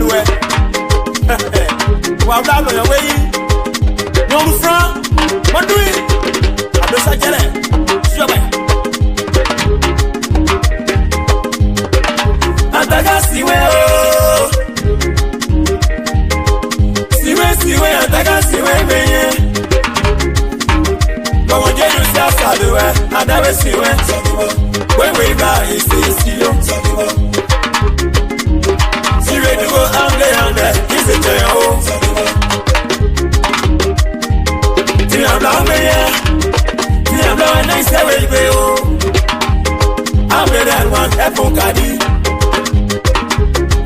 do it. Well, I'm on your way. No, Frank, what do it? I'm just a get it. Sure. Atagasiwe, siwe, atagasiwe, meye. Come on, get yourself out of the way. Atagasiwe, when we buy, it's you. Siwe, do go on there, he's a jail. Tiambla, meye. Tiambla, and I say, we go. I'm better than one apple caddy.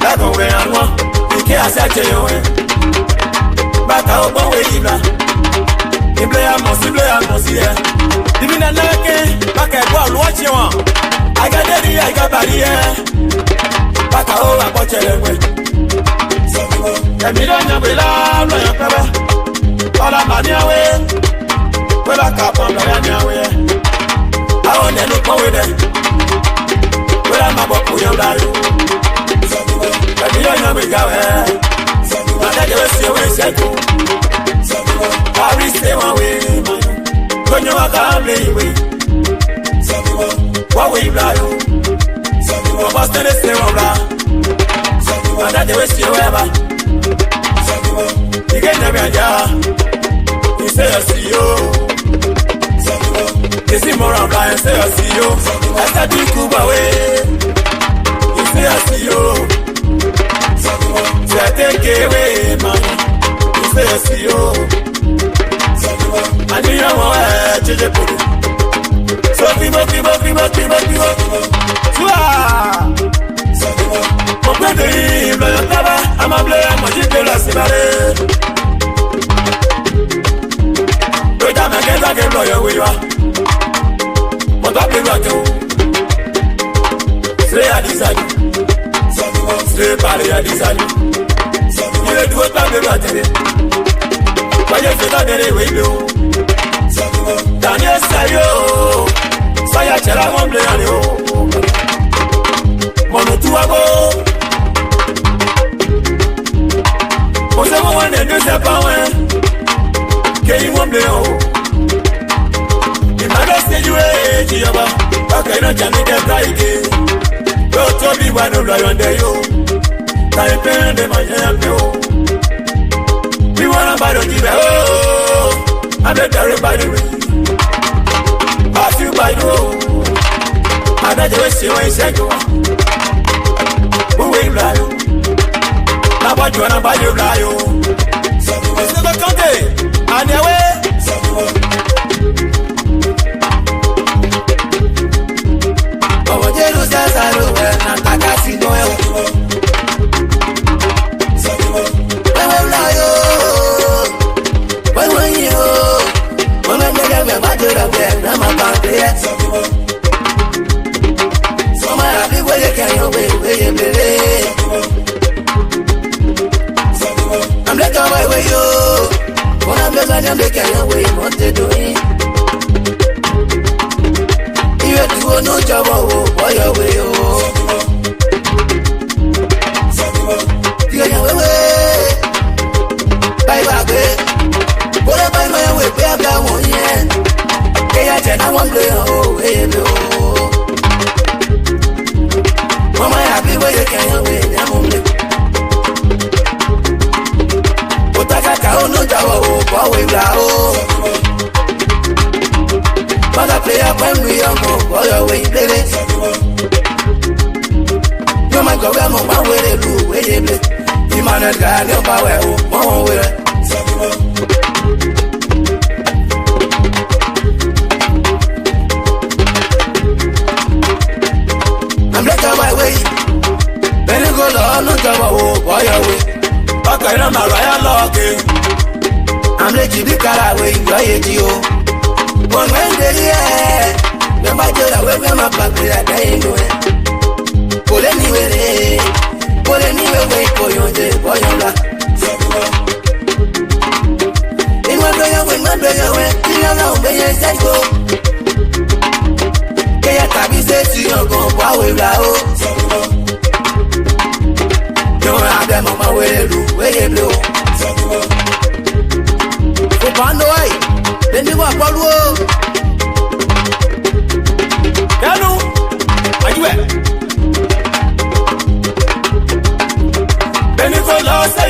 That's where I want. You can't say you. But I'll go away. You play a must, yeah. You mean I like it? Back at what? Watch you on. I got daddy, I got body, yeah. Back at all, I watch it away. And me don't know, we love your pepper. All I'm on your way. Well, I can't on your way. I want to look over there. Well, I'm about to your life. You don't know we go ahead. I never see where it's at. I will stay one way, man. When you are coming away, what we fly? What was the next thing of that? I never see wherever. You get never there. You say I see you. You see more of that, say I see you. I start to go away. You say I see you. Take away, man. You say I see you. I need your way to the put. So people. I'm a player, I'm a jitter, don't have a get like a lawyer, we are. But I play too. Say I decide. Say party, I decide. You do what I'm about to do. But you feel that they will do. Daniel Sayo, Saya Chela Wamble and you. Monotuago. Was the one that does the power? Can you wamble? If I don't say you age, okay, not Johnny get right. Don't tell me why don't I under you. I depend on my hand. We want to buy the TV. Oh, I'm not there by the way. I feel by the way. I'm not the see why I said you. Who will lie? Now what you want to buy your lie? It's not a country. And the way. Oh, what you do, says I do. And I can't see no help. I'm like on my way, yo. When I'm like I'm making away, what they doing? You have to go no job, boy, away, yo. You know, bye bye. What am I way? Where I'm going, yeah. Hey, I want to go, hey, no. Mama, happy where you can away, I'm only. But I got no job, boy, now. Mother play up when we are more, boy, away, baby. No man go on my way, they do, where you live. You man, I got your power, oh, where. I'm like on my way. Then you go on, no job, oh, boy, away. Okay, I'm a royal login. I'm like the car away, enjoy it, you. One Wednesday, yeah. When my daughter will be my baby, I know it. Pull anywhere, wait for your day, boy, you're not. In my brother, when my brother went, you know, when you say go. Kaya tabi se si yon kon pa we la o. Don't have them on my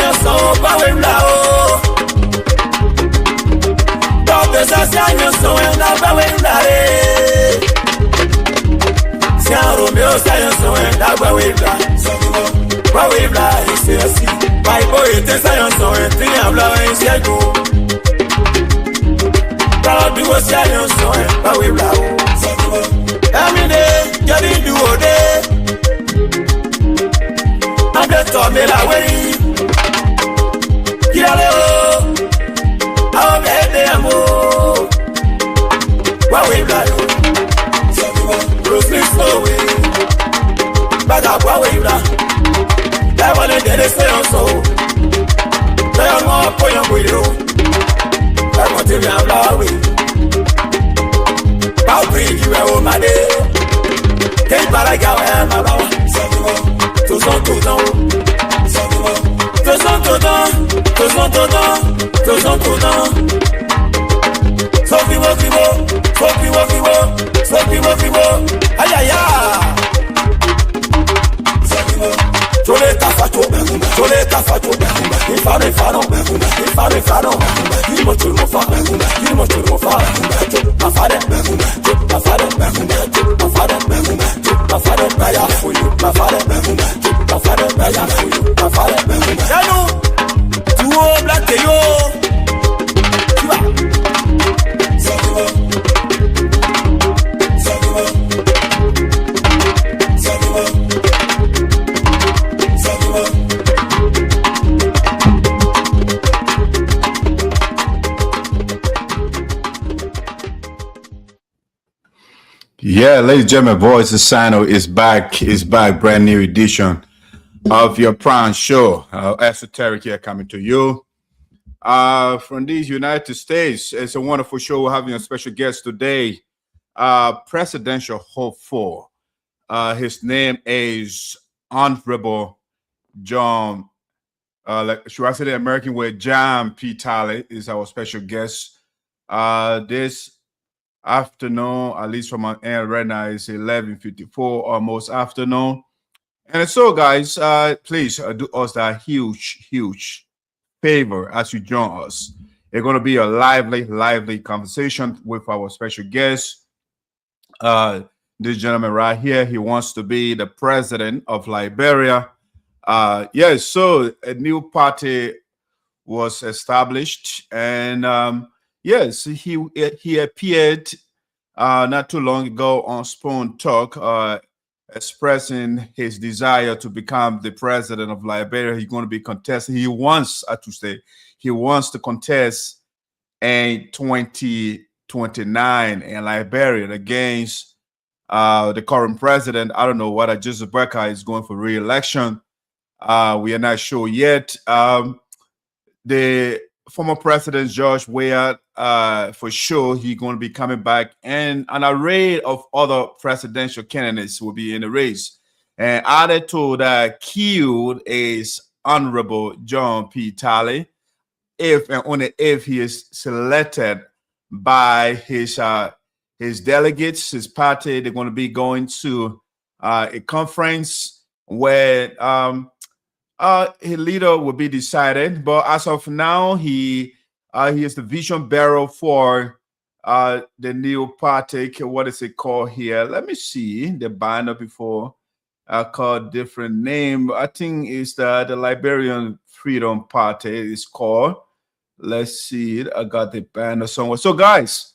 yo son pa we la o. Don't be so yo son na pa we la re. Si un Romeo yo son na pa we la. Pa we la c'est assis. Pa boy te yo son ti habla en ciego. Pa du yo son pa we la o. Amine, jadi du ode. Ade to me la we. Kiale o. Awo be de amo. Wa we bla yo. Rosely slow we. Baga wa we bla. Da wale de le se on so. Da mo po yo we yo. Da mo te bien bla we. I'll bring you a woman. Can't buy a girl and my bow. To son to down. To son to down. To son to down. To son to down. So people. Ay, ay, ay. Jole kafato. Ifano. Il mo tu mo fa. My father, baya for you. My father, baya for you. My father, Yano, tu o black yo. Yeah, ladies and gentlemen, Voice of Sino is back. Brand new edition of your Prime Show. Esoteric here coming to you from these United States. It's a wonderful show. We're having a special guest today, presidential hopeful. His name is Honorable John, should I say the American way, John P. Tarley is our special guest. This afternoon, at least from my end right now, is 11:54 almost afternoon. And so, guys, please do us that huge favor as you join us. It's going to be a lively conversation with our special guest. This gentleman right here, he wants to be the president of Liberia. Yes, so a new party was established, and yes, he appeared not too long ago on Spoon Talk, expressing his desire to become the president of Liberia. He's going to be contesting. He wants to contest in 2029 in Liberia against the current president. I don't know whether Joseph Burka is going for re-election. We are not sure yet. The former president George Weah, for sure, he's going to be coming back, and an array of other presidential candidates will be in the race. And added to that, killed is Honorable John P. Tarley, if and only if he is selected by his delegates, his party. They're going to be going to a conference where his leader will be decided. But as of now, he is the vision bearer for the new party. What is it called here? Let me see the banner before. I called different name. I think it's the Liberian Freedom Party is called. Let's see. I got the banner somewhere. So guys,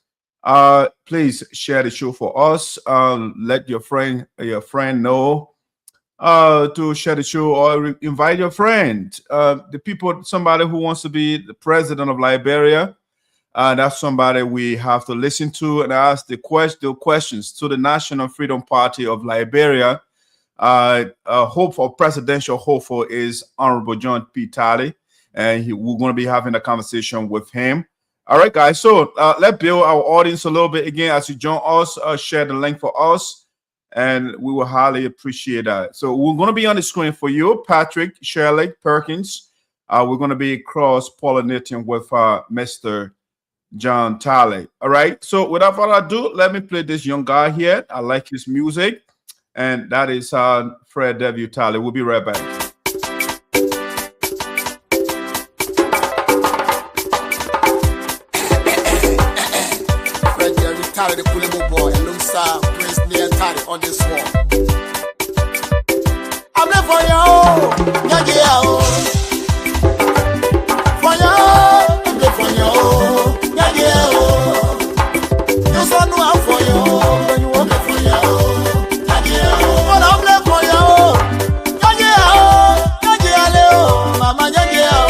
please share the show for us. Let your friend know to share the show, or invite your friend. Somebody who wants to be the president of Liberia. That's somebody we have to listen to and ask the questions to the National Freedom Party of Liberia. Presidential hopeful is Honorable John P. Tarley, and we're going to be having a conversation with him. All right, guys. So let's build our audience a little bit again as you join us. Share the link for us, and we will highly appreciate that. So we're going to be on the screen for you, Patrick, Shirley, Perkins. We're going to be cross-pollinating with Mr. John Tarley. All right. So without further ado, let me play this young guy here. I like his music. And that is Fred W. Tarley. We'll be right back. Tarley the Kulemo boy alongside Prince near Tarley on this one. I'm there for you, yeah. For you, I'm there for you, yeah. You saw no I'm for you, when you want for you, yeah. But I'm there for you, yeah, mama, yeah.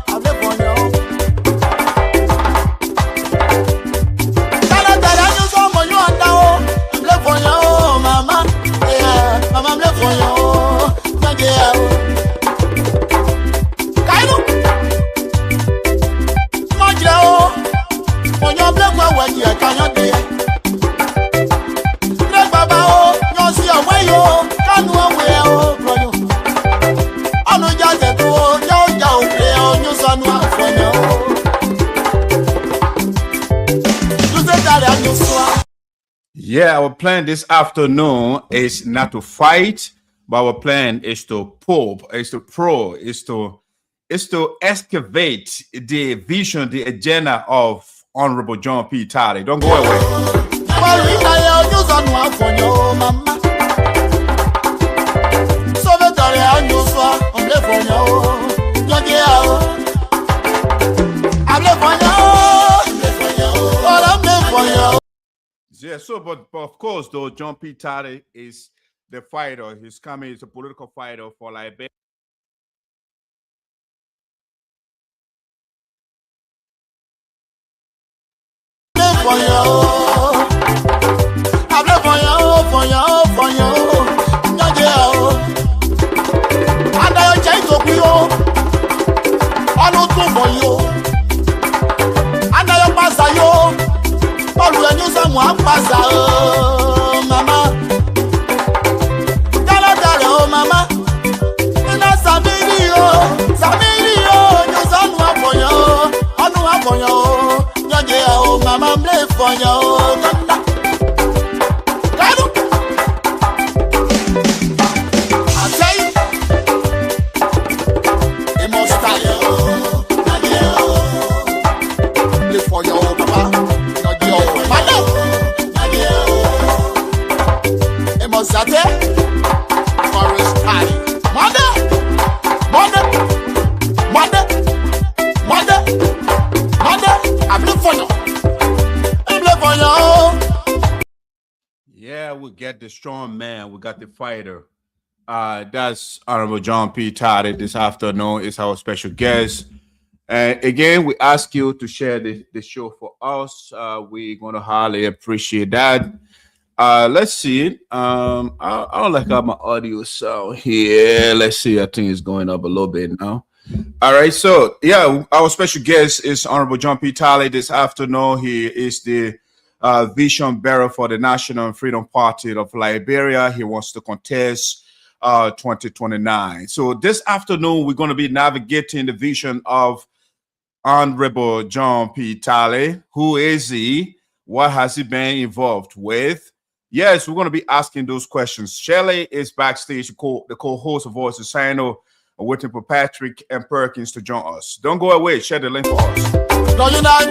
I'm there for you. Yeah, our plan this afternoon is not to fight, but our plan is to probe, is to excavate the vision, the agenda of Honorable John P. Tarley. Don't go away. Yeah, so but of course, though, John P. Tarley is the fighter. He's coming, he's a political fighter for Liberia. Mama, mama, mama, play for you. I say, it must start you. Play for you, papa. Not you, mother. It must start you. Forest party, mother. I play for you. Yeah, we get the strong man. We got the fighter. That's Honorable John P. Tarley this afternoon. Is our special guest. And again, we ask you to share the show for us. We're going to highly appreciate that. Let's see. I don't like how my audio sound here. Let's see. I think it's going up a little bit now. All right. So, yeah, our special guest is Honorable John P. Tarley this afternoon. He is the vision bearer for the National Freedom Party of Liberia. He wants to contest 2029. So this afternoon, we're going to be navigating the vision of Honorable John P. Tarley. Who is he? What has he been involved with? Yes, we're going to be asking those questions. Shelley is backstage, the co-host of Voice of Sino, waiting for Patrick and Perkins to join us. Don't go away. Share the link for us. No, you're not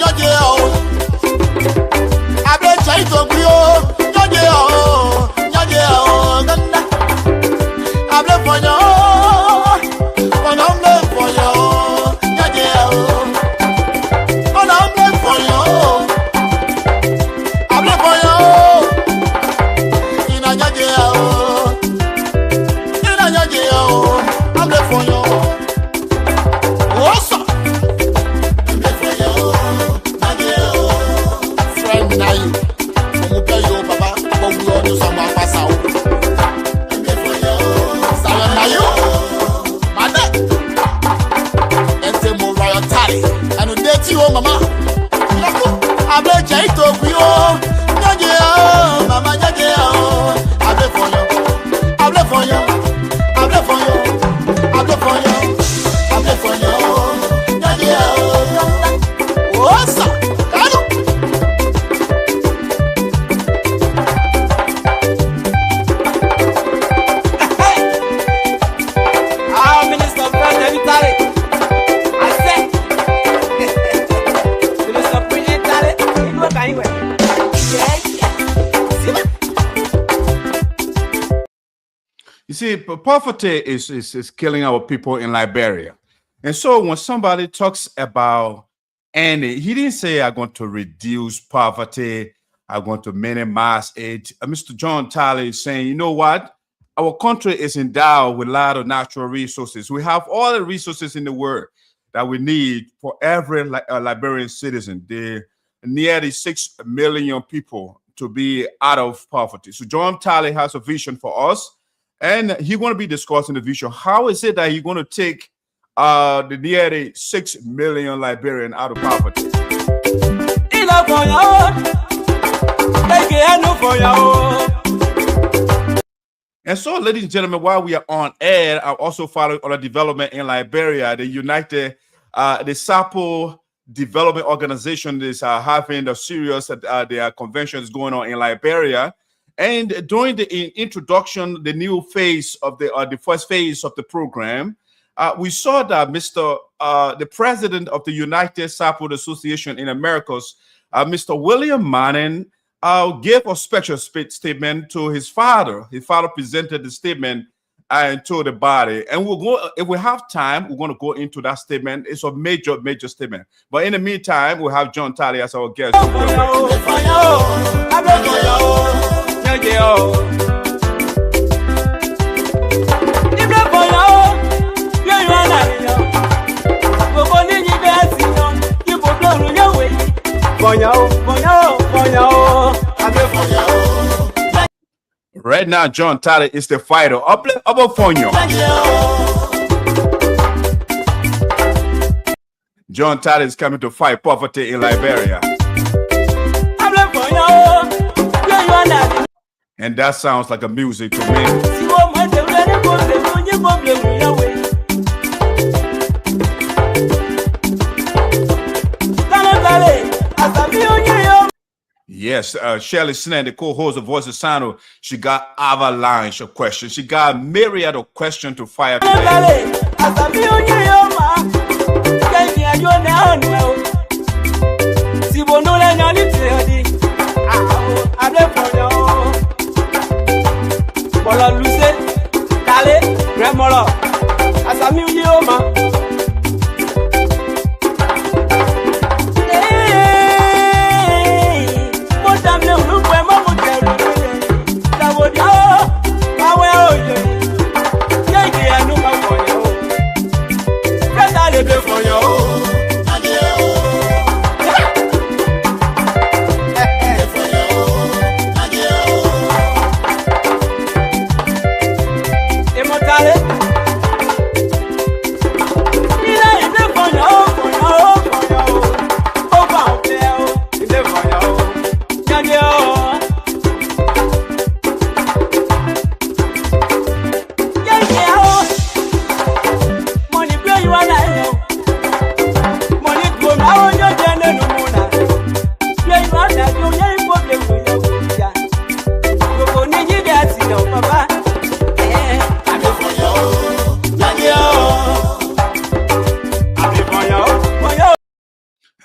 I bet you to be I'm left for you. I'm left for you. I'm left for you. I'm left for you. I'm left for you. What's up? I'm left for you. Friend, now you. Papa. You someone pass out. I'm left for you. Now you. Mother. see, poverty is killing our people in Liberia. And so when somebody talks about he didn't say I'm going to reduce poverty, I'm going to minimize it. Mr. John Tarley is saying, you know what? Our country is endowed with a lot of natural resources. We have all the resources in the world that we need for every Liberian citizen. There are nearly 6 million people to be out of poverty. So John Tarley has a vision for us, and he's going to be discussing the vision. How is it that he's going to take the nearly 6 million Liberians out of poverty? And so, ladies and gentlemen, while we are on air, I'm also following on a development in Liberia. The United, the SAPO Development Organization is having a serious their conventions going on in Liberia. And during the introduction, the new phase of the first phase of the program, we saw that the president of the United SAPO Association in Americas, Mr. William Manning, gave a special statement to his father. His father presented the statement and to the body. And we'll go, if we have time, we're going to go into that statement. It's a major, major statement. But in the meantime, we'll have John Tarley as our guest. Right now, John Tarley is the fighter. John Tarley is coming to fight poverty in Liberia. And that sounds like a music to me. Yes, Shirley Snan, the co-host of Voice of Sano, she got avalanche of questions. She got a myriad of questions to fire today.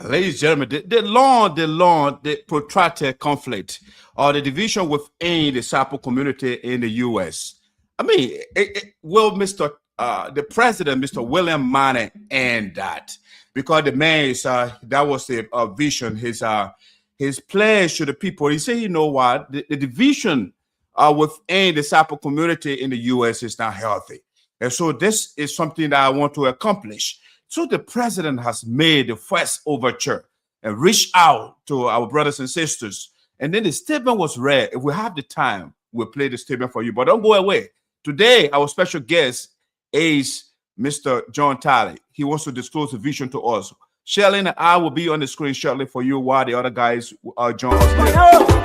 Ladies and gentlemen, the protracted conflict or the division within the SAPO community in the U.S. I mean, will the president, Mr. William Manning, end that? Because the man is, that was the vision, his pledge to the people. He said, you know what, the division within the SAPO community in the U.S. is not healthy. And so this is something that I want to accomplish. So the president has made the first overture and reached out to our brothers and sisters. And then the statement was read. If we have the time, we'll play the statement for you. But don't go away. Today, our special guest is Mr. John Tarley. He wants to disclose the vision to us. Shirley and I will be on the screen shortly for you while the other guys join us.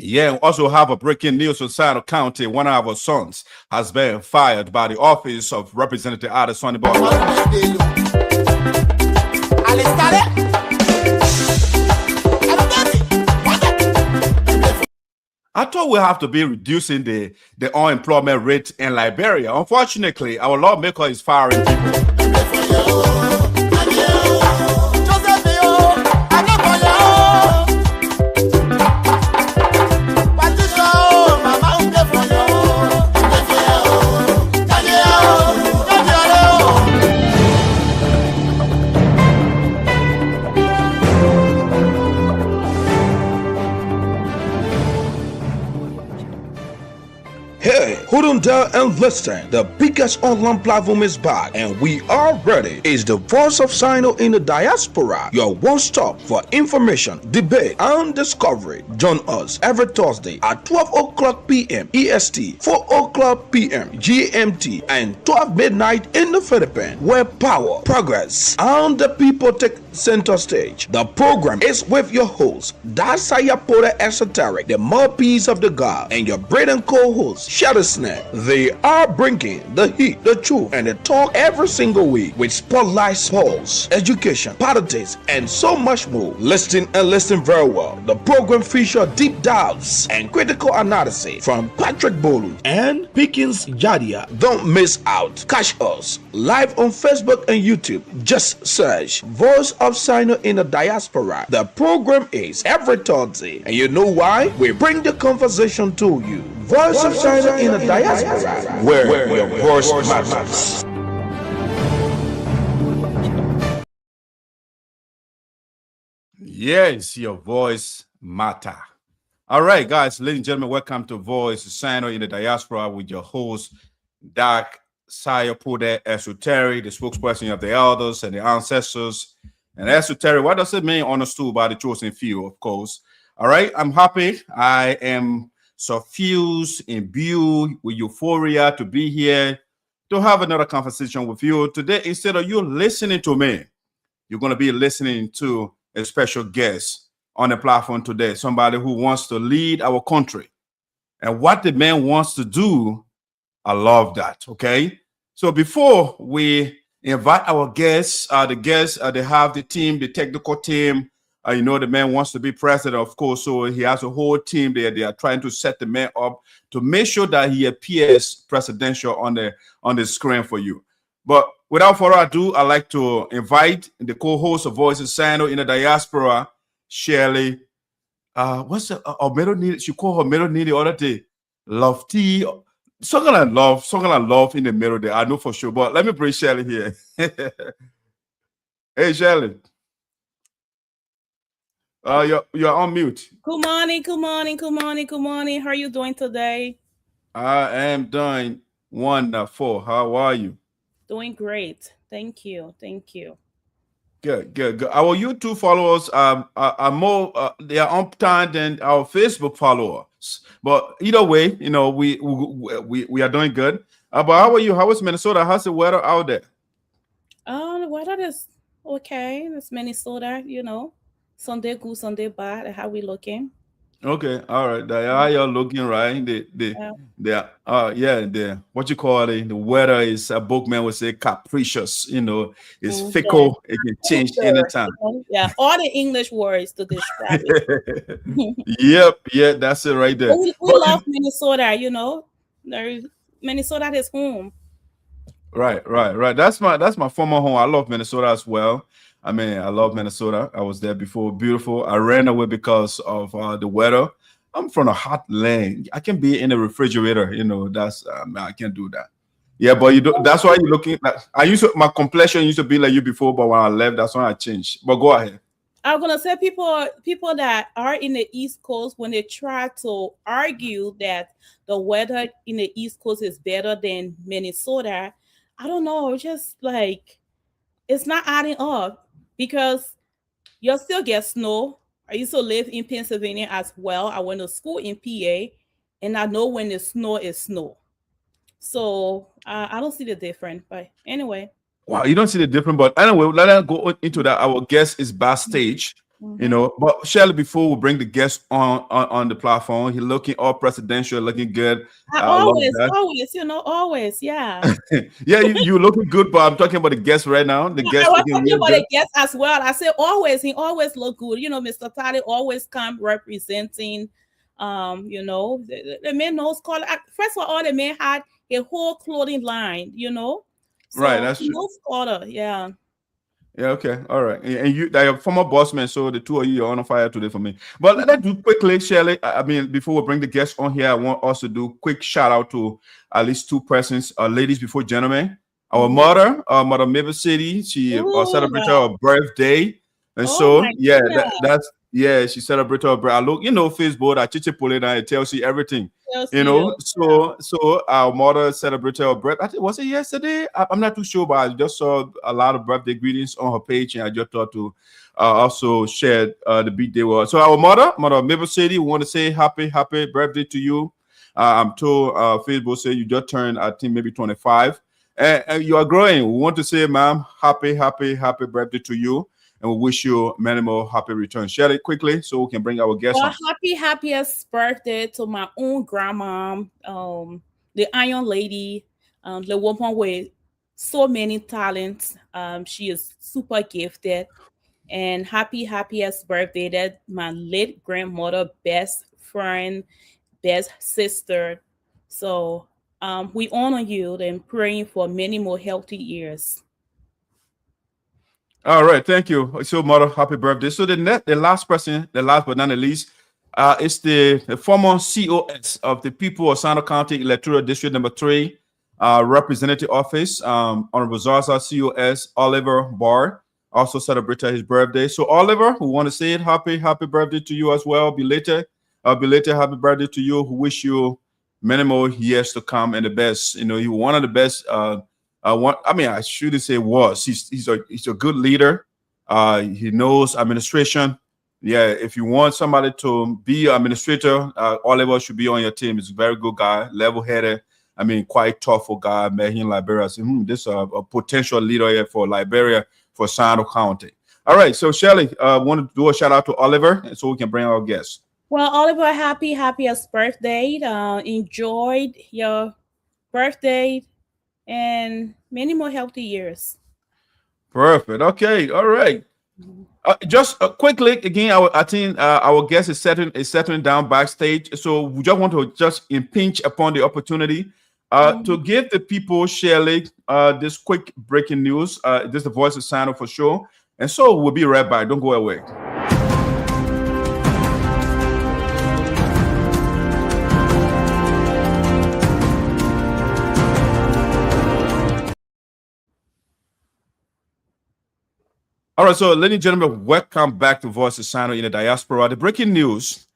Yeah, we also have a breaking news from Sino County. One of our sons has been fired by the office of Representative Ada Sonibor. I thought we have to be reducing the unemployment rate in Liberia. Unfortunately, our lawmaker is firing people. Hey, hold on there and listen. The biggest online platform is back and we are ready. It's the voice of Sino in the diaspora. Your one stop for information, debate, and discovery. Join us every Thursday at 12 o'clock p.m. EST, 4 o'clock p.m. GMT, and 12 midnight in the Philippines, where power, progress, and the people take center stage. The program is with your host, Dasaya Pora Esoteric, the mouthpiece of the God, and your bread and co-host, Shadow Snare. They are bringing the heat, the truth, and the talk every single week with spotlight polls, education, politics, and so much more. Listen and listen very well. The program features deep dives and critical analysis from Patrick Bolu and Pickens Jadia. Don't miss out. Catch us live on Facebook and YouTube. Just search Voice of Sino in the Diaspora. The program is every Thursday, and you know why? We bring the conversation to you. Voice of Sino in the Diaspora, where your voice matters. Yes, your voice matter. All right, guys, ladies and gentlemen, welcome to Voice of Sino in the Diaspora with your host, Dak Sayapode Esoteric, the spokesperson of the elders and the ancestors. And esoteric, what does it mean? Understood by the chosen few, of course. All right, I'm happy. I am suffused, imbued with euphoria to be here to have another conversation with you today. Instead of you listening to me, you're going to be listening to a special guest on the platform today, somebody who wants to lead our country. And what the man wants to do, I love that, okay? So before we invite our guests, they have the team, the technical team. You know, the man wants to be president, of course, so he has a whole team there. They are trying to set the man up to make sure that he appears presidential on the screen for you. But without further ado, I'd like to invite the co-host of Voices Sino in the Diaspora, Shirley. What's her middle name? She called her middle name the other day. Lofty. Something I love in the middle there. I know for sure. But let me bring Shirley here. Hey, Shirley. You're on mute. Good morning. How are you doing today? I am doing wonderful. How are you? Doing great. Thank you. Good. Our YouTube followers are more they are on time than our Facebook followers. But either way, you know, we are doing good. But how are you? How is Minnesota? How's the weather out there? The weather is okay. It's Minnesota, you know. Sunday good, Sunday bad. How we looking? Okay, all right. How you're looking, right? What you call it? The weather is, a bookman would say, capricious. You know, it's fickle. It can change anytime. Yeah, all the English words to describe it. Yep, that's it right there. We love Minnesota. You know, Minnesota is home. Right. That's my former home. I love Minnesota as well. I mean, I love Minnesota. I was there before. Beautiful. I ran away because of the weather. I'm from a hot land. I can be in a refrigerator. You know, that's I can't do that. Yeah, but you do. That's why you're looking. My complexion used to be like you before, but when I left, that's when I changed. But go ahead. I'm gonna say people that are in the East Coast, when they try to argue that the weather in the East Coast is better than Minnesota, I don't know. It's just like it's not adding up. Because you'll still get snow. I used to live in Pennsylvania as well. I went to school in PA, and I know when the snow is snow. So I don't see the difference. But anyway. Wow, you don't see the difference. But anyway, let us go into that. Our guest is backstage. You know, but Shelley, before we bring the guest on the platform, he looking all presidential, looking good. I love that. Always, always, yeah. Yeah, you looking good, but I'm talking about the guest right now. The Yeah, I guest was looking talking real about good. the guest as well. I said always, he always look good. Mr. Tarley always come representing, the man knows color. First of all, the man had a whole clothing line, Right, so that's he true. knows color, yeah. Yeah, okay, all right. And you, that your former boss man, so the two of you are on fire today for me. But let's do quickly, Shelley. I mean, before we bring the guests on here, I want us to do quick shout out to at least two persons, ladies before gentlemen. Our mother Maple City, she Ooh, celebrated her birthday, and oh so my yeah, goodness. that's yeah, she celebrated her birthday. I look, Facebook, I chiche pull it down, it tells you everything. Yes, You yeah. know, so our mother celebrated her birthday. I think was it yesterday? I'm not too sure, but I just saw a lot of birthday greetings on her page, and I just thought to also share the birthday was. So our mother of Maple City, we want to say happy birthday to you. I'm told Facebook say you just turned, I think maybe 25, and you are growing. We want to say, ma'am, happy birthday to you. And we wish you many more happy returns. Share it quickly so we can bring our guests Well, on. happiest birthday to my own grandma, the Iron Lady, the woman with so many talents. She is super gifted. And happiest birthday that my late grandmother, best friend, best sister. So we honor you and praying for many more healthy years. All right, thank you. So, mother, happy birthday. So, the last person, the last but not the least, is the former COS of the People of Sano County Electoral District Number 3, Representative Office, Honorable Zaza COS Oliver Barr, also celebrated his birthday. So, Oliver, we want to say it happy birthday to you as well. Belated happy birthday to you. Who wish you many more years to come and the best. You know, you're one of the best. I shouldn't say was. He's a good leader. He knows administration. Yeah, if you want somebody to be an administrator, Oliver should be on your team. He's a very good guy, level-headed. I mean, quite thoughtful guy. Met him in Liberia. I said, this is a potential leader here for Liberia, for Sano County. All right, so Shelley, want to do a shout out to Oliver, so we can bring our guests. Well, Oliver, happiest birthday. Enjoyed your birthday and many more healthy years. Perfect. Okay. All right. Just quickly again, I think our guest is settling down backstage, so we just want to just impinge upon the opportunity to give the people, Shelley, this quick breaking news. This is the Voice of Sano for sure, and so we'll be right back. Don't go away. All right, so ladies and gentlemen, welcome back to Voice of Sano in the Diaspora. The breaking news,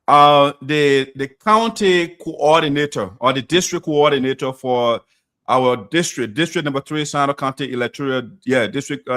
the county coordinator or the district coordinator for our district number 3, Sano County electoral district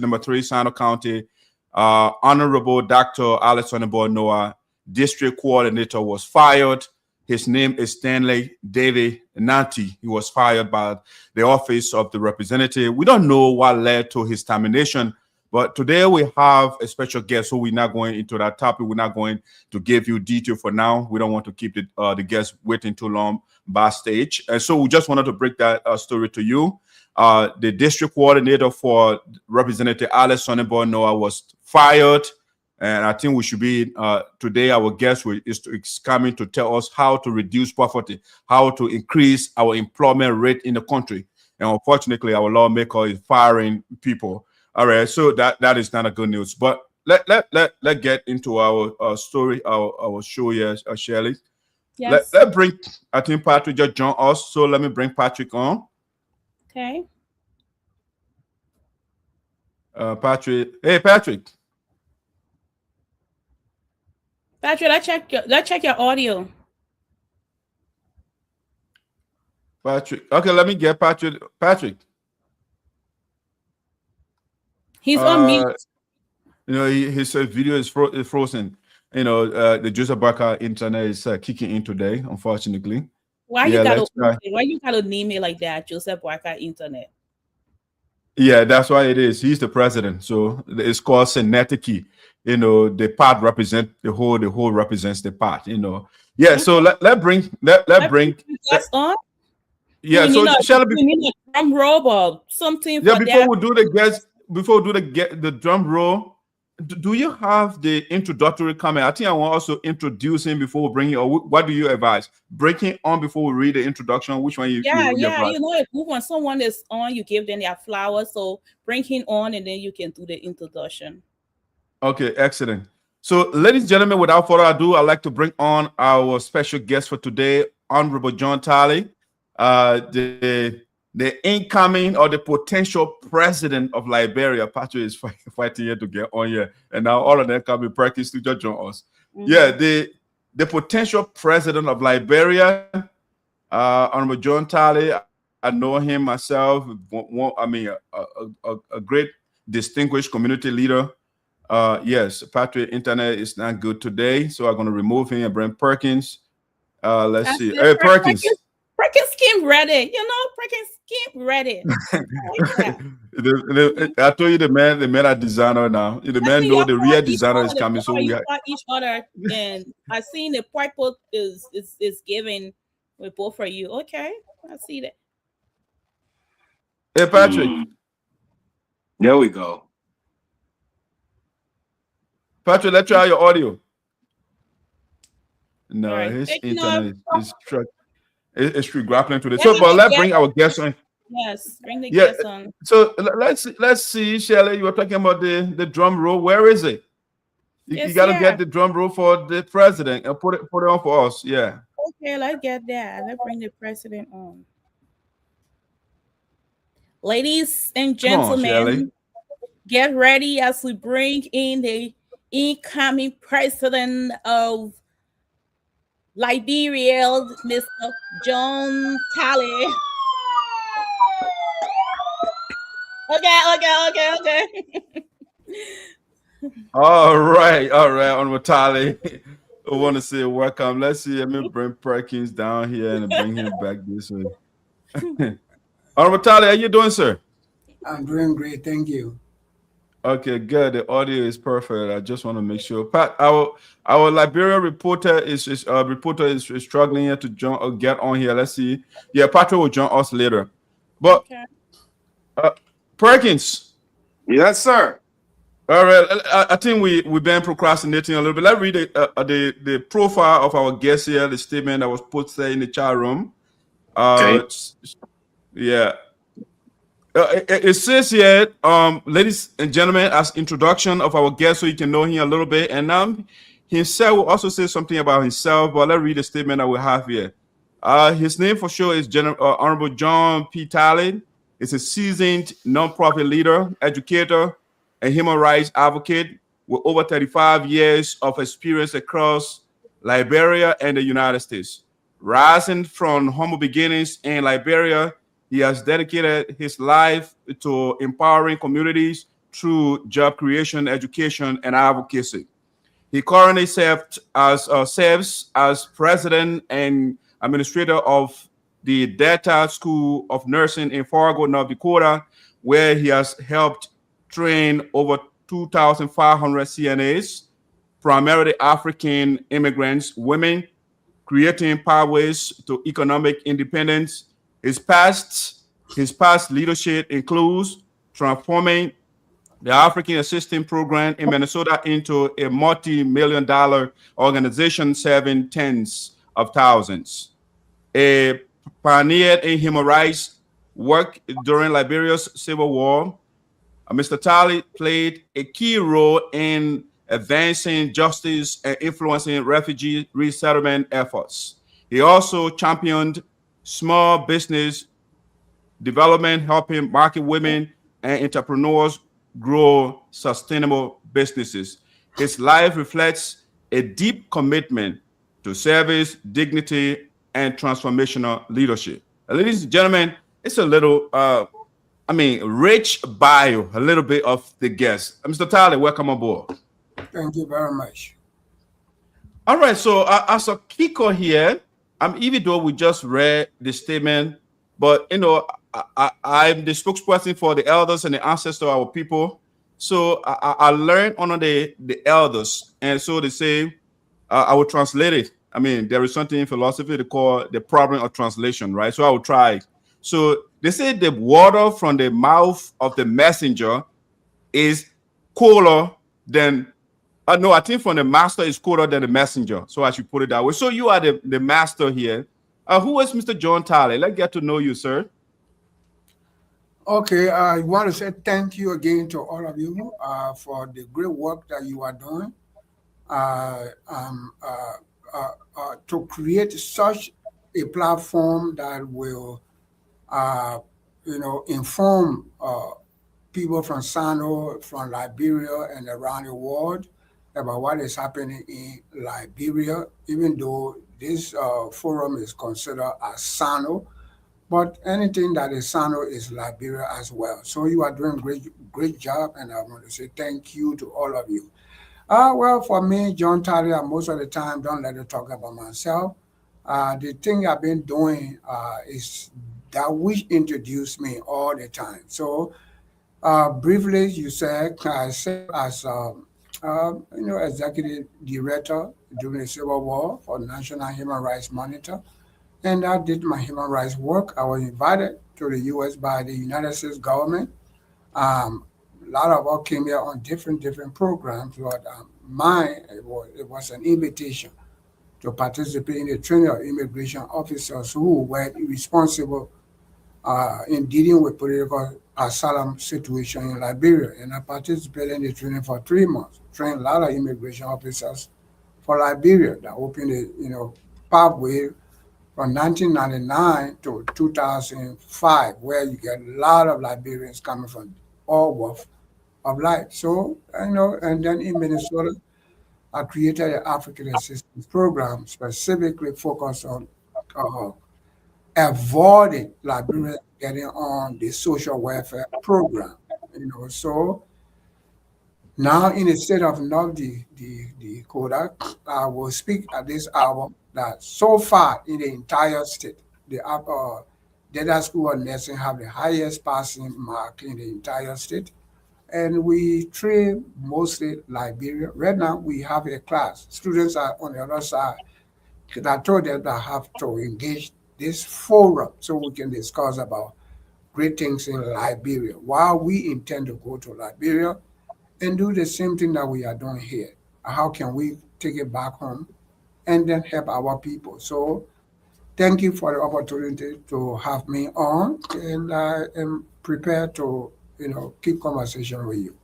number 3, Sano County, Honorable Dr. Alexander Noah, district coordinator, was fired. His name is Stanley David Nanti. He was fired by the office of the representative. We don't know what led to his termination, but today we have a special guest, so we're not going into that topic. We're not going to give you detail for now. We don't want to keep the guest waiting too long backstage. And so we just wanted to break that story to you. The district coordinator for Representative Alex Sonnenborn Noah was fired. And I think we should be today. Our guest is coming to tell us how to reduce poverty, how to increase our employment rate in the country. And unfortunately, our lawmaker is firing people. All right, so that is not a good news. But let get into our story, our show here, Shelley. Yes. Let bring. I think Patrick just joined us, so let me bring Patrick on. Okay. Patrick. Hey, Patrick. Patrick, let's check your audio. Patrick. Okay, let me get Patrick. He's on mute. You know, his video is frozen. You know, the Joseph Barker internet is kicking in today, unfortunately. Why you gotta name it like that, Joseph Barker internet? Yeah, that's why it is. He's the president, so it's called synecdoche. The part represent the whole represents the part. Yeah. So Okay. let bring let Let's bring. bring the guest on. Do Yeah. we need So a shall do we need a drum roll or something Yeah, for that? before we do the drum roll, do you have the introductory comment? I think I want also introduce him before we bring it, or what do you advise? Breaking on before we read the introduction, which one you Yeah. advise? If when someone is on, you give them their flowers. So bring him on, and then you can do the introduction. Okay, excellent. So, ladies and gentlemen, without further ado, I'd like to bring on our special guest for today, Honorable John Tarley, the incoming or the potential president of Liberia. Patrick is fighting here to get on here, and now all of them coming practice to just join us. Yeah, the potential president of Liberia, Honorable John Tarley. I know him myself. A great, distinguished community leader. Yes, Patrick, internet is not good today, so I'm going to remove him and bring Perkins. Let's That's see. it. Hey, Perkins. Perkins came ready. Perkins came ready. I like that. I told you the man are designer now. The I man see know y'all the call real each designer is other. coming. So we You are. call each other, and I seen the purple is giving with both of you. Okay, I see that. Hey, Patrick. There we go. Patrick, let's try your audio. No, All right. his Taking off. internet is grappling today. Yeah, So, but let's guest. bring our guest on. Yes, bring the Yeah. guest on. So let's see, Shelley. You were talking about the drum roll. Where is it? You got to get the drum roll for the president and put it on for us. Yeah. Okay, let's get that. Let's bring the president on. Ladies and Come on, Shelley. gentlemen, get ready as we bring in the incoming president of Liberia, Mr. John Tarley. Okay. All right, Honorable Tarley. I want to say welcome. Let's see. Let me bring Perkins down here and bring him back this way. Honorable Tarley, how you doing, sir? I'm doing great, thank you. Okay, good. The audio is perfect. I just want to make sure. Pat, our Liberian reporter is struggling here to get on here. Let's see. Yeah, Patrick will join us later. But Perkins. Yes, sir. All right. I think we've been procrastinating a little bit. Let's read the profile of our guest here, the statement that was put there in the chat room. Okay. Yeah. It says here, ladies and gentlemen, as introduction of our guest, so you can know him a little bit. And himself will also say something about himself, but let's read the statement that we have here. His name for sure is Honorable John P. Tarley. He's a seasoned nonprofit leader, educator, and human rights advocate with over 35 years of experience across Liberia and the United States. Rising from humble beginnings in Liberia, he has dedicated his life to empowering communities through job creation, education, and advocacy. He currently serves as president and administrator of the Delta School of Nursing in Fargo, North Dakota, where he has helped train over 2,500 CNAs, primarily African immigrants, women, creating pathways to economic independence. His past leadership includes transforming the African Assistance Program in Minnesota into a multi-million-dollar organization serving tens of thousands. A pioneer in human rights work during Liberia's Civil War, Mr. Tarley played a key role in advancing justice and influencing refugee resettlement efforts. He also championed small business development, helping market women and entrepreneurs grow sustainable businesses. His life reflects a deep commitment to service, dignity, and transformational leadership. Ladies and gentlemen, it's a little, rich bio, a little bit of the guest. Mr. Tarley, welcome aboard. Thank you very much. All right, so as a kicker here, even though we just read the statement, but I'm the spokesperson for the elders and the ancestors of our people. So I learned under the elders, and so they say I will translate it. I mean, there is something in philosophy they call the problem of translation, right? So I will try it. So they say the water from the mouth of the messenger is cooler than no, I think from the master is cooler than the messenger. So I should put it that way. So you are the master here. Who is Mr. John Tarley? Let's get to know you, sir. Okay, I want to say thank you again to all of you for the great work that you are doing to create such a platform that will, inform people from Sano, from Liberia, and around the world about what is happening in Liberia, even though this forum is considered as Sano. But anything that is Sano is Liberia as well. So you are doing great job, and I want to say thank you to all of you. Well, for me, John Tarley, most of the time, don't let me talk about myself. The thing I've been doing is that which introduced me all the time. So briefly, you said I served as executive director during the Civil War for National Human Rights Monitor, and I did my human rights work. I was invited to the U.S. by the United States government. A lot of us came here on different programs, but mine it was an invitation to participate in the training of immigration officers who were responsible in dealing with political asylum situation in Liberia. And I participated in the training for 3 months, trained a lot of immigration officers for Liberia that opened a pathway from 1999 to 2005, where you get a lot of Liberians coming from all walks of life. So, and then in Minnesota, I created an African assistance program specifically focused on uh, avoiding Liberians getting on the social welfare program. So now in the state of North Dakota, I will speak at this hour that so far in the entire state, the Data School of Nursing have the highest passing mark in the entire state. And we train mostly Liberia. Right now, we have a class. Students are on the other side. I told them that I have to engage this forum so we can discuss about great things in Liberia. While we intend to go to Liberia and do the same thing that we are doing here. How can we take it back home and then help our people? So thank you for the opportunity to have me on, and I am prepared to, keep conversation with you.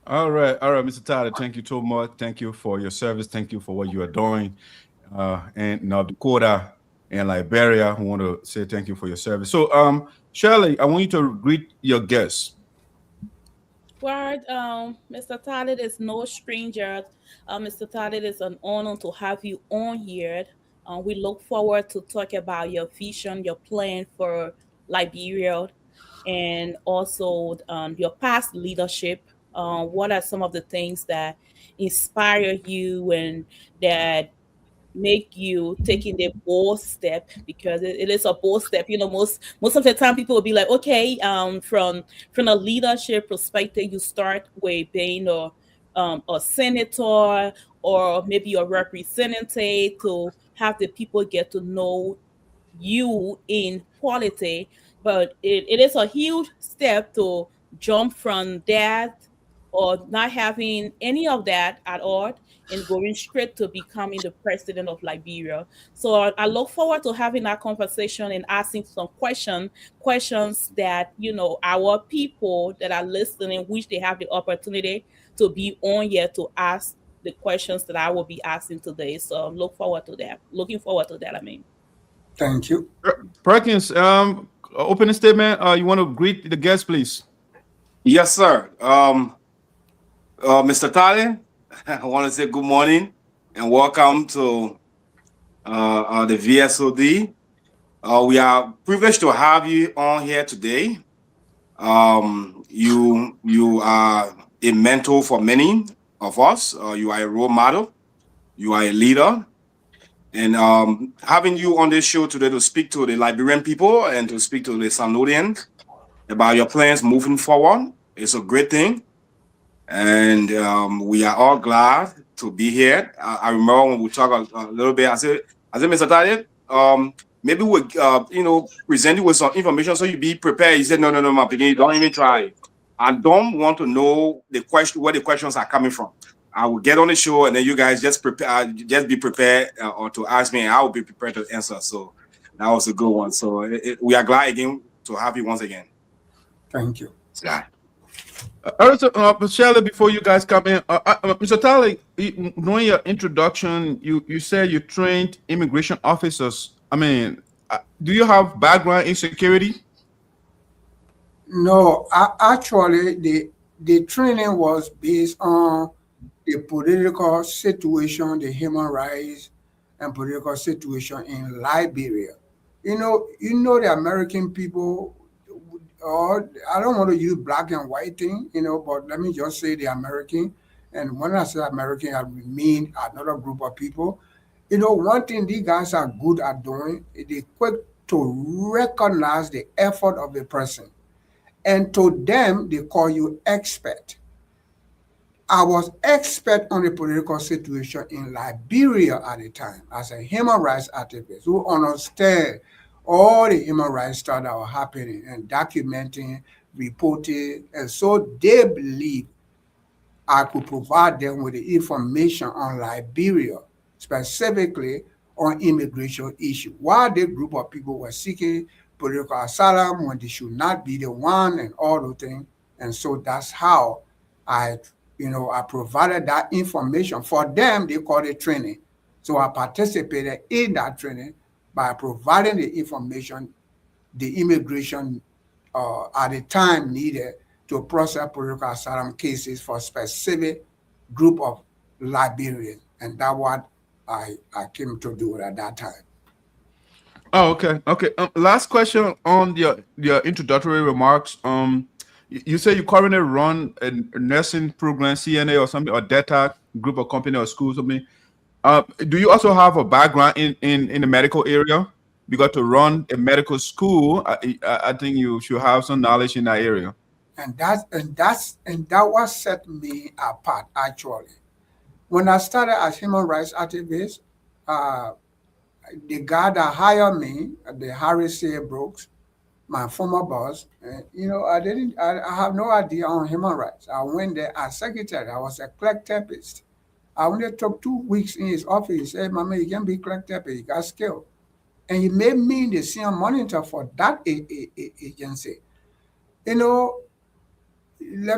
All right, Mr. Tyler. Thank you so much. Thank you for your service. Thank you for what you are doing in North Dakota and Liberia. I want to say thank you for your service. So, Shirley, I want you to greet your guests. Well, Mr. Tarley is no stranger. Mr. Tarley, it's an honor to have you on here. We look forward to talk about your vision, your plan for Liberia, and also your past leadership. What are some of the things that inspire you and that make you taking the bold step, because it is a bold step. Most of the time people will be like, okay, from a leadership perspective, you start with being a senator or maybe a representative to have the people get to know you in quality, but it is a huge step to jump from that or not having any of that at all and going straight to becoming the president of Liberia. So I look forward to having that conversation and asking some questions that our people that are listening, which they have the opportunity to be on here to ask the questions that I will be asking today. So look forward to that. Looking forward to that. Thank you. Perkins, opening statement. You want to greet the guests, please? Yes, sir. Mr. Tarley, I want to say good morning and welcome to the VSOD. We are privileged to have you on here today. You are a mentor for many of us. You are a role model. You are a leader. And having you on this show today to speak to the Liberian people and to speak to the Sanodians about your plans moving forward is a great thing. And we are all glad to be here. I remember when we talked a little bit, I said, Mr. Tarley, maybe we'll, present you with some information so you be prepared. He said, no, my beginning, don't even try. I don't want to know where the questions are coming from. I will get on the show and then you guys just prepare, just be prepared or to ask me, and I will be prepared to answer. So that was a good one. So we are glad again to have you once again. Thank you. Yeah. Shelley, before you guys come in, Mr. Tarley, knowing your introduction, you said you trained immigration officers. I mean, do you have background in security? No, actually, the training was based on the political situation, the human rights and political situation in Liberia. The American people, or I don't want to use black and white thing, but let me just say the American. And when I say American, I mean another group of people. One thing these guys are good at doing, they quick to recognize the effort of a person. And to them, they call you expert. I was expert on the political situation in Liberia at the time as a human rights activist who understand all the human rights stuff that were happening and documenting, reporting. And so they believe I could provide them with the information on Liberia, specifically on immigration issue. Why the group of people were seeking political asylum when they should not be the one and all those things. And so that's how I provided that information. For them, they call it training. So I participated in that training by providing the information the immigration at the time needed to process political asylum cases for specific group of Liberians. And that's what I came to do at that time. Oh, okay. Last question on your introductory remarks. You say you currently run a nursing program, CNA or something, or data group of company or schools or something. Do you also have a background in the medical area? Because to run a medical school, I think you should have some knowledge in that area. And that what set me apart actually. When I started as human rights activist, the guy that hired me, the Harry C. Brooks, my former boss, I have no idea on human rights. I went there as secretary. I was a clerk typist. I only took 2 weeks in his office. He said, Mama, you can be clerk typist, you got skill. And he made me the senior monitor for that agency. Let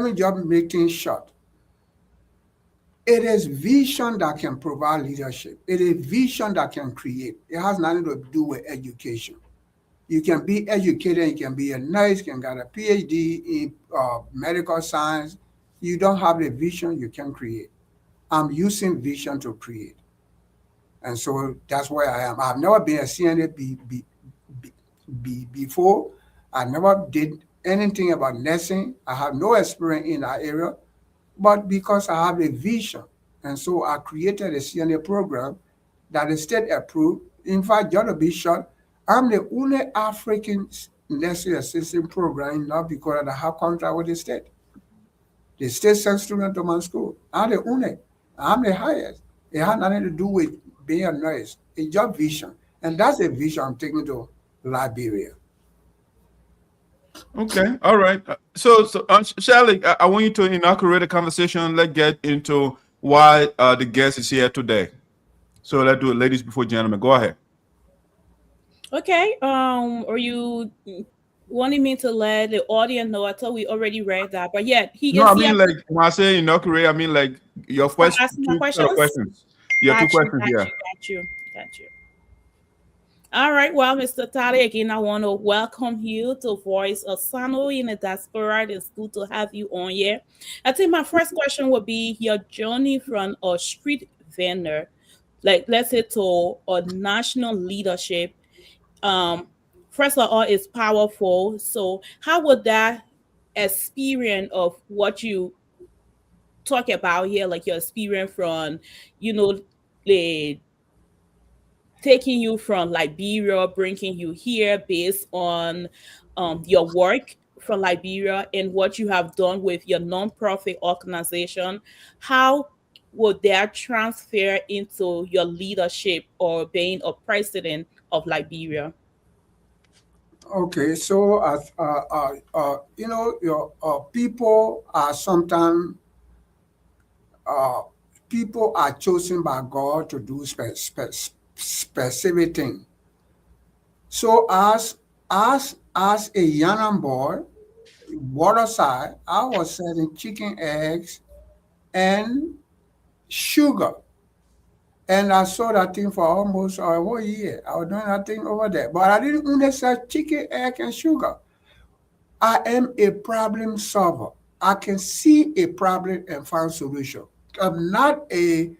me just make things short. It is vision that can provide leadership. It is vision that can create. It has nothing to do with education. You can be educated, you can be a nurse, you can get a PhD in medical science. You don't have the vision, you can create. I'm using vision to create. And so that's where I am. I've never been a CNA before. I never did anything about nursing. I have no experience in that area, but because I have a vision. And so I created a CNA program that is state approved. In fact, just to be short, I'm the only African nursing assistant program in North Dakota that have contract with the state. The state sends students to my school. I'm the only. I'm the highest. It has nothing to do with being a nurse. It's just vision. And that's the vision I'm taking to Liberia. Okay, all right. So Shelley, I want you to inaugurate a conversation. Let's get into why the guest is here today. So let's do it, ladies before gentlemen. Go ahead. Okay. Are you wanting me to let the audience know? I thought we already read that, but yeah, No, I mean like when I say inaugurate, I mean like your question. Asking my questions. Yeah, two questions. Got you. All right. Well, Mr. Tarley, again, I want to welcome you to Voice of Sano in the Diaspora. It's good to have you on here. I think my first question would be your journey from a street vendor, like let's say to a national leadership. First of all, it's powerful. So how would that experience of what you talk about here, like your experience from, the taking you from Liberia, bringing you here based on your work from Liberia and what you have done with your nonprofit organization. How would that transfer into your leadership or being a president of Liberia? Okay, so as your people are sometimes people are chosen by God to do specific thing. So as a young boy, waterside, I was selling chicken eggs and sugar. And I saw that thing for almost a whole year. I was doing that thing over there. But I didn't only sell chicken, egg, and sugar. I am a problem solver. I can see a problem and find solution. I'm not a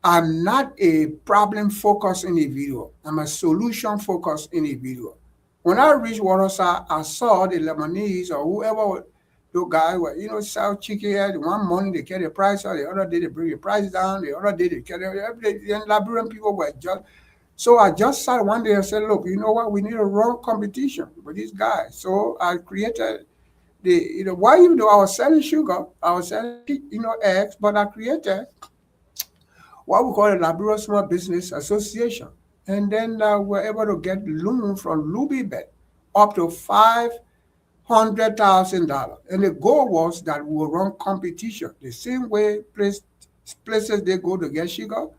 I'm not a problem focused individual. I'm a solution focused individual. When I reached Waterside, I saw the Lebanese or whoever the guy were, sell chicken head. One morning they get the price up, the other day they bring the price down, the other day they get it. The Liberian people were just. So I just sat one day and said, look, you know what? We need a raw competition with these guys. So I created why you do? I was selling sugar, I was selling, eggs, but I created what we call a Liberia Small Business Association. And then we're able to get loan from Lubibet up to $500,000. And the goal was that we will run competition. The same way places they go to get sugar,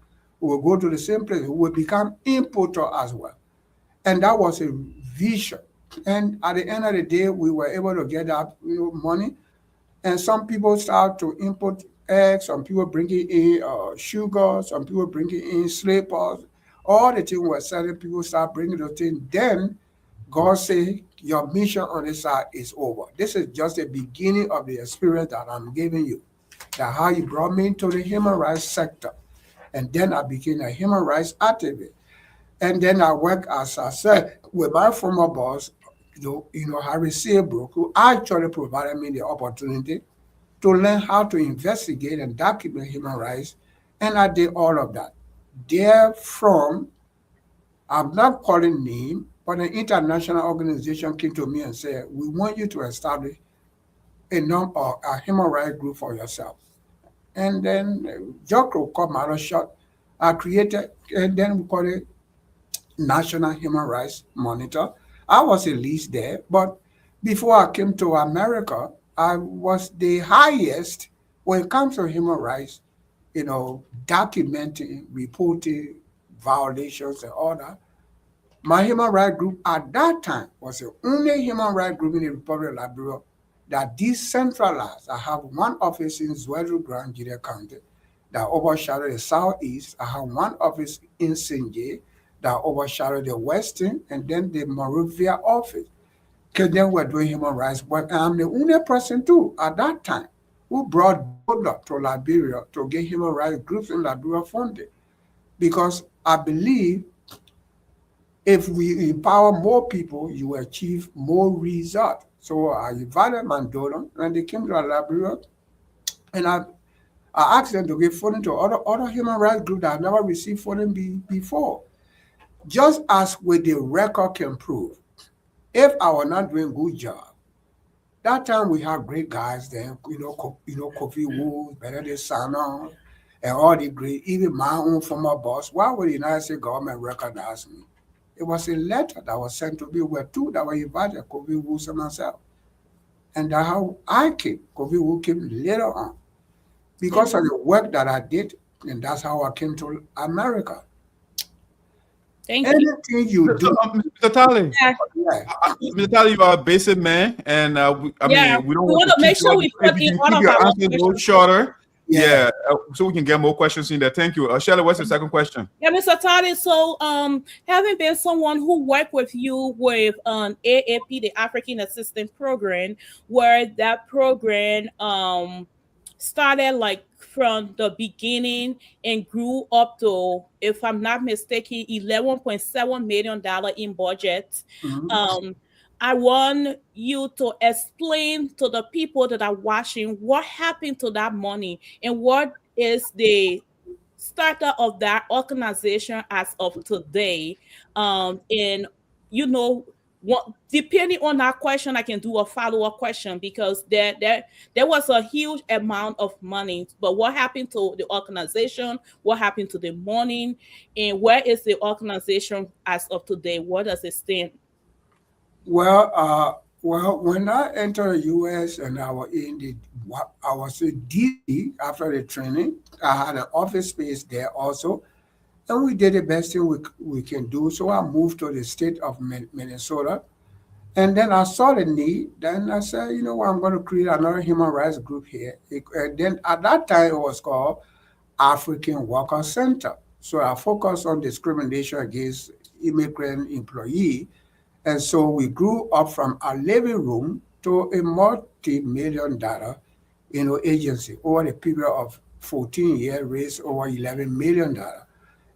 we will go to the same place. We will become importer as well. And that was a vision. And at the end of the day, we were able to get that money. And some people start to import eggs, some people bringing in sugar, some people bringing in slippers. All the things we're selling, people start bringing those things. Then God say, your mission on this side is over. This is just the beginning of the experience that I'm giving you. That how you brought me into the human rights sector. And then I became a human rights activist. And then I work, as I said, with my former boss, Harry Seabrook, who actually provided me the opportunity to learn how to investigate and document human rights. And I did all of that. Therefrom, I'm not calling name, but an international organization came to me and said, we want you to establish a human rights group for yourself. And then Jocko called my other shot. I created, and then we call it National Human Rights Monitor. I was a least there, but before I came to America, I was the highest when it comes to human rights, documenting, reporting violations and all that. My human rights group at that time was the only human rights group in the Republic of Liberia that decentralized. I have one office in Zweru Grand, Judea County, that overshadowed the Southeast. I have one office in St. J that overshadowed the Western, and then the Moravia office. Because then we're doing human rights work. And I'm the only person too at that time who brought dollar to Liberia to get human rights groups in Liberia funded. Because I believe if we empower more people, you achieve more results. So I invited Mandela and they came to Liberia, and I asked them to give funding to other human rights groups that have never received funding before. Just as with the record can prove, if I were not doing a good job, that time we had great guys then, Kofi Wu, Benedict Sana, and all the great, even my own former boss. Why would the United States government recognize me? It was a letter that was sent to me. We were two that were invited, Kofi Wu and myself. And that's how I came. Kofi Wu came later on. Because of the work that I did, and that's how I came to America. Thank Anything you do. Mr. Tarley, Yeah. Mr. Tarley, you are a basic man, and we don't want to make sure we put in all of our answers a little shorter. Yeah, so we can get more questions in there. Thank you. Shelley, what's the second question? Yeah, Mr. Tarley, so having been someone who worked with you with AAP, the African Assistance Program, where that program started like from the beginning and grew up to, if I'm not mistaken, $11.7 million in budget. Mm-hmm. I want you to explain to the people that are watching what happened to that money and what is the starter of that organization as of today. And you know, what, depending on that question, I can do a follow-up question because there was a huge amount of money. But what happened to the organization? What happened to the money? And where is the organization as of today? Where does it stand? Well, when I entered the U.S. and I was in D.C. after the training, I had an office space there also, and we did the best thing we can do. So I moved to the state of Minnesota, and then I saw the need. Then I said, you know what, I'm going to create another human rights group here. And then at that time, it was called African Worker Center. So I focused on discrimination against immigrant employee. And so we grew up from a living room to a multi-million dollar, agency over the period of 14 years, raised over $11 million.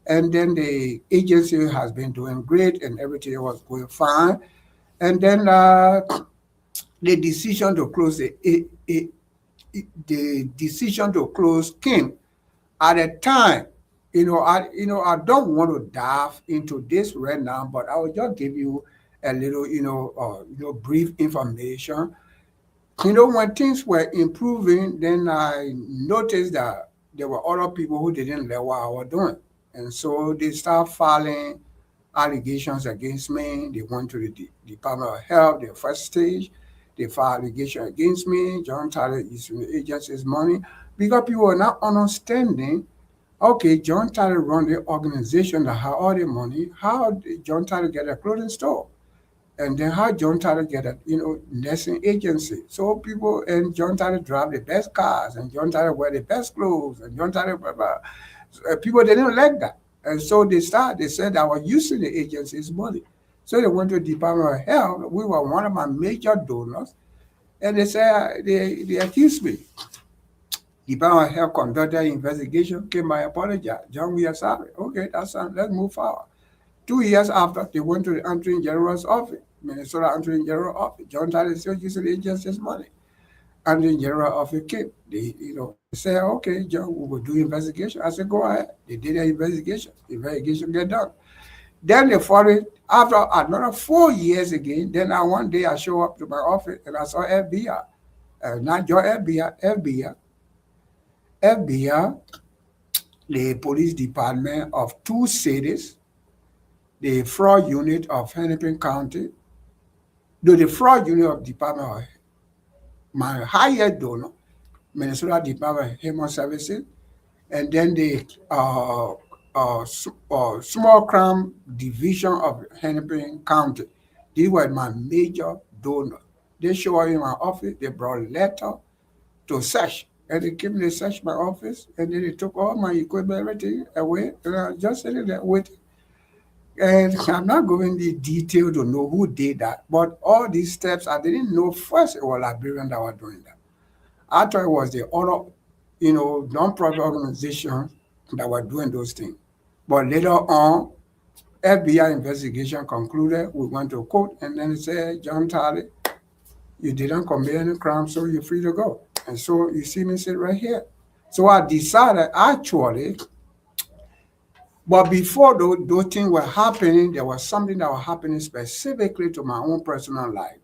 And then the agency has been doing great and everything was going fine. And then the decision to close the decision to close came at a time. I don't want to dive into this right now, but I will just give you a little, brief information. When things were improving, then I noticed that there were other people who didn't like what I was doing. And so they started filing allegations against me. They went to the Department of Health, the first stage. They filed allegations against me. John Tyler using the agency's money because people were not understanding. Okay, John Tyler run the organization that had all the money. How did John Tyler get a clothing store? And then how John Tyler get a nursing agency. So people and John Tyler drive the best cars and John Tyler wear the best clothes and John Tyler blah, blah. So, people they didn't like that. And so they said I was using the agency's money. So they went to the Department of Health. We were one of my major donors. And they said they accused me. The Department of Health conducted an investigation, came by apologize. John, we are sorry. Okay, that's fine. Let's move forward. 2 years after, they went to the Attorney General's office, Minnesota Attorney General office. John Tyler still using the agency's money. Attorney General office came. They said, okay, John, we will do investigation. I said, go ahead. They did an investigation. The investigation get done. Then they followed after another 4 years again. Then one day I show up to my office and I saw FBI. Not your FBI, the police department of 2 cities, the fraud unit of Hennepin County, the fraud unit of Department of my highest donor, Minnesota Department of Human Services, and then the small crime division of Hennepin County. These were my major donors. They show up in my office, they brought a letter to search. And they came, they searched my office, and then they took all my equipment, everything away, and I just sitting there waiting. And I'm not going into detail to know who did that, but all these steps, I didn't know first it was Liberians that were doing that. I thought it was the other, non-profit organizations that were doing those things. But later on, FBI investigation concluded, we went to court, and then it said, John Tarley, you didn't commit any crime, so you're free to go. And so you see me sit right here. So I decided actually, but before those things were happening, there was something that was happening specifically to my own personal life.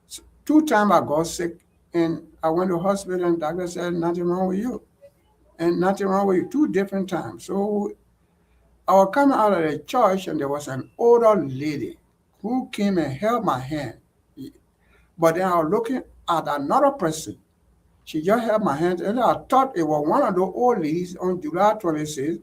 So 2 times I got sick and I went to hospital and doctor said, nothing wrong with you. And nothing wrong with you 2 different times. So I was coming out of the church and there was an older lady who came and held my hand. But then I was looking at another person. She just held my hand and I thought it was one of those old ladies on July 26th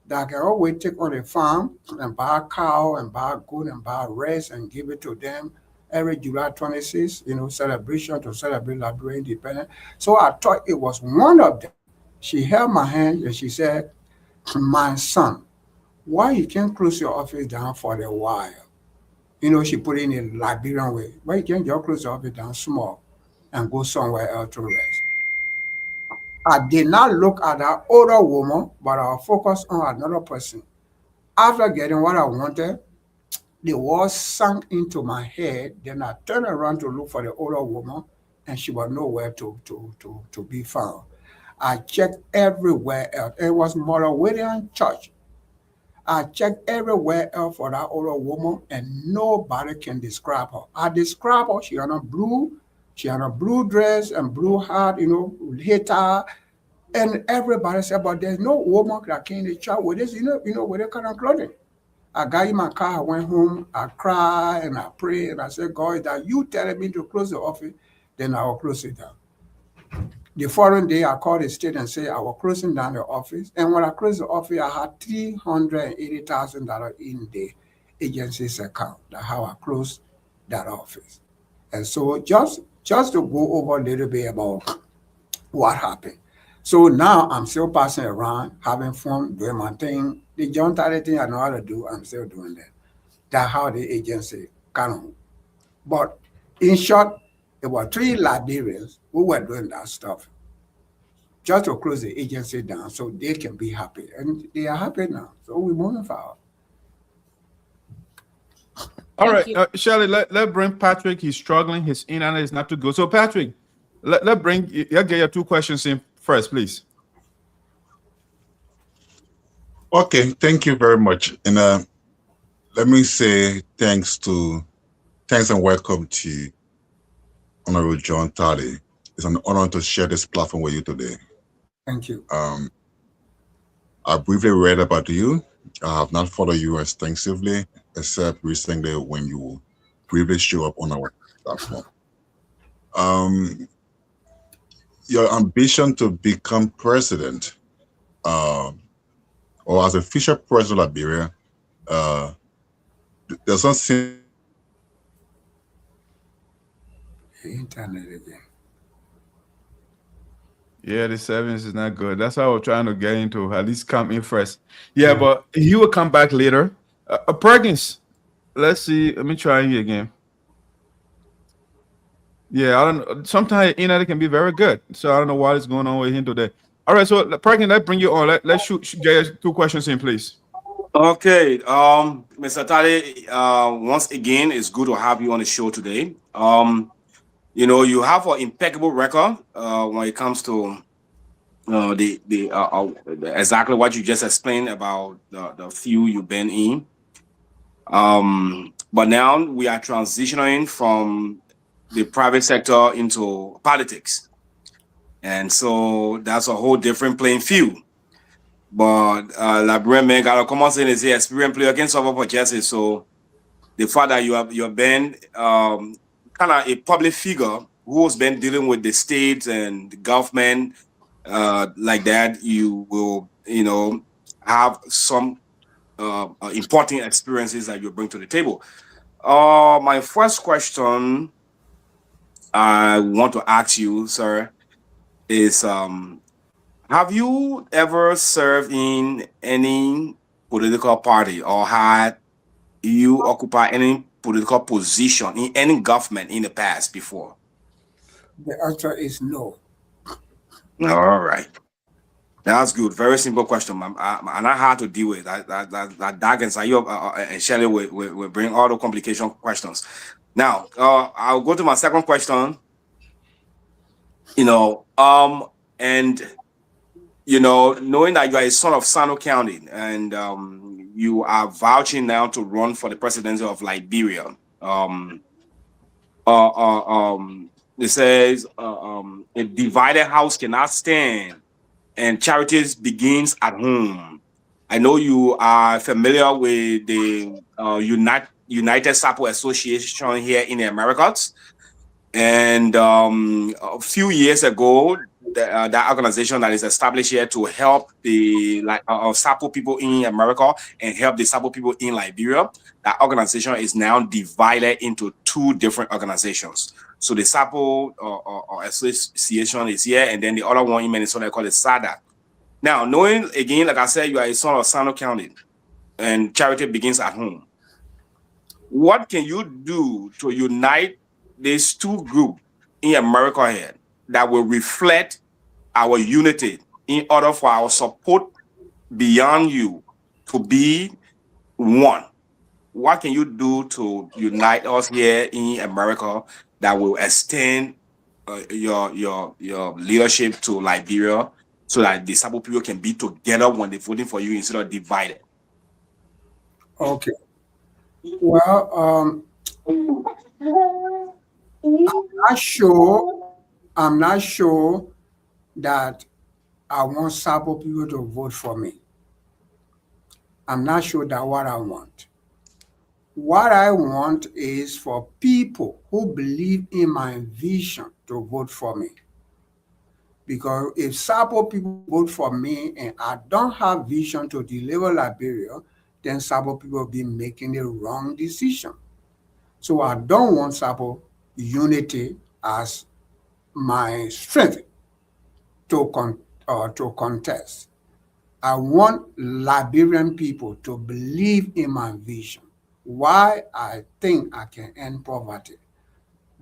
that can always take on a farm and buy a cow and buy a goat and buy a rice and give it to them every July 26th, celebration to celebrate Liberian independence. So I thought it was one of them. She held my hand and she said, my son, why you can't close your office down for a while? She put it in a Liberian way. Why you can't just close your office down small and go somewhere else to rest? I did not look at that older woman, but I focused on another person. After getting what I wanted, the words sank into my head. Then I turned around to look for the older woman, and she was nowhere to be found. I checked everywhere else. It was Moravian Church. I checked everywhere else for that older woman, and nobody can describe her. I describe her. She had a blue dress and blue hat, hater, and everybody said, but there's no woman that came to church with this, with that kind of clothing. I got in my car, I went home, I cried and I prayed, and I said, God, that you telling me to close the office, then I will close it down. The following day, I called the state and said I was closing down the office. And when I closed the office, I had $380,000 in the agency's account. That's how I closed that office. And so just to go over a little bit about what happened. So now I'm still passing around, having fun, doing my thing. The John Tarley thing I know how to do, I'm still doing that. That's how the agency kind of. But in short, there were 3 Liberians who were doing that stuff just to close the agency down so they can be happy. And they are happy now. So we're moving forward. All right, Shirley, let bring Patrick. He's struggling. His internet is not too good. So, Patrick, let bring, get your 2 questions in first, please. Okay, thank you very much. And let me say thanks and welcome to Honorable John Tarley. It's an honor to share this platform with you today. Thank you. I briefly read about you. I have not followed you extensively, except recently when you briefly show up on our platform. Your ambition to become president, or as a future president of Liberia, there's not seem Internet again. Yeah, the service is not good. That's how we're trying to get into. At least come in first. Yeah, but he will come back later. Perkins, let's see. Let me try you again. Yeah, I don't know. Sometimes internet can be very good. So I don't know what is going on with him today. All right, so Perkins, let's bring you on. Let's shoot get 2 questions in, please. Okay, Mr. Tarley, once again, it's good to have you on the show today. You have an impeccable record when it comes to exactly what you just explained about the field you've been in. But now we are transitioning from the private sector into politics, and so that's a whole different playing field. But Liberian men got a common saying is here, experience player against solve for justice. So the fact that you have been kind of a public figure who has been dealing with the state and the government like that, you will have some important experiences that you bring to the table. My first question I want to ask you, sir, is have you ever served in any political party or had you occupy any political position in any government in the past before? The answer is no. All right. That's good. Very simple question, and I had to deal with that darkens you and Shirley will bring all the complication questions. Now, I'll go to my second question. Knowing that you are a son of Sano County and you are vouching now to run for the presidency of Liberia. It says a divided house cannot stand, and charities begins at home. I know you are familiar with the United Sapo Association here in the Americas, and a few years ago, that organization that is established here to help the Sapo people in America and help the Sapo people in Liberia, that organization is now divided into 2 different organizations. So the Sapo Association is here, and then the other one in Minnesota called it SADA. Now, knowing again, like I said, you are a son of Sano County, and charity begins at home. What can you do to unite these 2 groups in America here that will reflect our unity in order for our support beyond you to be one? What can you do to unite us here in America that will extend your leadership to Liberia so that the Sabo people can be together when they're voting for you instead of divided? Okay. Well, I'm not sure that I want Sabo people to vote for me. I'm not sure that what I want. What I want is for people who believe in my vision to vote for me. Because if Sabo people vote for me and I don't have vision to deliver Liberia, then Sabo people will be making the wrong decision. So I don't want Sabo unity as my strength to contest. I want Liberian people to believe in my vision, why I think I can end poverty.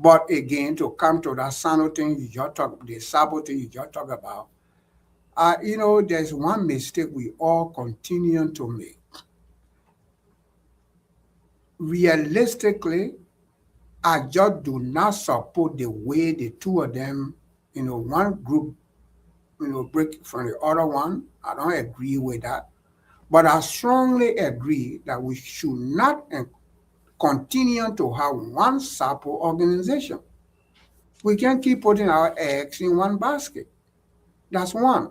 But again, to come to that Sano thing you just talk, the Sabo thing you just talk about, there's one mistake we all continue to make. Realistically, I just do not support the way the two of them, one group, break from the other one. I don't agree with that. But I strongly agree that we should not continue to have one SAPO organization. We can't keep putting our eggs in one basket. That's one.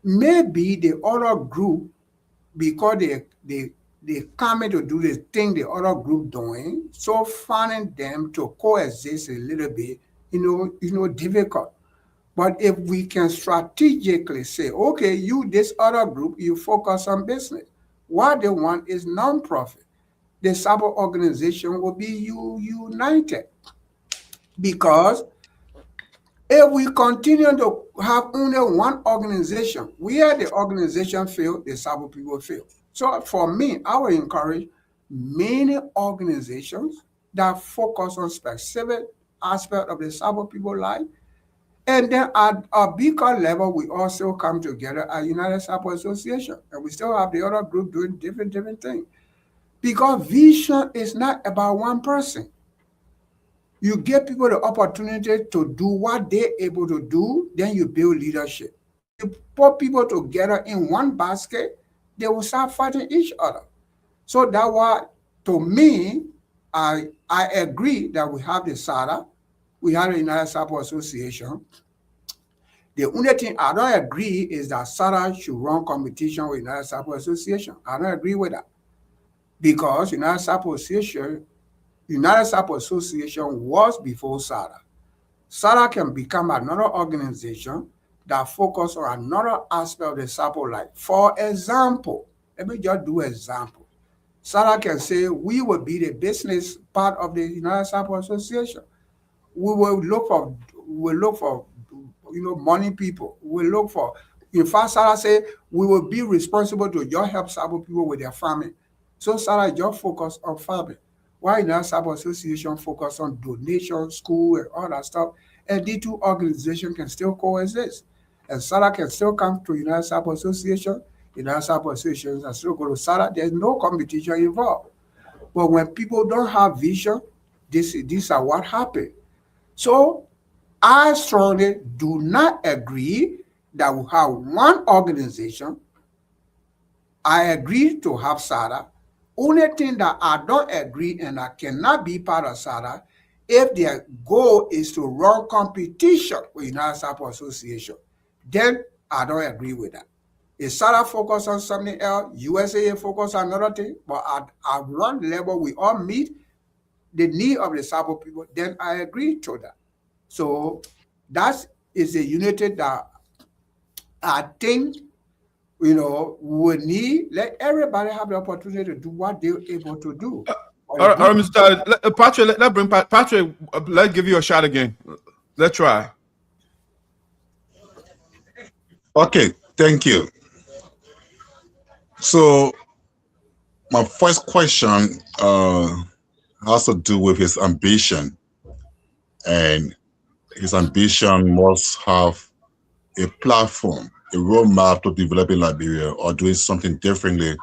Maybe the other group, because they come in to do the thing the other group doing, so finding them to coexist a little bit, difficult. But if we can strategically say, okay, you, this other group, you focus on business. What they want is nonprofit. The SABO organization will be united. Because if we continue to have only one organization, where the organization fail, the SABO people fail. So for me, I would encourage many organizations that focus on specific aspect of the SABO people life. And then at a bigger level, we also come together at United Sabo Association. And we still have the other group doing different things. Because vision is not about one person. You give people the opportunity to do what they're able to do, then you build leadership. You put people together in one basket, they will start fighting each other. So that's why, to me, I agree that we have the SADA, we have the United Sabo Association. The only thing I don't agree is that SADA should run competition with United Sabo Association. I don't agree with that. Because United Sabo Association was before SADA. SADA can become another organization that focuses on another aspect of the Sabo life. For example, let me just do an example. SADA can say we will be the business part of the United Sabo Association. We will look for money people. We look for, in fact, SADA say we will be responsible to just help Sabo people with their farming. So SADA just focus on farming. Why United Sabo Association focus on donation, school, and all that stuff? And the two organizations can still coexist. And SADA can still come to United Sabo Association. United Sabo Association can still go to SADA. There's no competition involved. But when people don't have vision, these are what happened. So I strongly do not agree that we have one organization. I agree to have SADA. Only thing that I don't agree and I cannot be part of SADA if their goal is to run competition with United Sabo Association, then I don't agree with that. If SADA focus on something else, USA focus on another thing, but at one level we all meet the need of the Sabo people, then I agree to that. So that is a unity that I think, we need, let everybody have the opportunity to do what they're able to do. All right, Mr. Patrick, let's bring Patrick, let's give you a shot again. Let's try. Okay, thank you. So my first question has to do with his ambition. And his ambition must have a platform, a roadmap to developing Liberia or doing something differently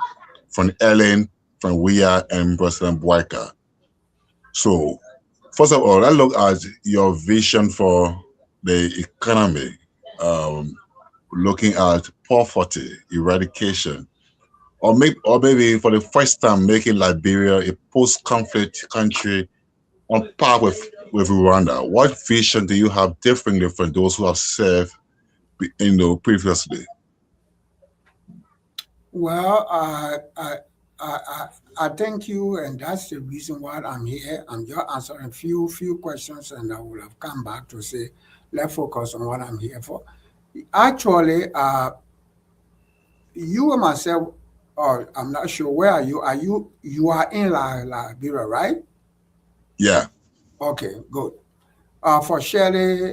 from Ellen, from Wia, and President Boyka. So, first of all, let's look at your vision for the economy. looking at poverty eradication, or maybe for the first time making Liberia a post-conflict country on par with Rwanda. What vision do you have differently from those who have served, previously? Well, I thank you, and that's the reason why I'm here. I'm just answering few questions, and I will have come back to say, let's focus on what I'm here for. Actually, you and myself, or I'm not sure, where are you? You are in Liberia, right? Yeah. Okay, good. For Shelley,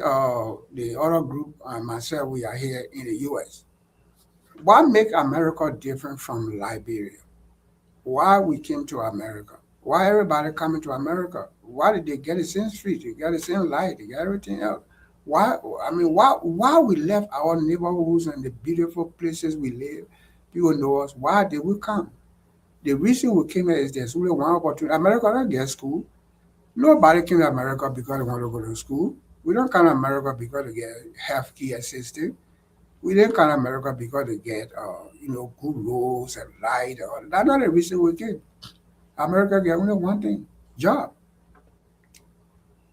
the other group, and myself, we are here in the U.S. What make America different from Liberia? Why we came to America? Why everybody coming to America? Why did they get the same street? They get the same light. They get everything else. Why? I mean, why we left our neighborhoods and the beautiful places we live? People know us. Why did we come? The reason we came here is there's only one opportunity. America don't get school. Nobody came to America because they want to go to school. We don't come to America because they get health care system. We didn't come to America because they get, good roads and light. That's not the reason we came. America get only one thing: job.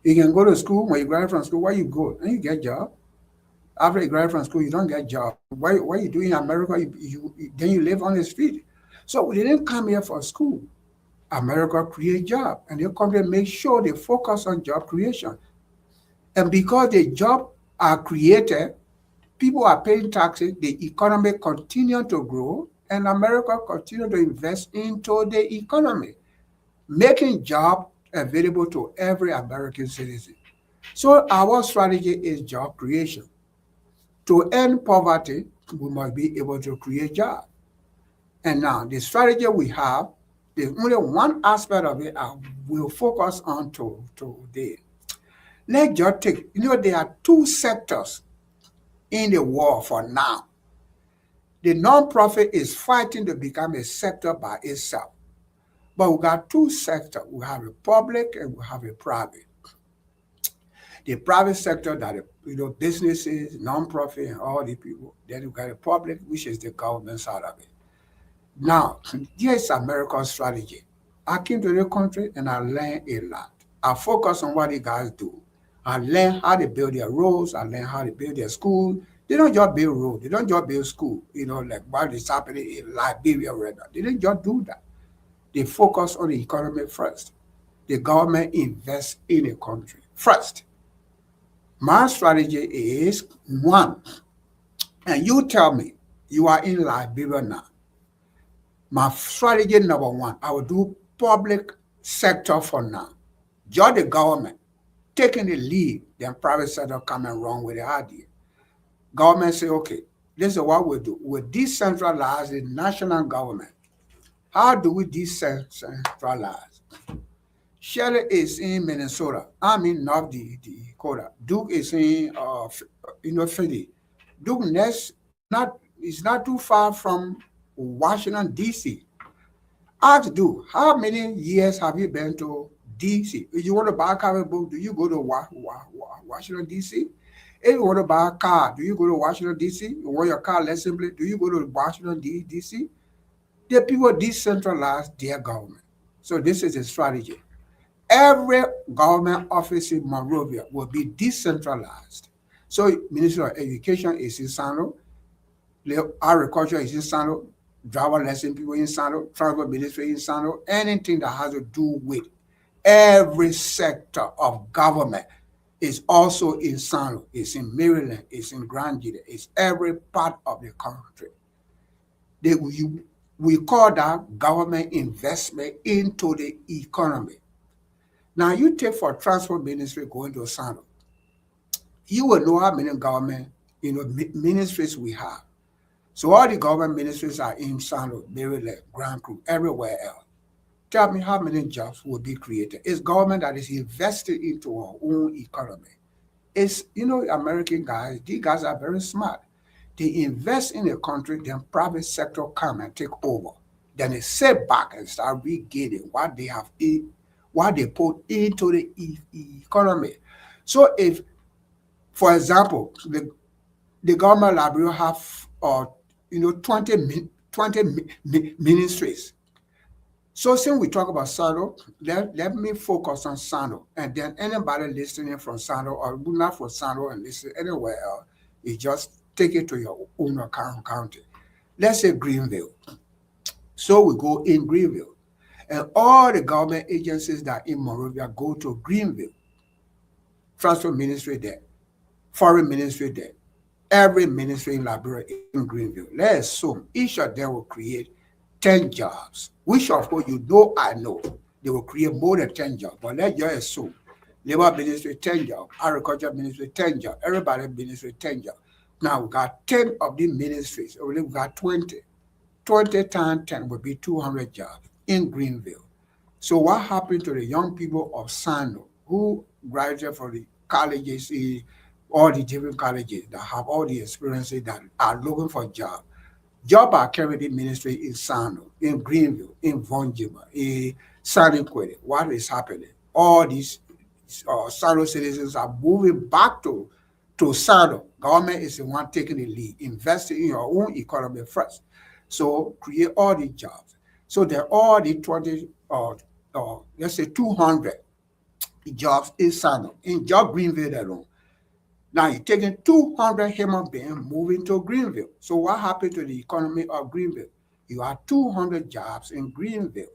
You can go to school. When you graduate from school, where you go? And you get job. After you graduate from school, you don't get job. What you do in America, then you live on the street. So we didn't come here for school. America create job, and the country make sure they focus on job creation. And because the job are created, people are paying taxes, the economy continue to grow, and America continue to invest into the economy, making job available to every American citizen. So our strategy is job creation. To end poverty, we must be able to create jobs. And now the strategy we have, there's only one aspect of it I will focus on today. Let's just take, there are two sectors in the world for now. The nonprofit is fighting to become a sector by itself. But we got two sectors. We have a public and we have a private. The private sector that businesses, nonprofit, and all the people. Then we got a public, which is the government side of it. Now, here's America's strategy. I came to the country and I learned a lot. I focus on what you guys do. I learned how to build their roads. I learned how to build their schools. They don't just build roads. They don't just build school. Like what is happening in Liberia right now. They didn't just do that. They focus on the economy first. The government invests in a country first. My strategy is one. And you tell me, you are in Liberia now. My strategy number one, I will do public sector for now. Just the government taking the lead, then private sector coming wrong with the idea. Government say, okay, this is what we do. We decentralize the national government. How do we decentralize? Shelley is in Minnesota. I'm in North Dakota. Duke is in Philly. Duke is not too far from Washington, D.C. Ask Duke, how many years have you been to D.C.? If you want to buy a comic book, do you go to Washington, D.C.? If you want to buy a car, do you go to Washington, D.C.? You want your car less simply, do you go to Washington, D.C.? The people decentralize their government. So this is a strategy. Every government office in Monrovia will be decentralized. So Ministry of Education is in Sano, Agriculture is in Sano, driver lesson people in Sano, transport ministry in Sano, anything that has to do with every sector of government is also in Sano, it's in Maryland, it's in Grandview, it's every part of the country. We call that government investment into the economy. Now you take for transport ministry going to Sano, you will know how many government ministries we have. So all the government ministries are in Sano, Maryland, Grand Crew, everywhere else. Tell me how many jobs will be created. It's government that is invested into our own economy. It's, American guys, these guys are very smart. They invest in a country, then private sector come and take over. Then they sit back and start regaining what they have, what they put into the economy. So if, for example, the government of Liberia have 20 ministries. So since we talk about Sando, let me focus on Sando, and then anybody listening from Sando or not from Sando and listen anywhere else, you just take it to your own county. Let's say Greenville. So we go in Greenville, and all the government agencies that in Monrovia go to Greenville. Transport ministry there, foreign ministry there, every ministry in Liberia in Greenville. Let's assume each of them will create 10 jobs, which of course I know they will create more than 10 jobs, but let's just assume labor ministry 10 jobs, agriculture ministry 10 jobs, everybody ministry 10 jobs. Now we got 10 of these ministries, or we got 20. 20 times 10 would be 200 jobs in Greenville. So what happened to the young people of Sando who graduated from the colleges, all the different colleges that have all the experiences that are looking for jobs? Job Activity Ministry in Sando, in Greenville, in Vonjima, in Saniquete. What is happening? All these Sando citizens are moving back to Sando. Government is the one taking the lead, investing in your own economy first. So create all these jobs. So there are all the 20, let's say 200 jobs in Sando, in Job Greenville alone. Now you're taking 200 human beings moving to Greenville. So what happened to the economy of Greenville? You have 200 jobs in Greenville.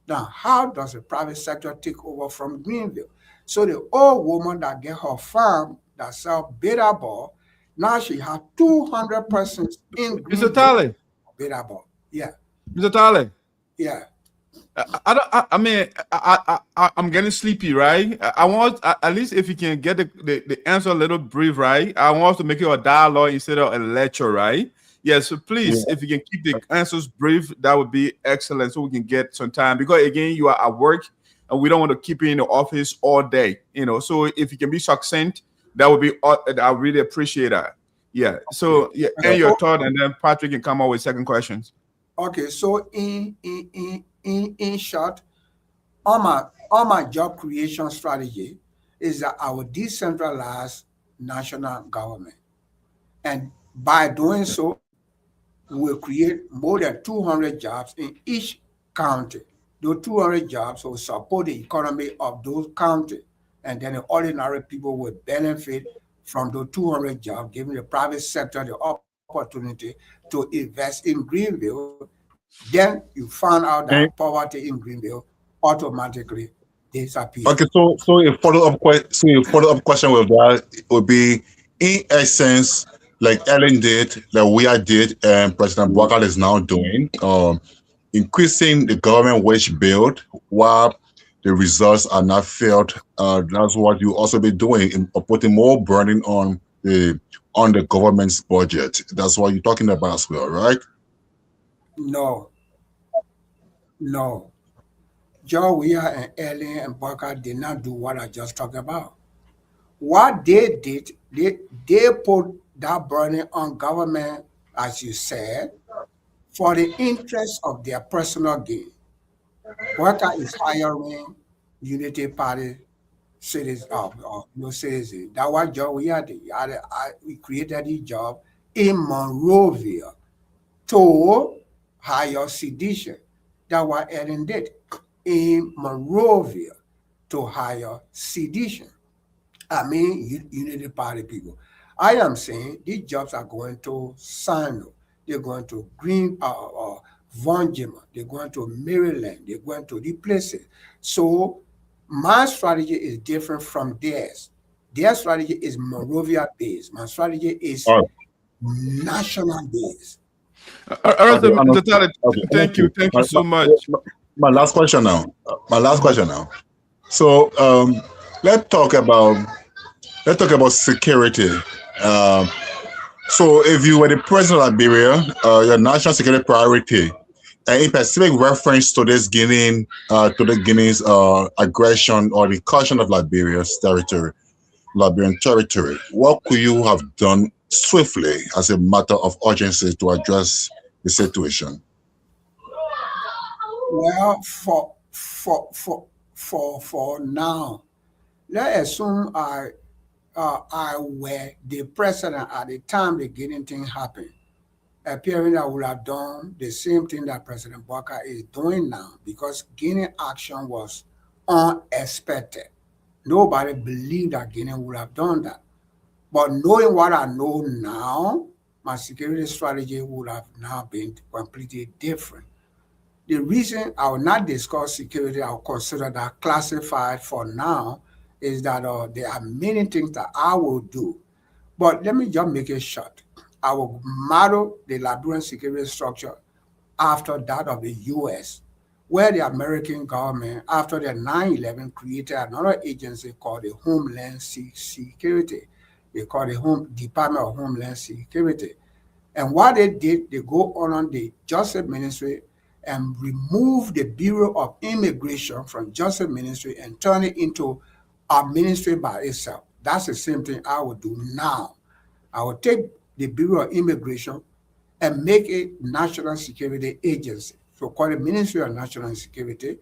Now, how does the private sector take over from Greenville? So the old woman that get her farm that sell beta ball, now she has 200 persons in Greenville. Mr. Tarley. Beta ball. Yeah. Mr. Tarley. Yeah. I'm getting sleepy, right? I want, at least if you can get the answer a little brief, right? I want to make it a dialogue instead of a lecture, right? Yeah, so please, if you can keep the answers brief, that would be excellent so we can get some time. Because again, you are at work and we don't want to keep you in the office all day, So if you can be succinct, that would be, I really appreciate that. Yeah, so and your thought, and then Patrick can come up with second questions. Okay, so in short, all my job creation strategy is that I will decentralize national government. And by doing so, we'll create more than 200 jobs in each county. Those 200 jobs will support the economy of those counties. And then the ordinary people will benefit from those 200 jobs, giving the private sector the opportunity to invest in Greenville. Then you find out that poverty in Greenville automatically disappears. Okay, so a follow-up question with that would be, in essence, like Ellen did, like we did, and President Bwaka is now doing, increasing the government wage bill while the results are not felt. That's what you also be doing, in putting more burden on the government's budget. That's what you're talking about as well, right? No. Joe Weir and Ellen and Bwaka did not do what I just talked about. What they did, they put that burden on government, as you said, for the interest of their personal gain. Bwaka is hiring Unity Party citizens, citizens. That's what Joe Weir did. We created a job in Monrovia to hire sedition. That's what Ellen did in Monrovia to hire sedition. Unity Party people. I am saying these jobs are going to Sando, they're going to Vonjima, they're going to Maryland, they're going to these places. So my strategy is different from theirs. Their strategy is Monrovia based. My strategy is national based. Thank you so much. My last question now. So let's talk about security. So if you were the president of Liberia, your national security priority, and in specific reference to this Guinean's aggression or the incursion of Liberian territory, what could you have done swiftly as a matter of urgency to address the situation? Well, for now, let's assume I were the president at the time the Guinea thing happened, appearing I would have done the same thing that President Walker is doing now, because Guinea action was unexpected. Nobody believed that Guinea would have done that. But knowing what I know now, my security strategy would have now been completely different. The reason I will not discuss security, I'll consider that classified for now, is that there are many things that I will do. But let me just make it short. I will model the Liberian security structure after that of the US, where the American government, after the 9/11, created another agency called the Homeland Security. They call it Department of Homeland Security. And what they did, they go on the Justice Ministry and remove the Bureau of Immigration from Justice Ministry and turn it into a ministry by itself. That's the same thing I would do now. I would take the Bureau of Immigration and make it National Security Agency. So call it Ministry of National Security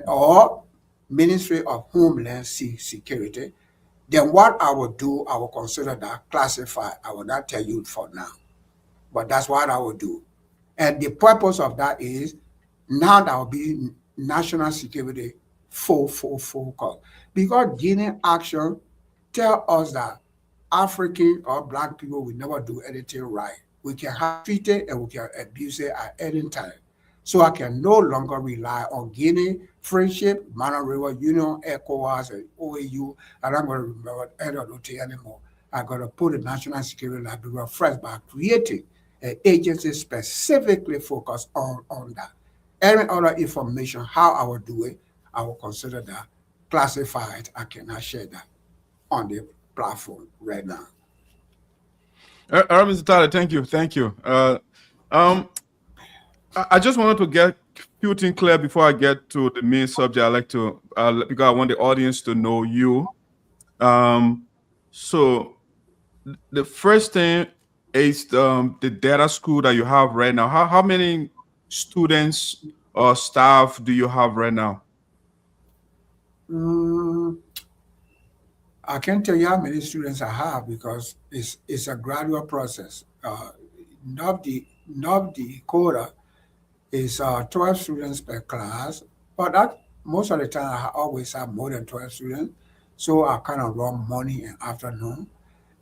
or Ministry of Homeland Security. Then what I will do, I will consider that classified. I will not tell you for now, but that's what I will do. And the purpose of that is now that will be national security focus. Because Guinea action tell us that African or Black people will never do anything right. We can have treated and we can abuse it at any time. So I can no longer rely on Guinea friendship, Mana River Union, ECOWAS, and OAU, and I'm going to remember any of those anymore. I'm going to put the National Security Library first by creating an agency specifically focused on that. Any other information, how I will do it, I will consider that classified. I cannot share that on the platform right now. Mr. Tarley, thank you. I just wanted to get a few things clear before I get to the main subject. I like to because I want the audience to know you. So the first thing is the data school that you have right now. How many students or staff do you have right now? I can't tell you how many students I have because it's a gradual process. North Dakota is 12 students per class, but that most of the time I always have more than 12 students. So I kind of run morning and afternoon.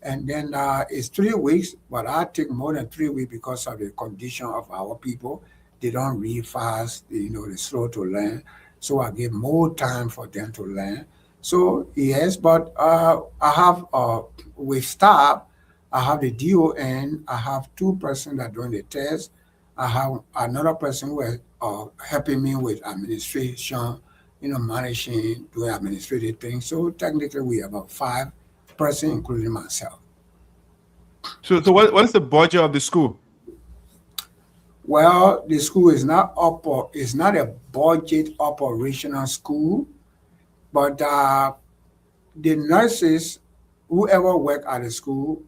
And then it's 3 weeks, but I take more than 3 weeks because of the condition of our people. They don't read fast, they're slow to learn. So I give more time for them to learn. So yes, but I have with staff, I have the DON, I have 2 persons that are doing the test. I have another person who is helping me with administration, managing, doing administrative things. So technically we have about 5 persons, including myself. So what is the budget of the school? Well, the school is not a budget operational school, but the nurses, whoever work at the school,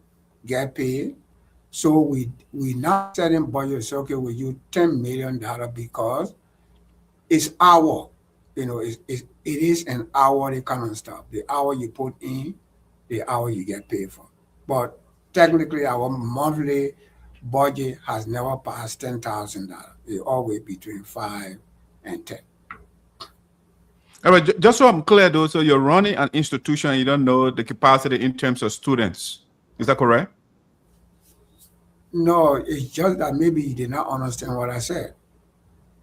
get paid. So we not setting budget. Say, okay, we use $10 million because it's hour. It is an hourly kind of stuff. The hour you put in, the hour you get paid for. But technically, our monthly budget has never passed $10,000. It's always between 5 and 10. All right, just so I'm clear though, so you're running an institution and you don't know the capacity in terms of students. Is that correct? No, it's just that maybe you did not understand what I said.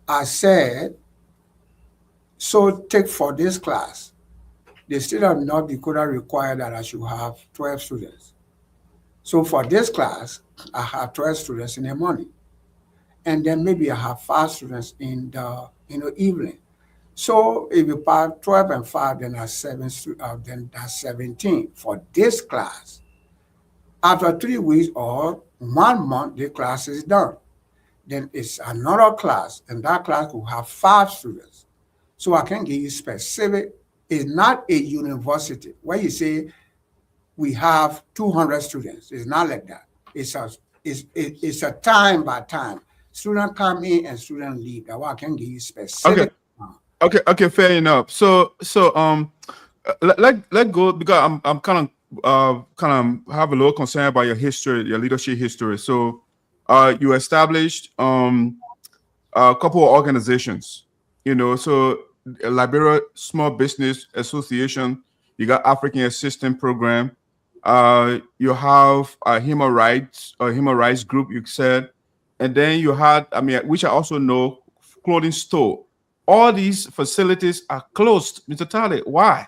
I said, so take for this class, the state of North Dakota required that I should have 12 students. So for this class, I have 12 students in the morning. And then maybe I have 5 students in the evening. So if you pass 12 and 5, then that's 17 for this class. After 3 weeks or 1 month, the class is done. Then it's another class, and that class will have 5 students. So I can give you specific. It's not a university where you say we have 200 students. It's not like that. It's a time by time. Students come in and students leave. That way I can give you specific. Okay, fair enough. So let go because I'm kind of kind of have a little concern about your history, your leadership history. So you established a couple of organizations, you know, so Liberia Small Business Association, you got African Assistance Program, you have a human rights group, you said, and then you had, I mean, which I also know, clothing store. All these facilities are closed, Mr. Tarley. Why?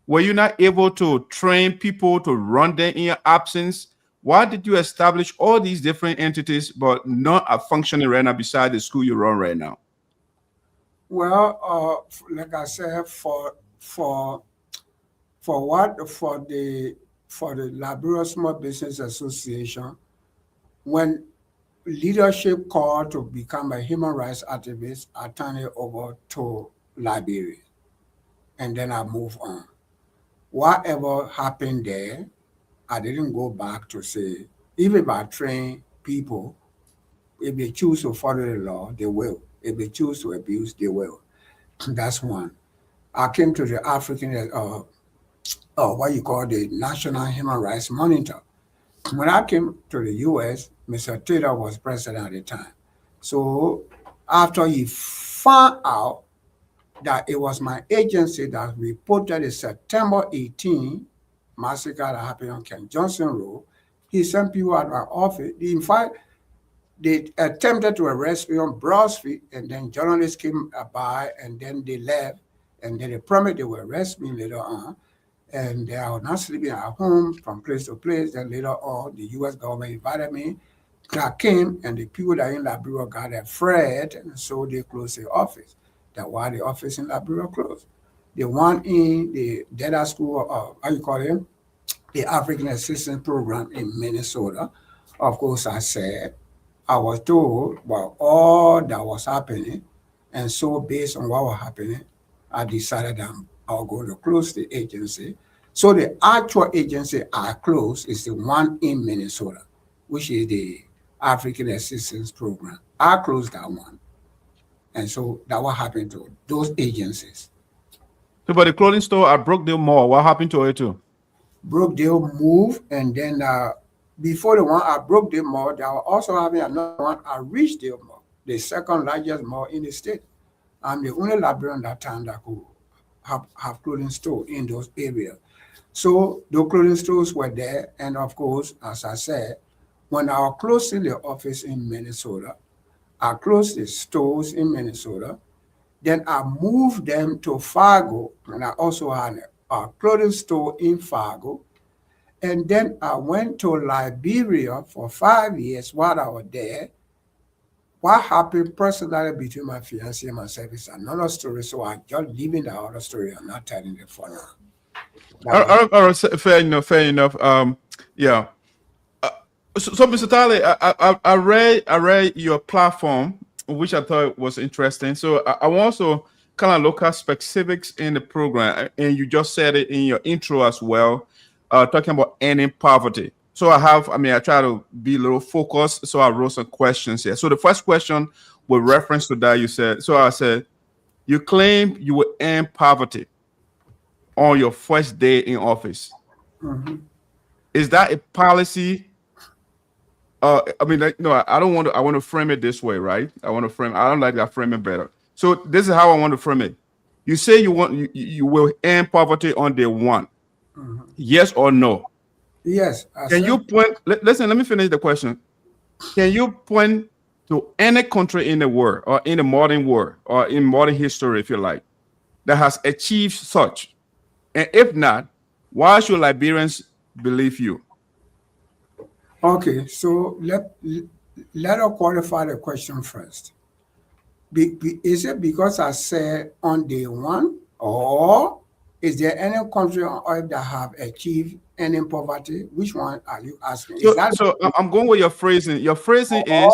Were you not able to train people to run them in your absence? Why did you establish all these different entities, but not are functioning right now beside the school you run right now? Well, like I said, for the Liberia Small Business Association, when leadership called to become a human rights activist, I turned it over to Liberia, and then I move on. Whatever happened there, I didn't go back to say, even if I train people, if they choose to follow the law, they will. If they choose to abuse, they will. That's one. I came to the African, what you call the National Human Rights Monitor. When I came to the U.S., Mr. Taylor was president at the time. So after he found out that it was my agency that reported the September 18 massacre that happened on Ken Johnson Road, he sent people out of my office. In fact, they attempted to arrest me on Broad Street, and then journalists came by, and then they left, and then they promised they would arrest me later on. And I was not sleeping at home from place to place. Then later on, the U.S. government invited me. I came, and the people that in Liberia got afraid, and so they closed the office. That's why the office in Liberia closed. The one in the data school, how you call it, the African Assistance Program in Minnesota, of course, I said, I was told about all that was happening, and so based on what was happening, I decided that I'll go to close the agency. So the actual agency I closed is the one in Minnesota, which is the African Assistance Program. I closed that one. And so that what happened to those agencies. So, but the clothing store at Brookdale Mall, what happened to it too? Brookdale moved, and then before the one at Brookdale Mall, they were also having another one at Ridgedale Mall, the second largest mall in the state. I'm the only Liberian that time that could have clothing store in those areas. So the clothing stores were there, and of course, as I said, when I was closing the office in Minnesota, I closed the stores in Minnesota, then I moved them to Fargo, and I also had a clothing store in Fargo. And then I went to Liberia for 5 years while I was there. What happened personally between my fiancé and myself is another story, so I'm just leaving the other story. I'm not telling it for now. All right, fair enough. Yeah. So Mr. Tarley, I read your platform, which I thought was interesting. So I want to kind of look at specifics in the program, and you just said it in your intro as well, talking about ending poverty. So I try to be a little focused, so I wrote some questions here. So the first question with reference to that, I said, you claim you will end poverty on your first day in office. Mm-hmm. Is that a policy? I want to frame it this way, right? I don't like that framing better. So this is how I want to frame it. You say you will end poverty on day one. Mm-hmm. Yes or no? Yes. Can you point? Listen, let me finish the question. Can you point to any country in the world, or in the modern world, or in modern history, if you like, that has achieved such? And if not, why should Liberians believe you? Okay, so let us qualify the question first. Is it because I said on day one, or is there any country on earth that have achieved ending poverty? Which one are you asking? So I'm going with your phrasing. Your phrasing is,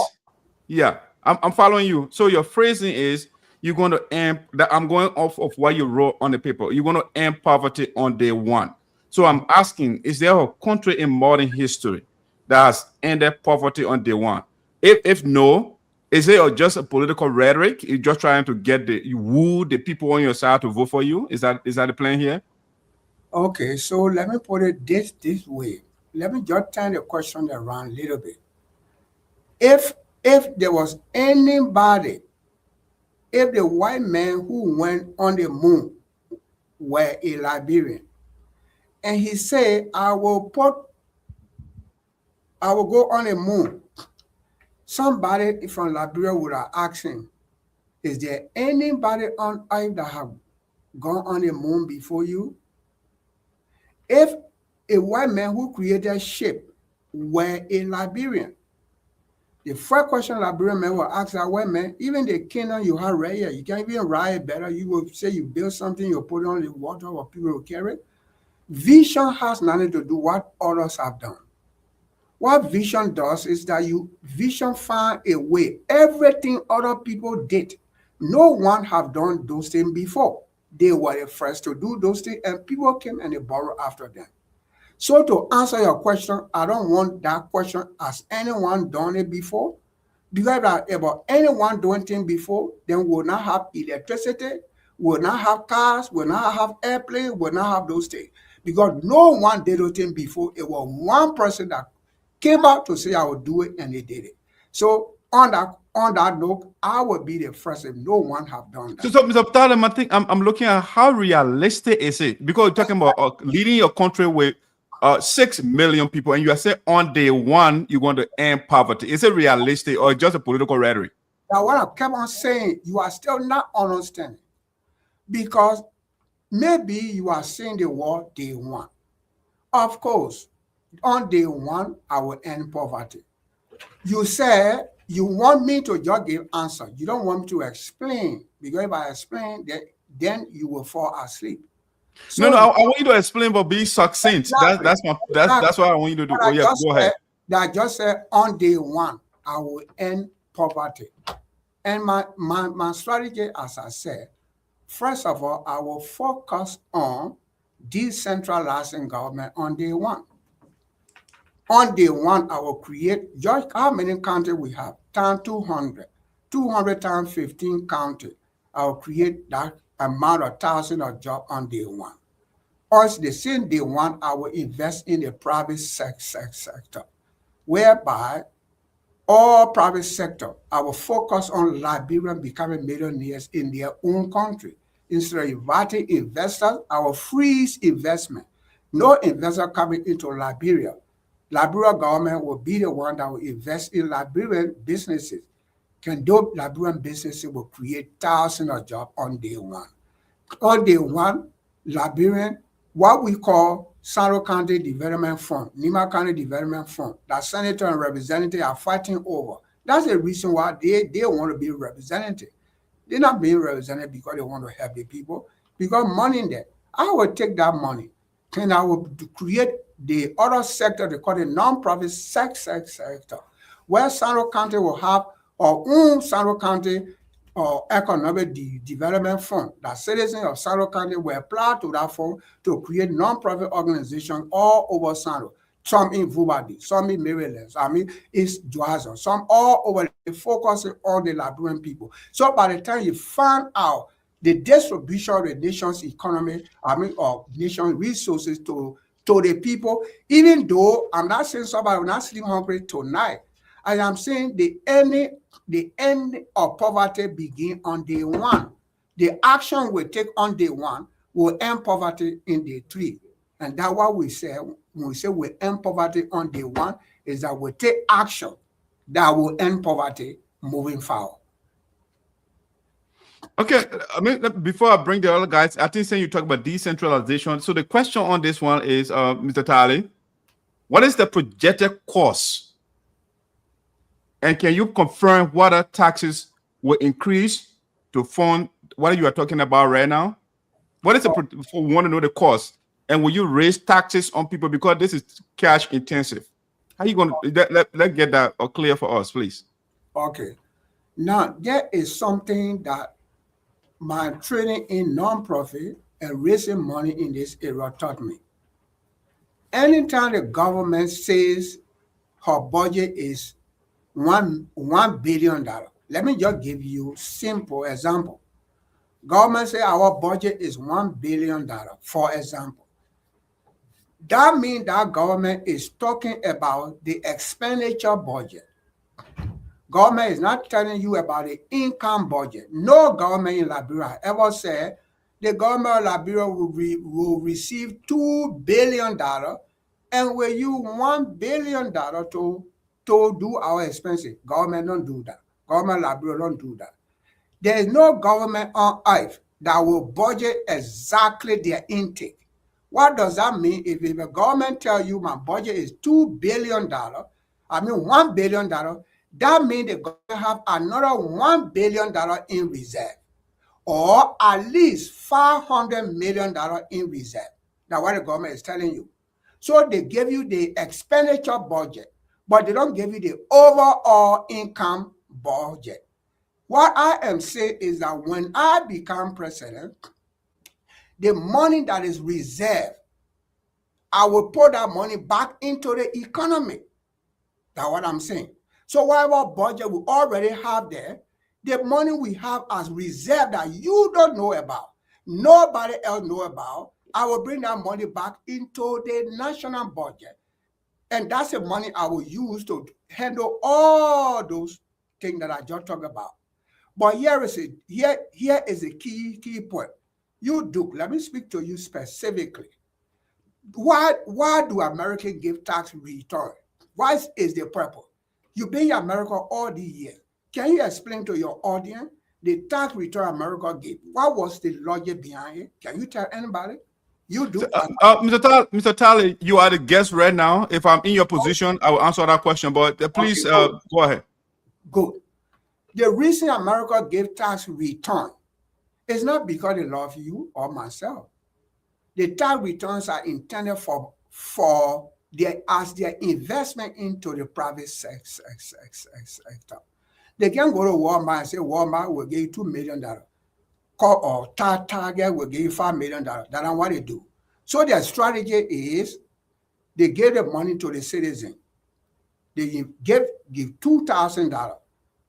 yeah, I'm following you. So your phrasing is, you're going to end that. I'm going off of what you wrote on the paper. You're going to end poverty on day one. So I'm asking, is there a country in modern history that has ended poverty on day one? If no, is it just a political rhetoric? You're just trying to you woo the people on your side to vote for you? Is that the plan here? Okay, so let me put it this way. Let me just turn the question around a little bit. If there was anybody, if the white man who went on the moon were a Liberian, and he said, I will go on the moon, somebody from Liberia would have asked him, is there anybody on earth that have gone on the moon before you? If a white man who created ship were a Liberian, the first question Liberian men will ask that white man, even the kingdom you have right here, you can't even ride better. You will say you build something, you put it on the water or people will carry it. Vision has nothing to do what others have done. What vision does is that vision find a way. Everything other people did, no one have done those things before. They were the first to do those things, and people came and they borrowed after them. So to answer your question, I don't want that question, has anyone done it before? Because about anyone doing things before, then we'll not have electricity, we'll not have cars, we'll not have airplanes, we'll not have those things. Because no one did those things before. It was one person that came out to say I would do it, and they did it. So on that note, I would be the first if no one have done that. So Mr. Tarley, I think I'm looking at how realistic is it? Because you're talking about leading your country with 6 million people, and you are saying on day one you're going to end poverty. Is it realistic or just a political rhetoric? Now, what I kept on saying, you are still not understanding, because maybe you are seeing the word day one. Of course, on day one, I will end poverty. You said you want me to just give answer. You don't want me to explain, because if I explain, then you will fall asleep. So, no, I want you to explain, but be succinct. Exactly. That's what I want you to do. Oh, yeah, go ahead. That just said on day one, I will end poverty. And my strategy, as I said, first of all, I will focus on decentralizing government on day one. On day one, I will create, just how many counties we have? Times 200. 200 times 15 counties. I will create that amount of thousands of jobs on day one. Also, the same day one, I will invest in the private sector, whereby all private sector, I will focus on Liberians becoming millionaires in their own country. Instead of inviting investors, I will freeze investment. No investor coming into Liberia. Liberia government will be the one that will invest in Liberian businesses. Those Liberian businesses will create thousands of jobs on day one. On day one, Liberian, what we call Saro County Development Fund, Nima County Development Fund, that senator and representative are fighting over. That's the reason why they want to be represented. They're not being represented because they want to help the people, because money in there. I will take that money and I will create the other sector, they call it non-profit sector, where Saro County will have our own Saro County Economic Development Fund. That citizens of Saro County will apply to that fund to create non-profit organizations all over Saro. Some in Vubadi, some in Maryland, East Johansson, some all over, focusing on the Liberian people. So by the time you find out the distribution of the nation's economy, of nation's resources to the people, even though I'm not saying somebody will not sleep hungry tonight, I am saying the end of poverty begin on day one. The action we take on day one will end poverty in day three. And that's what we say when we say we end poverty on day one, is that we take action that will end poverty moving forward. Okay, before I bring the other guys, I think saying you talk about decentralization. So the question on this one is, Mr. Tarley, what is the projected cost? And can you confirm what other taxes will increase to fund what you are talking about right now? What is we want to know the cost? And will you raise taxes on people because this is cash intensive? How are you going to let's get that clear for us, please? Okay. Now, there is something that my training in nonprofit and raising money in this area taught me. Anytime the government says her budget is $1 billion, let me just give you a simple example. Government say our budget is $1 billion, for example. That means that government is talking about the expenditure budget. Government is not telling you about the income budget. No government in Liberia ever said the government of Liberia will receive $2 billion and will use $1 billion to do our expenses. Government don't do that. Government of Liberia don't do that. There is no government on earth that will budget exactly their intake. What does that mean? If the government tell you my budget is $2 billion, $1 billion, that means the government have another $1 billion in reserve, or at least $500 million in reserve. That's what the government is telling you. So they give you the expenditure budget, but they don't give you the overall income budget. What I am saying is that when I become president, the money that is reserved, I will put that money back into the economy. That's what I'm saying. So whatever budget we already have there, the money we have as reserve that you don't know about, nobody else know about, I will bring that money back into the national budget. And that's the money I will use to handle all those things that I just talked about. But here is a key point. You, Duke, let me speak to you specifically. Why do Americans give tax return? What is the purpose? You've been in America all these years. Can you explain to your audience the tax return America gave? What was the logic behind it? Can you tell anybody? You do. Mr. Tarley, you are the guest right now. If I'm in your position, I will answer that question. But please go ahead. Good. The reason America gave tax return is not because they love you or myself. The tax returns are intended for their investment into the private sector. They can go to Walmart and say Walmart will give you $2 million, or Target will give you $5 million. That's not what they do. So their strategy is they give the money to the citizen. They give $2,000.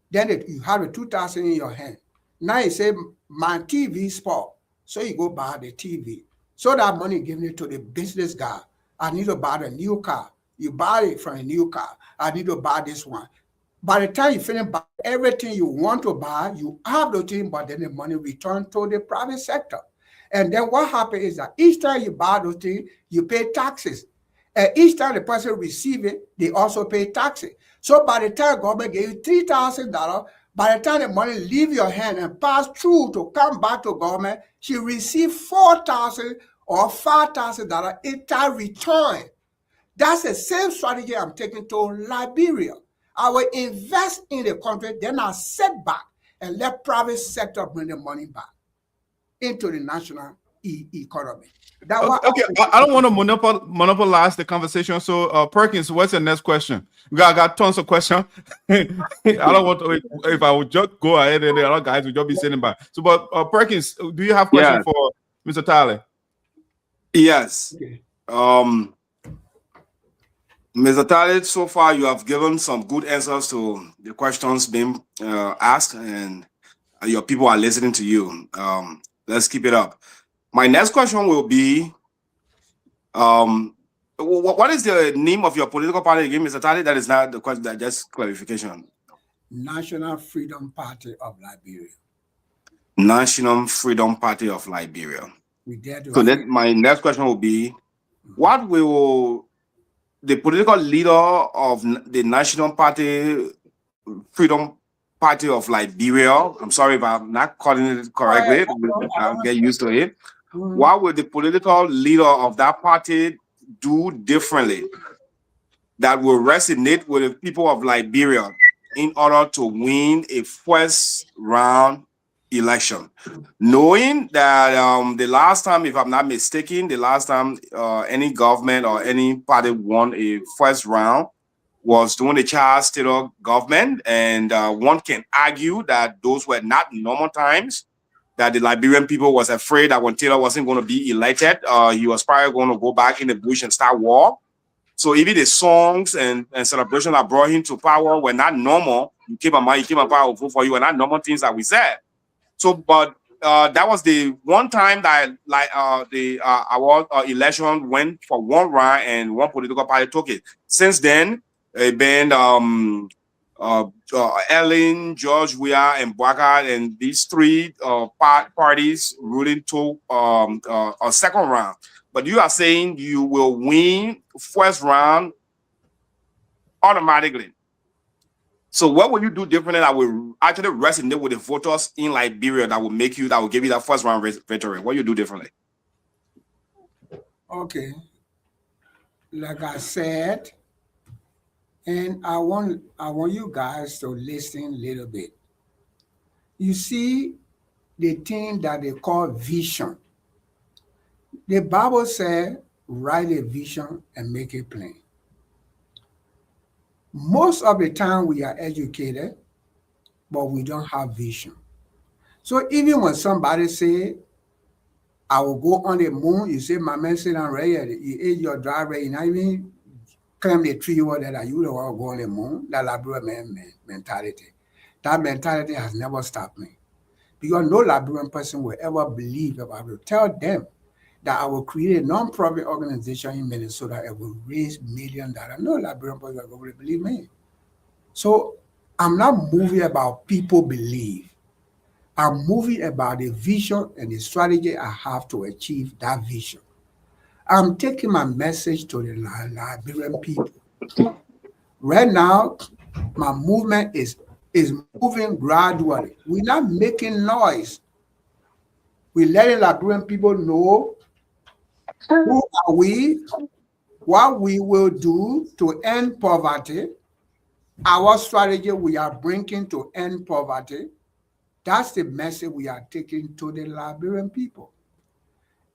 Then you have the $2,000 in your hand. Now you say my TV sport, so you go buy the TV. So that money given it to the business guy. I need to buy the new car. You buy it from a new car. I need to buy this one. By the time you finish buying everything you want to buy, you have the thing, but then the money returns to the private sector. And then what happens is that each time you buy those things, you pay taxes. And each time the person receives it, they also pay taxes. So by the time government gave you $3,000, by the time the money leave your hand and pass through to come back to government, she received $4,000 or $5,000 in tax return. That's the same strategy I'm taking to Liberia. I will invest in the country, then I'll sit back and let private sector bring the money back into the national economy. Okay, I don't want to monopolize the conversation. So, Perkins, what's the next question? I got tons of questions. I don't want to. If I would just go ahead and the other guys would just be sitting by. So, but Perkins, do you have questions for Mr. Tarley? Yes. Okay. Mr. Tarley, so far you have given some good answers to the questions being asked, and your people are listening to you. Let's keep it up. My next question will be, what is the name of your political party again, Mr. Tarley? That is not the question, that just clarification. National Freedom Party of Liberia. National Freedom Party of Liberia. So then my next question will be, what will the political leader of the National Party, Freedom Party of Liberia, I'm sorry if I'm not calling it correctly, I'll get used to it. What will the political leader of that party do differently that will resonate with the people of Liberia in order to win a first round election? Knowing that the last time, if I'm not mistaken, the last time any government or any party won a first round was during the Charles Taylor government, and one can argue that those were not normal times, that the Liberian people was afraid that when Taylor wasn't going to be elected, he was probably going to go back in the bush and start war. So even the songs and celebrations that brought him to power were not normal. You came on power, we'll vote for you, were not normal things that we said. So, but that was the one time that our election went for one round and one political party took it. Since then, it been Ellen, George Weah, and Bwaga, and these three parties ruling to a second round. But you are saying you will win first round automatically. So what will you do differently that will actually resonate with the voters in Liberia that will give you that first round victory? What you do differently? Okay. Like I said, and I want you guys to listen a little bit. You see the thing that they call vision. The Bible says, write a vision and make it plain. Most of the time we are educated, but we don't have vision. So even when somebody say, I will go on the moon, you say, my man sit down right here, you ate your driver, you not even climb the tree over there that you don't want to go on the moon. That Liberian mentality. That mentality has never stopped me. Because no Liberian person will ever believe if I will tell them that I will create a non-profit organization in Minnesota and will raise $1 million. No Liberian person will believe me. So I'm not moving about people believe. I'm moving about the vision and the strategy I have to achieve that vision. I'm taking my message to the Liberian people. Right now, my movement is moving gradually. We're not making noise. We're letting Liberian people know who are we, what we will do to end poverty, our strategy we are bringing to end poverty. That's the message we are taking to the Liberian people.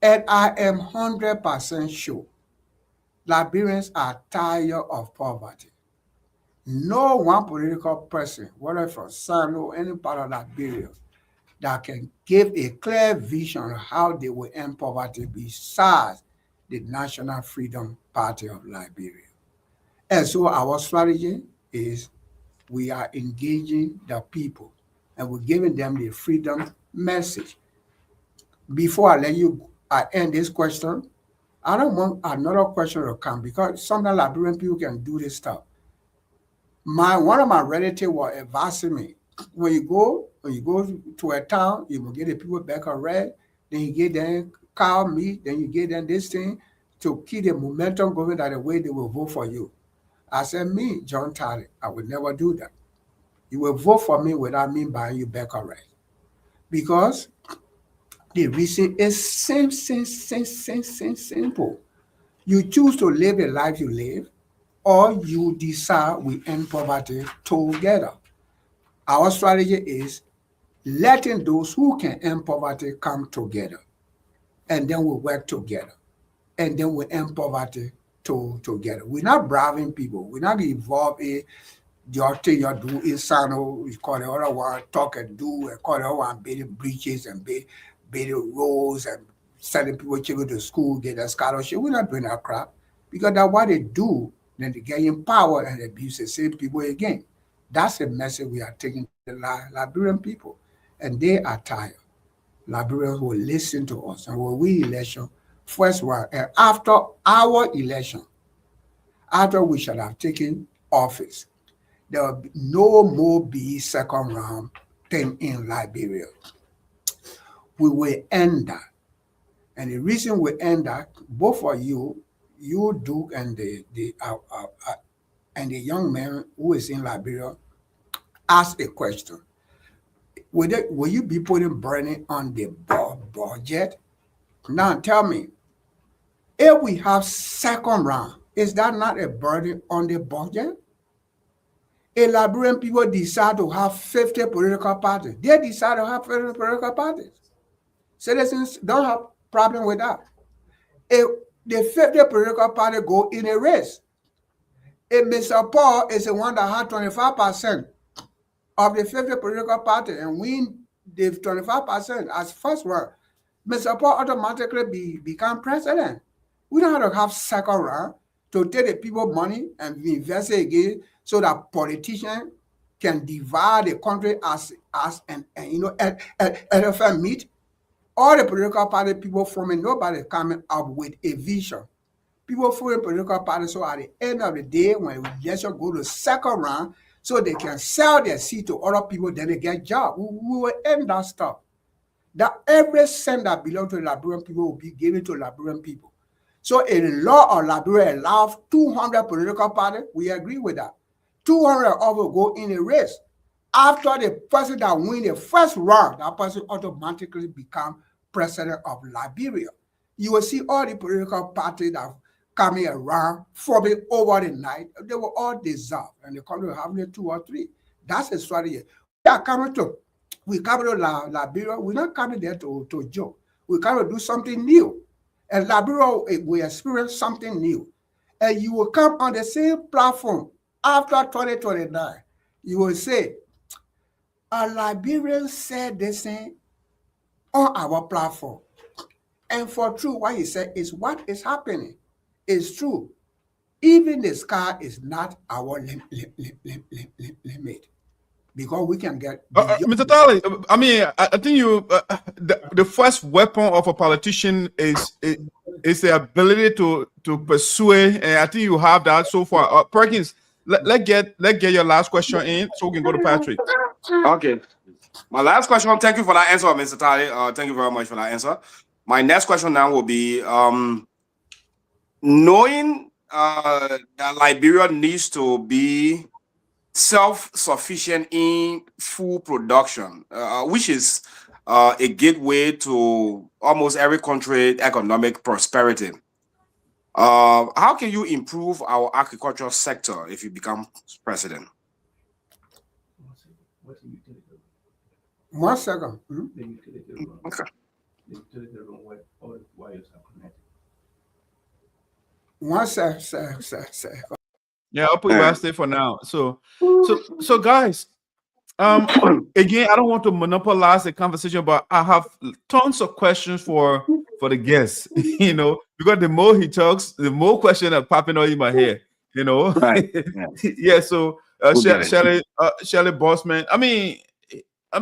And I am 100% sure Liberians are tired of poverty. No one political person, whether from San or any part of Liberia, that can give a clear vision of how they will end poverty besides the National Freedom Party of Liberia. And so our strategy is we are engaging the people and we're giving them the freedom message. Before I end this question, I don't want another question to come because sometimes Liberian people can do this stuff. One of my relatives was advising me, when you go to a town, you will get the people back of red, then you get them cow meat, then you get them this thing to keep the momentum going that the way they will vote for you. I said, me, John Tarley, I would never do that. You will vote for me without me buying you back of red. Because the reason is simple. You choose to live the life you live, or you decide we end poverty together. Our strategy is letting those who can end poverty come together, and then we work together, and then we end poverty together. We're not bribing people. We're not involved in your thing you do in Sano, we call the other one talk and do, and call the other one building bridges and building roads and sending people to school, get a scholarship. We're not doing that crap because that's what they do. Then they get in power and abuse the same people again. That's the message we are taking to the Liberian people. And they are tired. Liberians will listen to us. And when we election, first one, and after our election, after we shall have taken office, there will be no more be second round thing in Liberia. We will end that. And the reason we end that, both for you, Duke, and the young man who is in Liberia, ask a question. Will you be putting burden on the budget? Now tell me, if we have second round, is that not a burden on the budget? If Liberian people decide to have 50 political parties, they decide to have 50 political parties. Citizens don't have problem with that. If the 50 political party go in a race, if Mr. Paul is the one that had 25% of the 50 political party and win the 25% as first one, Mr. Paul automatically become president. We don't have to have second round to take the people money and invest it again so that politicians can divide the country as elephant meat All the political party people forming, nobody coming up with a vision. People forming political parties, so at the end of the day, when election go to second round, so they can sell their seat to other people, then they get job. We will end that stuff. That every cent that belongs to the Liberian people will be given to Liberian people. So a law of Liberia allows 200 political parties. We agree with that. 200 of them go in a race. After the person that wins the first round, that person automatically becomes president of Liberia. You will see all the political parties that coming around forming over the night. They will all dissolve, and the country will have 2 or 3. That's a strategy. We come to Liberia. We're not coming there to joke. We come to do something new. And Liberia will experience something new. And you will come on the same platform after 2029. You will say, a Liberian said this thing on our platform. And for true, what he said is what is happening. It's true. Even the sky is not our limit. Because we can get Mr. Tarley, I mean, I think you the first weapon of a politician is the ability to persuade, and I think you have that so far. Perkins, let's get your last question in so we can go to Patrick. Okay. My last question, thank you for that answer, Mr. Tarley. Thank you very much for that answer. My next question now will be knowing that Liberia needs to be self-sufficient in food production, which is a gateway to almost every country's economic prosperity. How can you improve our agricultural sector if you become president? 1 second. Okay. 1 second. Yeah, I'll put you on stay for now. So guys, again, I don't want to monopolize the conversation, but I have tons of questions for the guests, you know, because the more he talks, the more questions are popping out in my head, you know. Right. Yeah. So Shelley Bossman, I mean,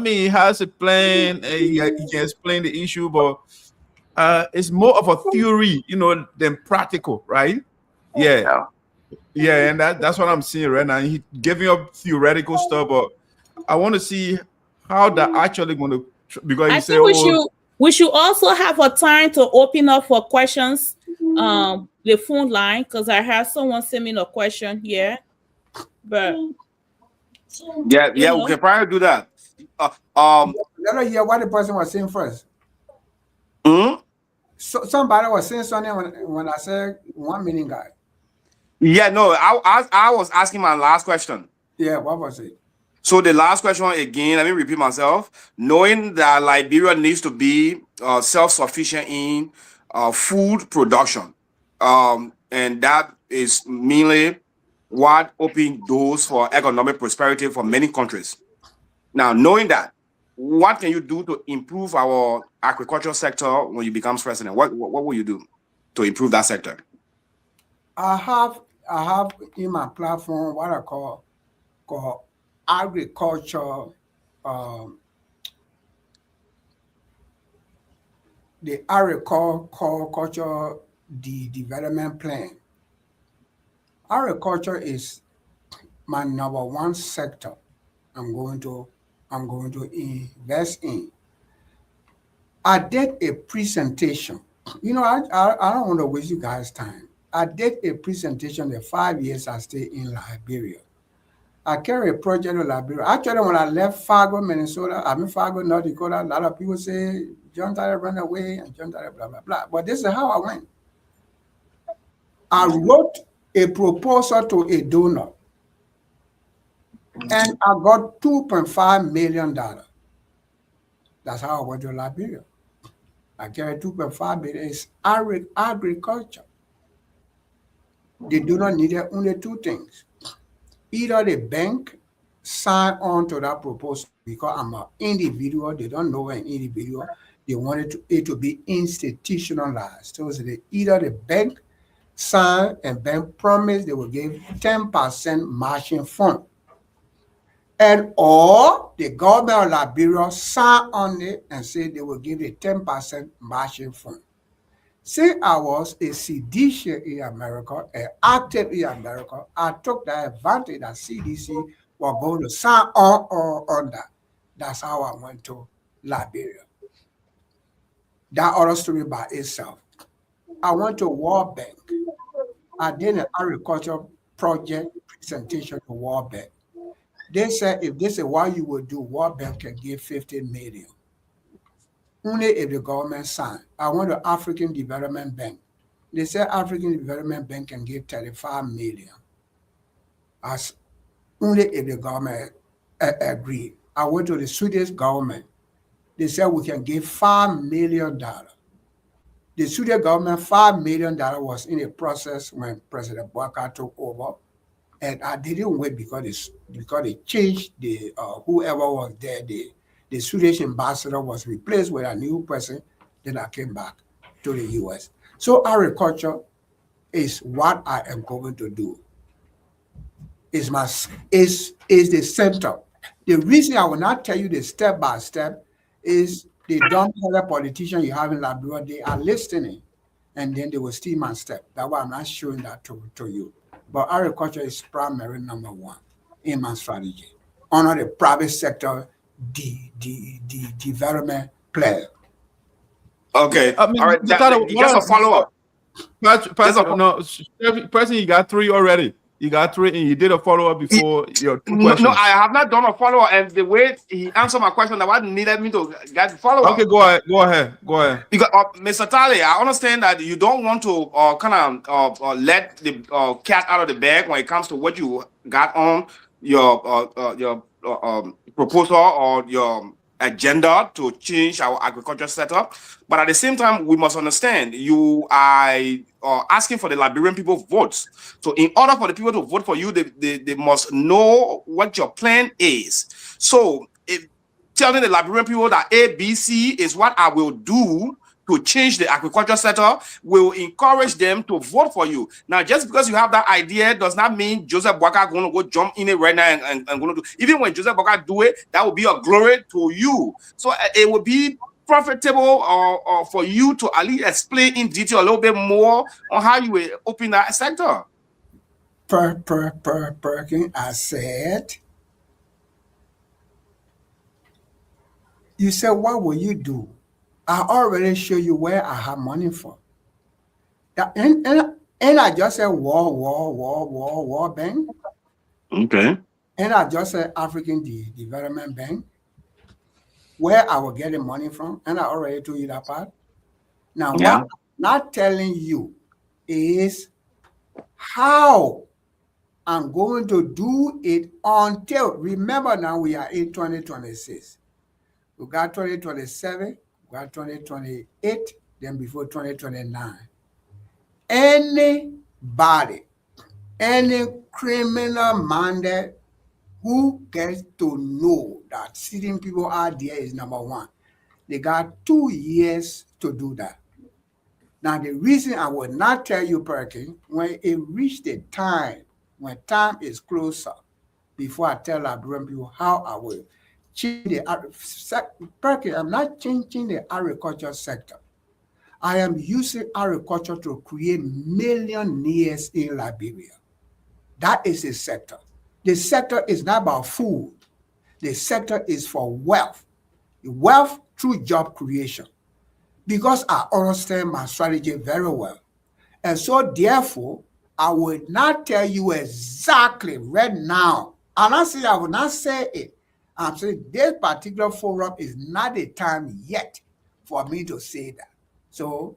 he has a plan. He can explain the issue, but it's more of a theory, you know, than practical, right? Yeah. Yeah, and that's what I'm seeing right now. He giving up theoretical stuff, but I want to see how that actually going to, because I think we should also have a time to open up for questions, the phone line, because I have someone send me a question here. But yeah, we can probably do that. Let us hear what the person was saying first. So somebody was saying something when I said 1 million guy. Yeah, no, I was asking my last question. Yeah, what was it? So the last question again, let me repeat myself. Knowing that Liberia needs to be self-sufficient in food production, and that is mainly what opens doors for economic prosperity for many countries. Now, knowing that, what can you do to improve our agricultural sector when you become president? What will you do to improve that sector? I have in my platform what I call agriculture, the agriculture development plan. Agriculture is my number 1 sector I'm going to invest in. I did a presentation. You know, I don't want to waste you guys' time. I did a presentation the 5 years I stayed in Liberia. I carry a project in Liberia. Actually, when I left Fargo, Minnesota, Fargo, North Dakota, a lot of people say, John Tarley ran away and John Tarley blah, blah, blah. But this is how I went. I wrote a proposal to a donor, and I got $2.5 million. That's how I went to Liberia. I carried $2.5 million. It's agriculture. The donor needed only 2 things. Either the bank sign on to that proposal because I'm an individual. They don't know an individual. They wanted it to be institutionalized. So either the bank sign and bank promise they will give 10% matching fund. And or the government of Liberia sign on it and say they will give a 10% matching fund. Since I was a citizen in America, active in America, I took the advantage that CDC were going to sign on that. That's how I went to Liberia. That other story by itself. I went to World Bank. I did an agriculture project presentation to World Bank. They said if this is what you would do, World Bank can give 15 million. Only if the government sign. I went to African Development Bank. They said African Development Bank can give 35 million. As only if the government agreed. I went to the Swedish government. They said we can give $5 million. The Swedish government, $5 million was in a process when President Bouazizi took over. And I didn't wait because they changed the whoever was there. The Swedish ambassador was replaced with a new person. Then I came back to the US. So agriculture is what I am going to do. Is the center. The reason I will not tell you the step by step is they don't tell the politician you have in Liberia, they are listening, and then they will steal my step. That's why I'm not showing that to you. But agriculture is primary number one in my strategy. Honor the private sector, the development player. Okay. I mean, All right. Just a follow-up. Person, you got 3 already. You got 3, and you did a follow-up before your 2 questions. No, I have not done a follow-up, and the way he answered my question, that what needed me to get the follow-up. Okay, go ahead. Because, Mr. Tarley, I understand that you don't want to let the cat out of the bag when it comes to what you got on your proposal or your agenda to change our agriculture setup. But at the same time, we must understand you are asking for the Liberian people votes. So in order for the people to vote for you, they must know what your plan is. So if telling the Liberian people that ABC is what I will do to change the agriculture setup will encourage them to vote for you. Now, just because you have that idea does not mean Joseph Bouazizi going to go jump in it right now and going to do. Even when Joseph Bouazizi do it, that will be a glory to you. So it will be profitable or for you to at least explain in detail a little bit more on how you will open that sector. Perkin, I said, you said, what will you do? I already show you where I have money for. And I just said World Bank. Okay. And I just said African Development Bank, where I will get the money from. And I already told you that part. Now, what I'm not telling you is how I'm going to do it until, remember now we are in 2026. We got 2027. We got 2028, then before 2029. Anybody, any criminal minded who gets to know that sitting people out there is number one, they got 2 years to do that. Now, the reason I will not tell you, Perkin, when it reaches the time, when time is closer, before I tell Liberian people how I will change the Perkin, I'm not changing the agriculture sector. I am using agriculture to create millionaires in Liberia. That is the sector. The sector is not about food. The sector is for wealth. Wealth through job creation. Because I understand my strategy very well. And so therefore, I will not tell you exactly right now. And I will not say it. I'm saying this particular forum is not the time yet for me to say that. So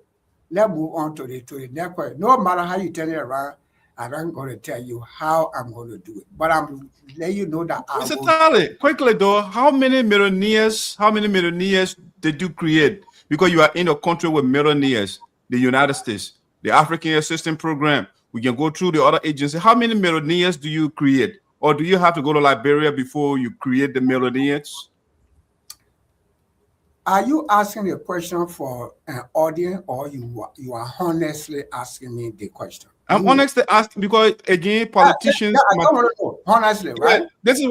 let's move on to the next question. No matter how you turn it around, I'm not going to tell you how I'm going to do it. But I'm letting you know that Mr. Tarley, quickly though, how many millionaires did you create? Because you are in a country with millionaires, the United States, the African Assistance Program. We can go through the other agencies. How many millionaires do you create? Or do you have to go to Liberia before you create the millionaires? Are you asking a question for an audience, or you are honestly asking me the question? I'm honestly asking because again, politicians. I don't want to know, honestly, right? This is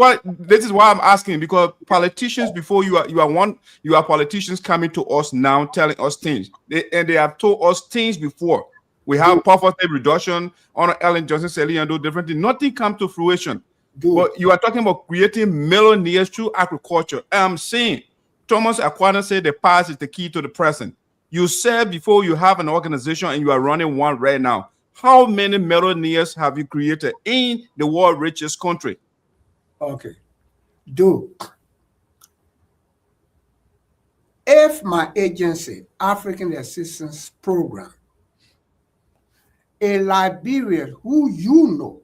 why I'm asking, because politicians before you are politicians coming to us now telling us things. They have told us things before. We have poverty reduction on Ellen Johnson Sally and do different things. Nothing come to fruition. But you are talking about creating millionaires through agriculture. I'm saying Thomas Aquana said the past is the key to the present. You said before you have an organization and you are running one right now. How many millionaires have you created in the world richest country? Okay. If my agency, African Assistance Program, a Liberian who you know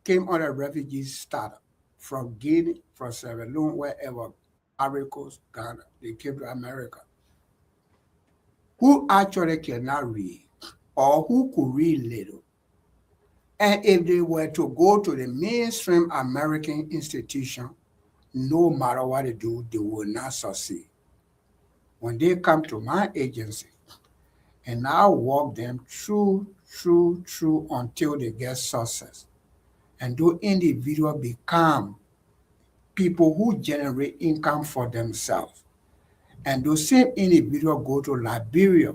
came on a refugee startup from Guinea, from Sierra Leone, wherever, Ivory Coast, Ghana, they came to America, who actually cannot read or who could read little. And if they were to go to the mainstream American institution, no matter what they do, they will not succeed. When they come to my agency, and I walk them through until they get success. And those individuals become people who generate income for themselves. And those same individuals go to Liberia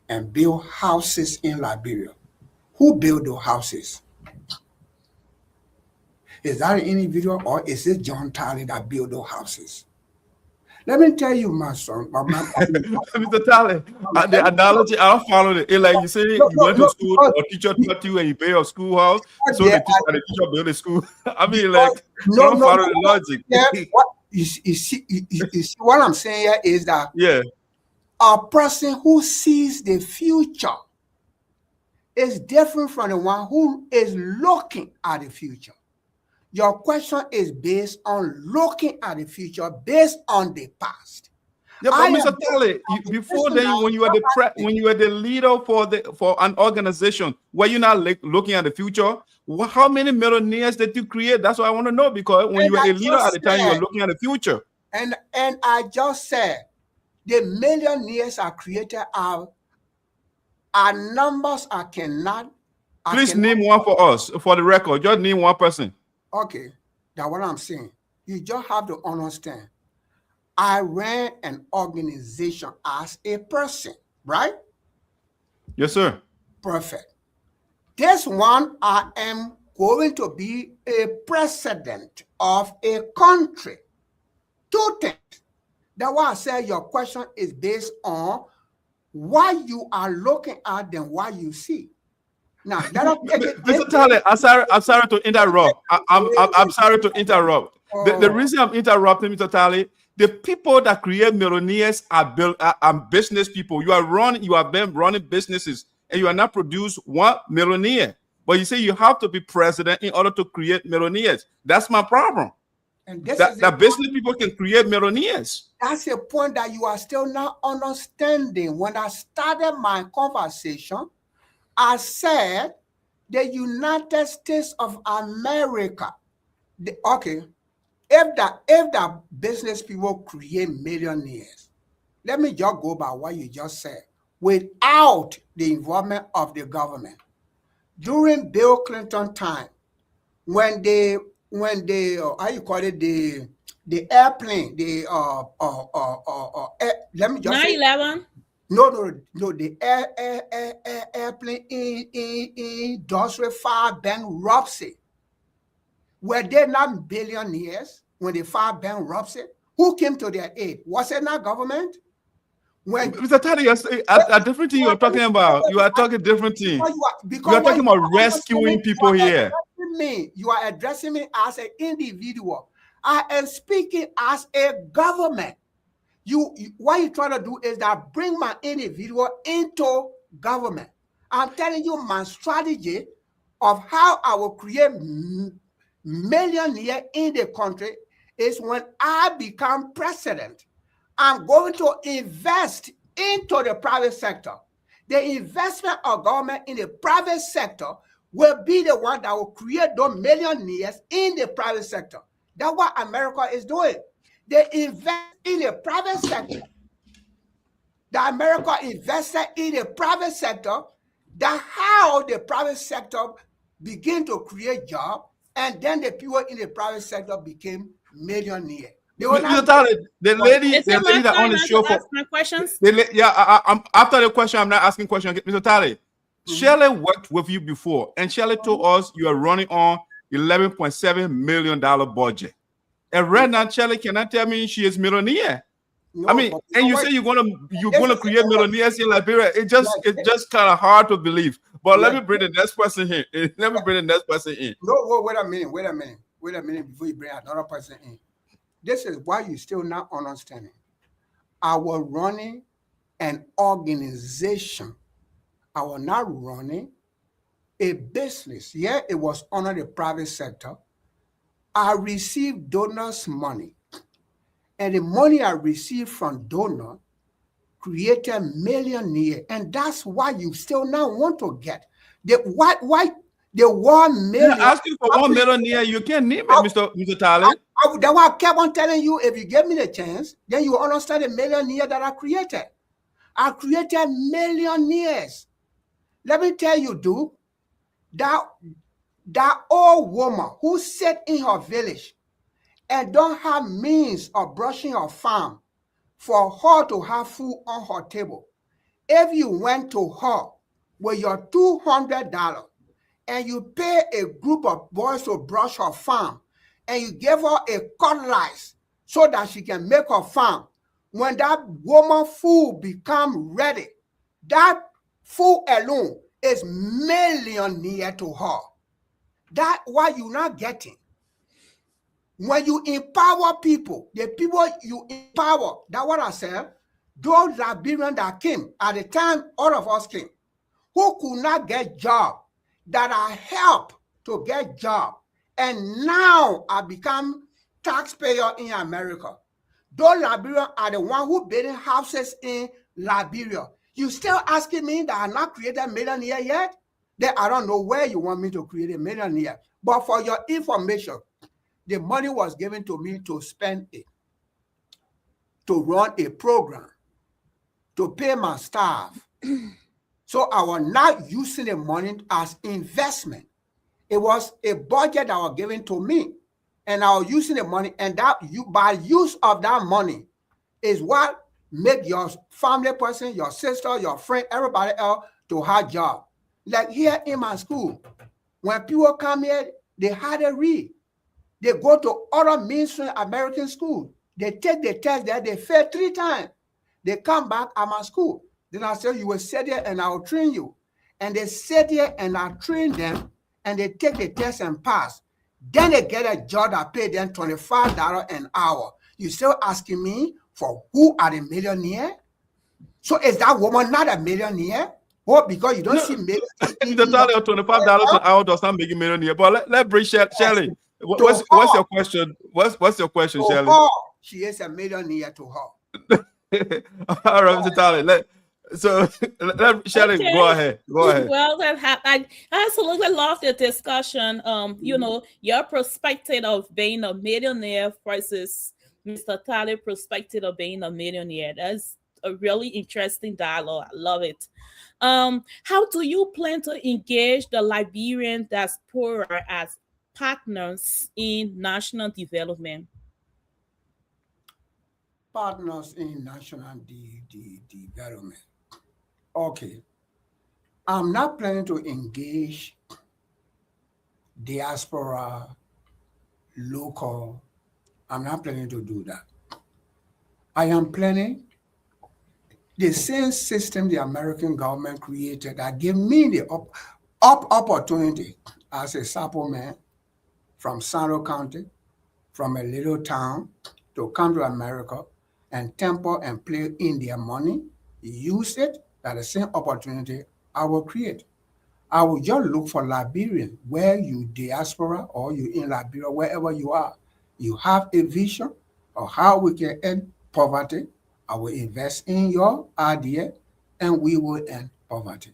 and build houses in Liberia. Who build those houses? Is that an individual or is it John Tarley that build those houses? Let me tell you, my son. Mr. Tarley, the analogy, I don't follow it. Like you say, you went to school, a teacher taught you, and you pay your schoolhouse, so the teacher built a school. I mean, like, you don't follow the logic. Yeah, you see what I'm saying here is that a person who sees the future is different from the one who is looking at the future. Your question is based on looking at the future, based on the past. Yeah, but Mr. Tarley, before then, when you were the leader for an organization, were you not looking at the future? How many millionaires did you create? That's what I want to know, because when you were a leader at the time, you were looking at the future. And I just said the millionaires are created are numbers I cannot. Please name one for us, for the record. Just name one person. Okay, that's what I'm saying. You just have to understand. I ran an organization as a person, right? Yes, sir. Perfect. This one, I am going to be a president of a country. Two things. That's why I said your question is based on what you are looking at than what you see. Now, Mr. Tarley, I'm sorry to interrupt. I'm sorry to interrupt. The reason I'm interrupting, Mr. Tarley, the people that create millionaires are business people. You have been running businesses, and you are not produced one millionaire. But you say you have to be president in order to create millionaires. That's my problem. And that business people can create millionaires. That's a point that you are still not understanding. When I started my conversation, I said the United States of America. If the business people create millionaires, let me just go by what you just said. Without the involvement of the government, during Bill Clinton time, when they how you call it, the airplane, let me just 9/11. No, the airplane in industrial fire bankruptcy. Were they not billionaires when they filed bankruptcy? Who came to their aid? Was it not government? When Mr. Tarley, a different thing you are talking about. You are talking different thing. You are talking about rescuing people here. You are addressing me as an individual. I am speaking as a government. What you're trying to do is that bring my individual into government. I'm telling you my strategy of how I will create millionaire in the country is when I become president. I'm going to invest into the private sector. The investment of government in the private sector will be the one that will create those millionaires in the private sector. That's what America is doing. They invest in the private sector. The America invested in the private sector, That's how the private sector began to create jobs, and then the people in the private sector became millionaires. They were not. The lady Is it my that on turn the now show to for ask my questions? I'm after the question. I'm not asking question, Mr. Tarley. Shirley worked with you before, and Shirley told us you are running on $11.7 million budget. And right now, Shirley cannot tell me she is millionaire. No, I mean, but and you what- say you're gonna Listen, create millionaires in Liberia. It's just kind of hard to believe. But let me bring the next person here. Let me bring the next person in. No, wait a minute before you bring another person in. This is why you still not understanding. I was running an organization. I was not running a business. Yeah, it was under the private sector. I received donors' money. And the money I received from donor created millionaire. And that's why you still now want to get. Why the 1 million. You're asking for 1 millionaire, you can't name it, Mr. Tarley. That's why I kept on telling you, if you give me the chance, then you understand the millionaire that I created. I created millionaires. Let me tell you, dude, that old woman who sat in her village and don't have means of brushing her farm for her to have food on her table. If you went to her with your $200 and you pay a group of boys to brush her farm and you give her a cutlass so that she can make her farm, when that woman food become ready, that food alone is millionaire to her. That's why you're not getting. When you empower people, the people you empower, that's what I said, those Liberians that came, at the time all of us came, who could not get job, that I helped to get job, and now I become taxpayer in America. Those Liberians are the ones who building houses in Liberia. You still asking me that I not created a millionaire yet? Then I don't know where you want me to create a millionaire. But for your information, the money was given to me to spend it, to run a program, to pay my staff. So I was not using the money as investment. It was a budget that was given to me, and I was using the money, and that by use of that money is what make your family person, your sister, your friend, everybody else to have job. Like here in my school, when people come here, they hardly read. They go to other mainstream American schools. They take the test there, they fail 3 times. They come back at my school. Then I say, you will sit there and I'll train you. And they sit there and I train them, and they take the test and pass. Then they get a job that pay them $25 an hour. You still asking me for who are the millionaire? So is that woman not a millionaire? What, because you don't see millionaires? The Tarley of $25 an hour does not make you millionaire. But let's bring Shirley. What's your question? What's your question, Shirley? She is a millionaire to her. All right, Mr. Tarley. Let Shirley, Okay. go ahead. Go ahead. Well, I absolutely love the discussion. You know, your perspective of being a millionaire versus Mr. Tarley's perspective of being a millionaire. That's a really interesting dialogue. I love it. How do you plan to engage the Liberian diaspora as partners in national development? Partners in national development. Okay. I'm not planning to engage diaspora, local. I'm not planning to do that. I am planning the same system the American government created that gave me the opportunity as a Sapo man from Sando County, from a little town, to come to America and temper and play in their money, use it. That the same opportunity I will create. I will just look for Liberians, where you diaspora or you in Liberia, wherever you are. You have a vision of how we can end poverty. I will invest in your idea and we will end poverty.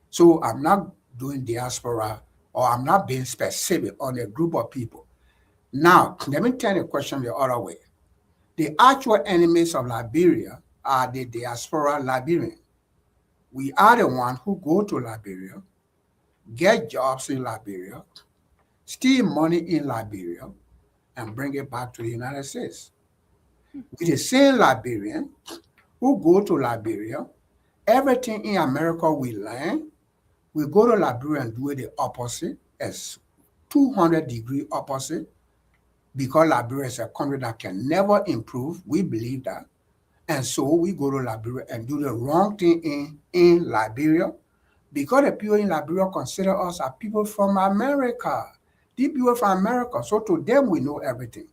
So I'm not doing diaspora, or I'm not being specific on a group of people. Now, let me turn the question the other way. The actual enemies of Liberia are the diaspora Liberians. We are the one who go to Liberia, get jobs in Liberia, steal money in Liberia, and bring it back to the United States. We the same Liberian who go to Liberia, everything in America we learn, we go to Liberia and do the opposite, as 200-degree opposite, because Liberia is a country that can never improve. We believe that. And so we go to Liberia and do the wrong thing in Liberia, because the people in Liberia consider us as people from America. The people from America. So to them, we know everything,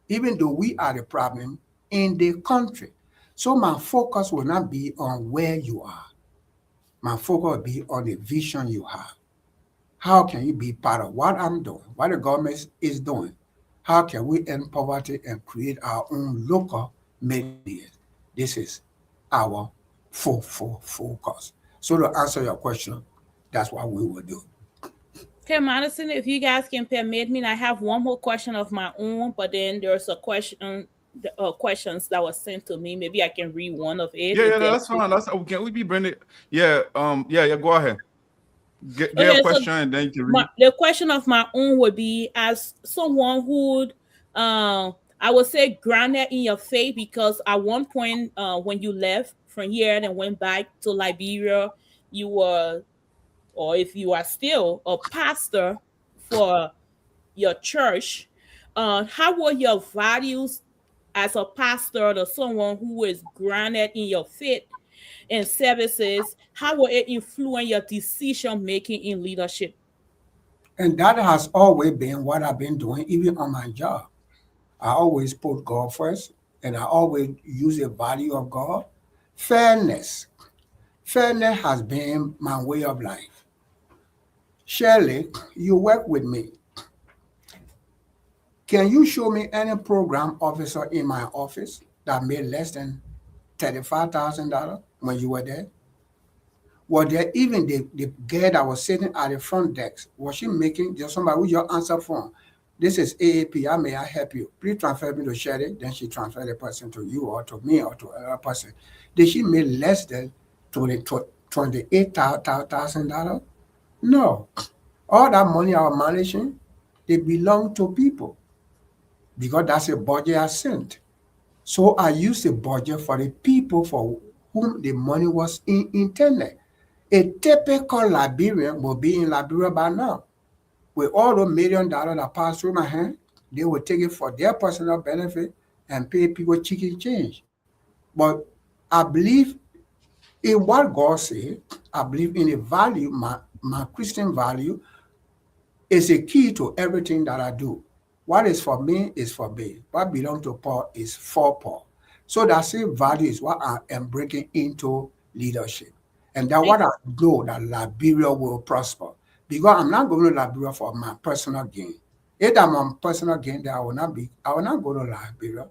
even though we are the problem in the country. So my focus will not be on where you are. My focus will be on the vision you have. How can you be part of what I'm doing, what the government is doing? How can we end poverty and create our own local media? This is our focus. So to answer your question, that's what we will do. Okay, Madison, if you guys can permit me, I have one more question of my own, but then there's a question, questions that was sent to me. Maybe I can read one of it. Yeah, that's fine. Can we be Brendan? Yeah, go ahead. Get a question and then you can read. The question of my own would be, as someone who I would say grounded in your faith, because at one point when you left from here and went back to Liberia, you were, or if you are still a pastor for your church, how were your values as a pastor or someone who is grounded in your faith and services? How will it influence your decision making in leadership? And that has always been what I've been doing, even on my job. I always put God first, and I always use the value of God. Fairness. Fairness has been my way of life. Shirley, you work with me. Can you show me any program officer in my office that made less than $35,000 when you were there? Was there even the girl that was sitting at the front desk? Was she making just somebody with your answer phone? This is AAP. May I help you? Please transfer me to Sherry. Then she transferred the person to you or to me or to another person. Did she make less than $28,000? No. All that money I was managing, they belong to people, because that's a budget I sent. So I used the budget for the people for whom the money was intended. A typical Liberian will be in Liberia by now. With all the $1 million that pass through my hand, they will take it for their personal benefit and pay people chicken change. But I believe in what God said. I believe in the value, my Christian value is a key to everything that I do. What is for me is for me. What belongs to Paul is for Paul. So that same value is what I am bringing into leadership. And that what I know that Liberia will prosper. Because I'm not going to Liberia for my personal gain. If I'm on personal gain, then I will not go to Liberia.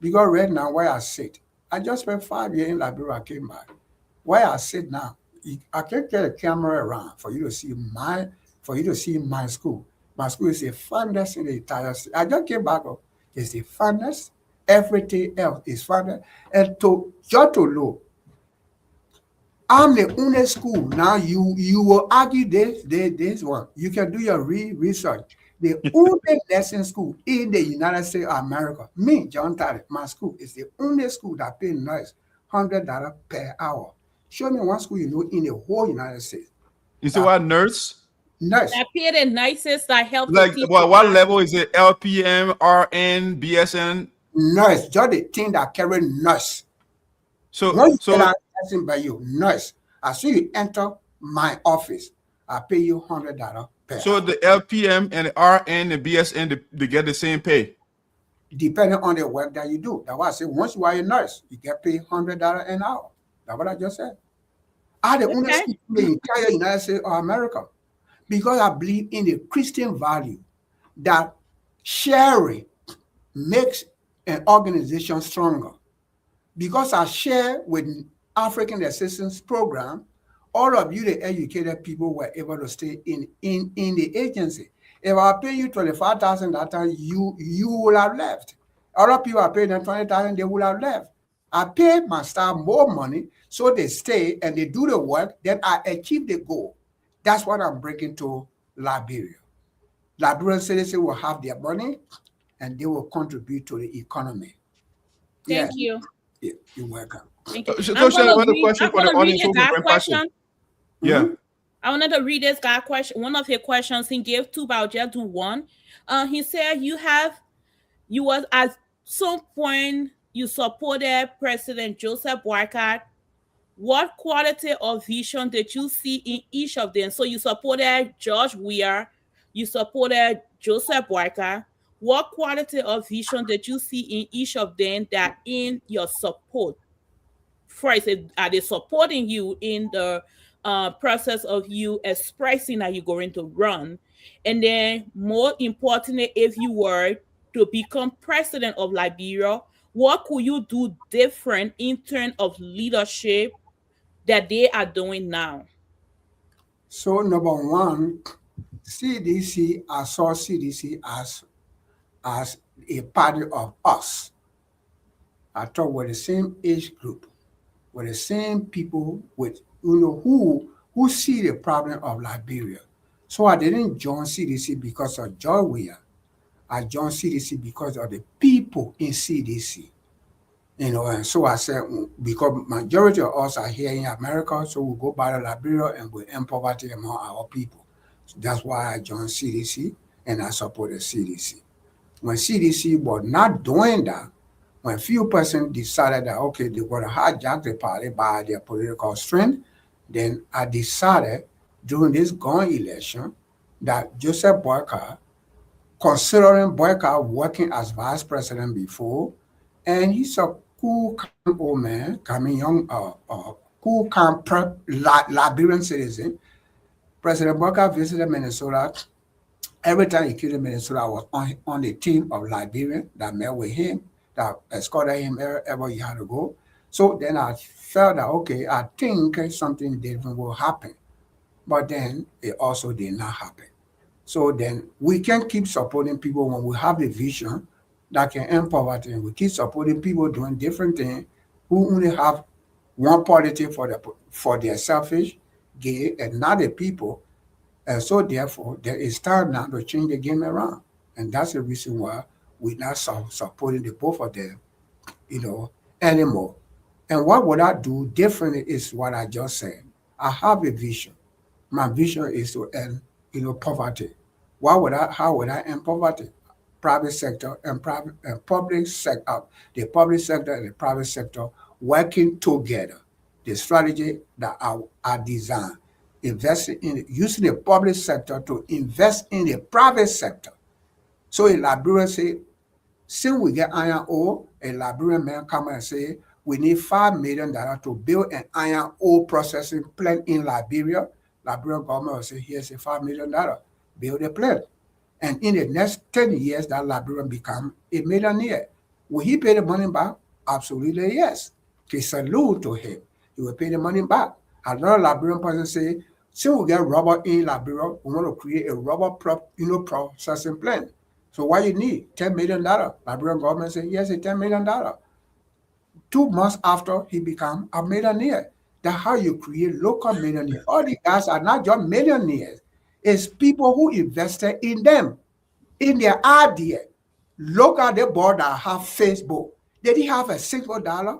Because right now, where I sit, I just spent 5 years in Liberia, I came back. Where I sit now, I can get a camera around for you to see my school. My school is the funnest in the entire city. I just came back up. It's the funnest. Everything else is funded. And just to know, I'm the only school. Now you will argue this one. You can do your research. The only lesson school in the United States of America, me, John Tarley, my school is the only school that pays nurse $100 per hour. Show me one school you know in the whole United States. You say what, nurse? Nurse. That pay the nicest that help. Like what level is it? LPM, RN, BSN? Nurse, just the thing that carry nurse. So by you, nurse. As soon as you enter my office, I pay you $100 per So hour. the LPM and the RN and BSN, they get the same pay? Depending on the work that you do. That's why I say once you are a nurse, you get paid $100 an hour. That's what I just said. I the only school in the entire United States of America. Because I believe in the Christian value that sharing makes an organization stronger. Because I share with African Assistance Program, all of you, the educated people, were able to stay in the agency. If I pay you $25,000 that time, you will have left. Other people are paying them $20,000, they will have left. I pay my staff more money so they stay and they do the work, then I achieve the goal. That's what I'm bringing to Liberia. Liberian citizens will have their money and they will contribute to the economy. Thank you. Yeah, you're welcome. Thank you. So, I'm Shelley, gonna what the read, question I'm for the gonna read audience? this So we guy bring passion. question. Yeah. I wanted to read this guy question. One of his questions he gave two, but I'll just do one. He said you was at some point you supported President Joseph Boycott. What quality of vision did you see in each of them? So you supported George Weah, you supported Joseph Boycott. What quality of vision did you see in each of them that in your support? First, are they supporting you in the process of you expressing that you're going to run? And then, more importantly, if you were to become president of Liberia, what could you do different in terms of leadership that they are doing now? So number one, CDC, I saw CDC as a party of us. I thought we're the same age group, we're the same people with who see the problem of Liberia. So I didn't join CDC because of George Weah. I joined CDC because of the people in CDC. And so I said, because majority of us are here in America, so we go back to Liberia and we end poverty among our people. So that's why I joined CDC and I supported CDC. When CDC was not doing that, when few persons decided that, okay, they were to hijack the party by their political strength, then I decided during this going election that Joseph Boycott, considering Boycott working as vice president before, and he's a cool, calm old man, coming young, cool, calm, Liberian citizen. President Boycott visited Minnesota. Every time he came to Minnesota, I was on the team of Liberian that met with him, that escorted him wherever he had to go. So then I felt that, okay, I think something different will happen. But then it also did not happen. So then we can keep supporting people when we have a vision that can end poverty, and we keep supporting people doing different things who only have one politic for their selfish gain and not the people. And so therefore, there is time now to change the game around. And that's the reason why we're not supporting the both of them, anymore. And what would I do differently is what I just said. I have a vision. My vision is to end, poverty. How would I end poverty? Private sector and public sector, the public sector and the private sector working together. The strategy that I designed, investing in using the public sector to invest in the private sector. So a Liberian say, since we get iron ore, a Liberian man come and say, we need $5 million to build an iron ore processing plant in Liberia. Liberian government will say, here's a $5 million, build a plant. And in the next 10 years, that Liberian become a millionaire. Will he pay the money back? Absolutely yes. Okay, salute to him. He will pay the money back. Another Liberian person say, since we get rubber in Liberia, we want to create a rubber processing plant. So what you need? $10 million. Liberian government say, yes, it's $10 million. 2 months after, he become a millionaire. That's how you create local millionaires. All the guys are not just millionaires. It's people who invested in them, in their idea. Look at the board that have Facebook. They didn't have a single dollar.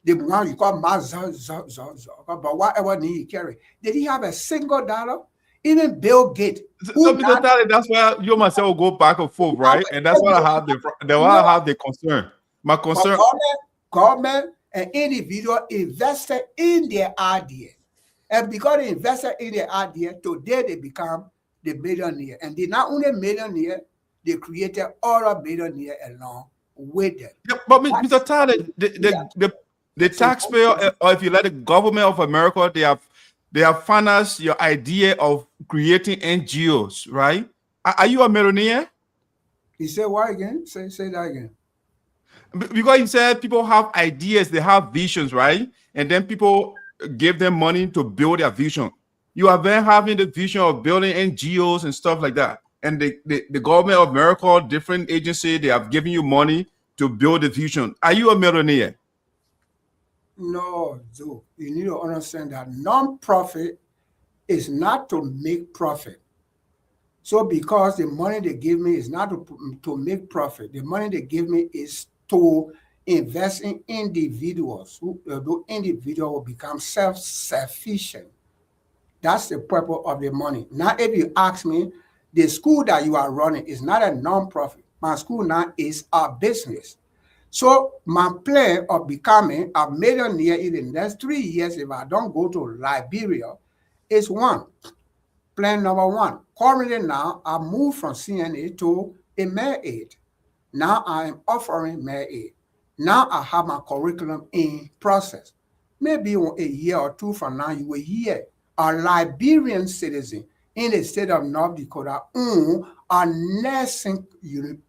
The one you call but whatever need you carry. They didn't have a single dollar. Even Bill Gates. So, Mr. Tarley, that's why you myself go back and forth, right? And that's why I have the concern. My concern. Government and individual invested in their idea. And because they invested in their idea, today they become the millionaire. And they're not only millionaire, they created other millionaire along with them. Yeah, but Mr. Tarley, the taxpayer, or if you let the government of America, they have financed your idea of creating NGOs, right? Are you a millionaire? He said what again? Say that again. Because you said people have ideas, they have visions, right? And then people give them money to build their vision. You are then having the vision of building NGOs and stuff like that. And the government of America, different agencies, they have given you money to build the vision. Are you a millionaire? No, Joe, you need to understand that non-profit is not to make profit. So because the money they give me is not to make profit, the money they give me is to invest in individuals who the individual will become self-sufficient. That's the purpose of the money. Now, if you ask me, the school that you are running is not a non-profit. My school now is a business. So my plan of becoming a millionaire in the next 3 years, if I don't go to Liberia, is one. Plan number one. Currently now, I moved from CNA to a mayor aide. Now I am offering mayor aide. Now I have my curriculum in process. Maybe a year or two from now, you will hear a Liberian citizen in the state of North Dakota own a nursing unit,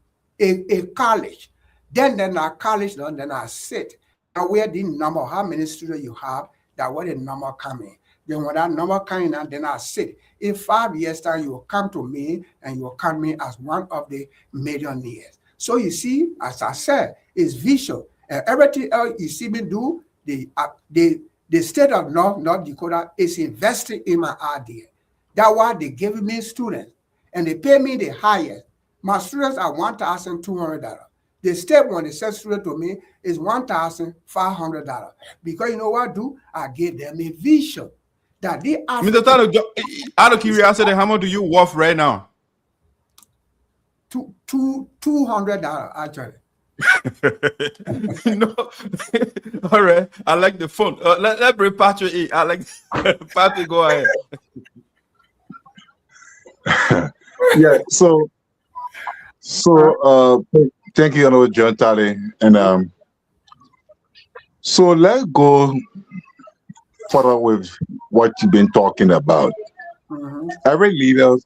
a college. Then our college, then I sit. Now where the number, how many students you have, that where the number come in. Then when that number come in, then I sit. In 5 years' time, you will come to me and you will count me as one of the millionaires. So you see, as I said, it's visual. And everything else you see me do, the state of North Dakota is investing in my idea. That's why they give me students and they pay me the highest. My students are $1,200. The state when they send student to me is $1,500. Because you know what I do? I give them a vision that they are. Mr. Tarley, out of curiosity, how much do you worth right now? $200 actually. No. All right. I like the phone. Let bring Patrick in. I like Patrick, go ahead. Yeah, so thank you, John Tarley. And so let's go further with what you've been talking about. Mm-hmm. Every leader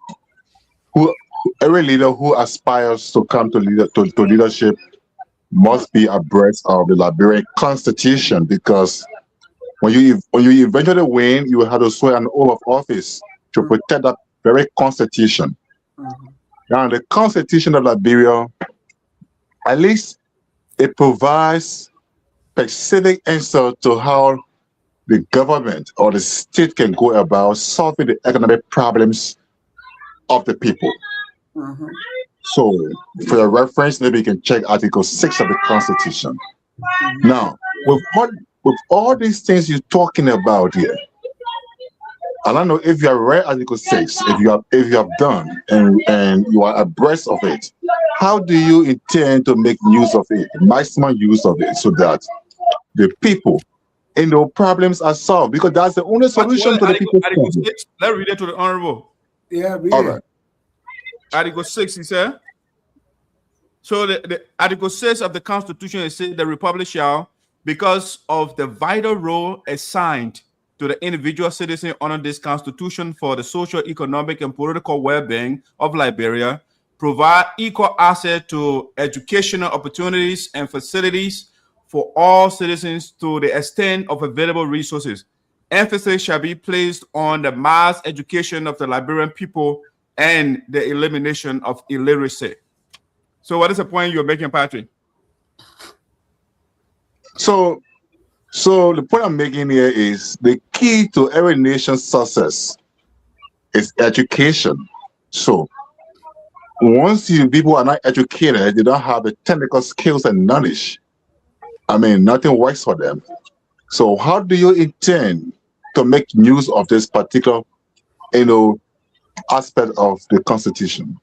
who aspires to come to leadership must be abreast of the Liberian Constitution, because when you eventually win, you will have to swear an oath of office to protect that very Constitution. Mm-hmm. Now, the Constitution of Liberia, at least it provides specific answer to how the government or the state can go about solving the economic problems of the people. Mm-hmm. So, for your reference, maybe you can check Article 6 of the Constitution. Mm-hmm. Now, with all these things you're talking about here, I don't know if you have read Article 6, if you have done and you are abreast of it, how do you intend to make use of it, maximum use of it, so that the people and their problems are solved? Because that's the only solution to the people's Article problem. 6, let's read it to the Honorable. Yeah, really. All right. Article 6, he said. So the Article 6 of the Constitution is saying the Republic shall, because of the vital role assigned to the individual citizen under this Constitution for the social, economic, and political well-being of Liberia, provide equal access to educational opportunities and facilities for all citizens to the extent of available resources. Emphasis shall be placed on the mass education of the Liberian people and the elimination of illiteracy. So what is the point you're making, Patrick? So the point I'm making here is the key to every nation's success is education. So once people are not educated, they don't have the technical skills and knowledge, nothing works for them. So how do you intend to make use of this particular, aspect of the Constitution?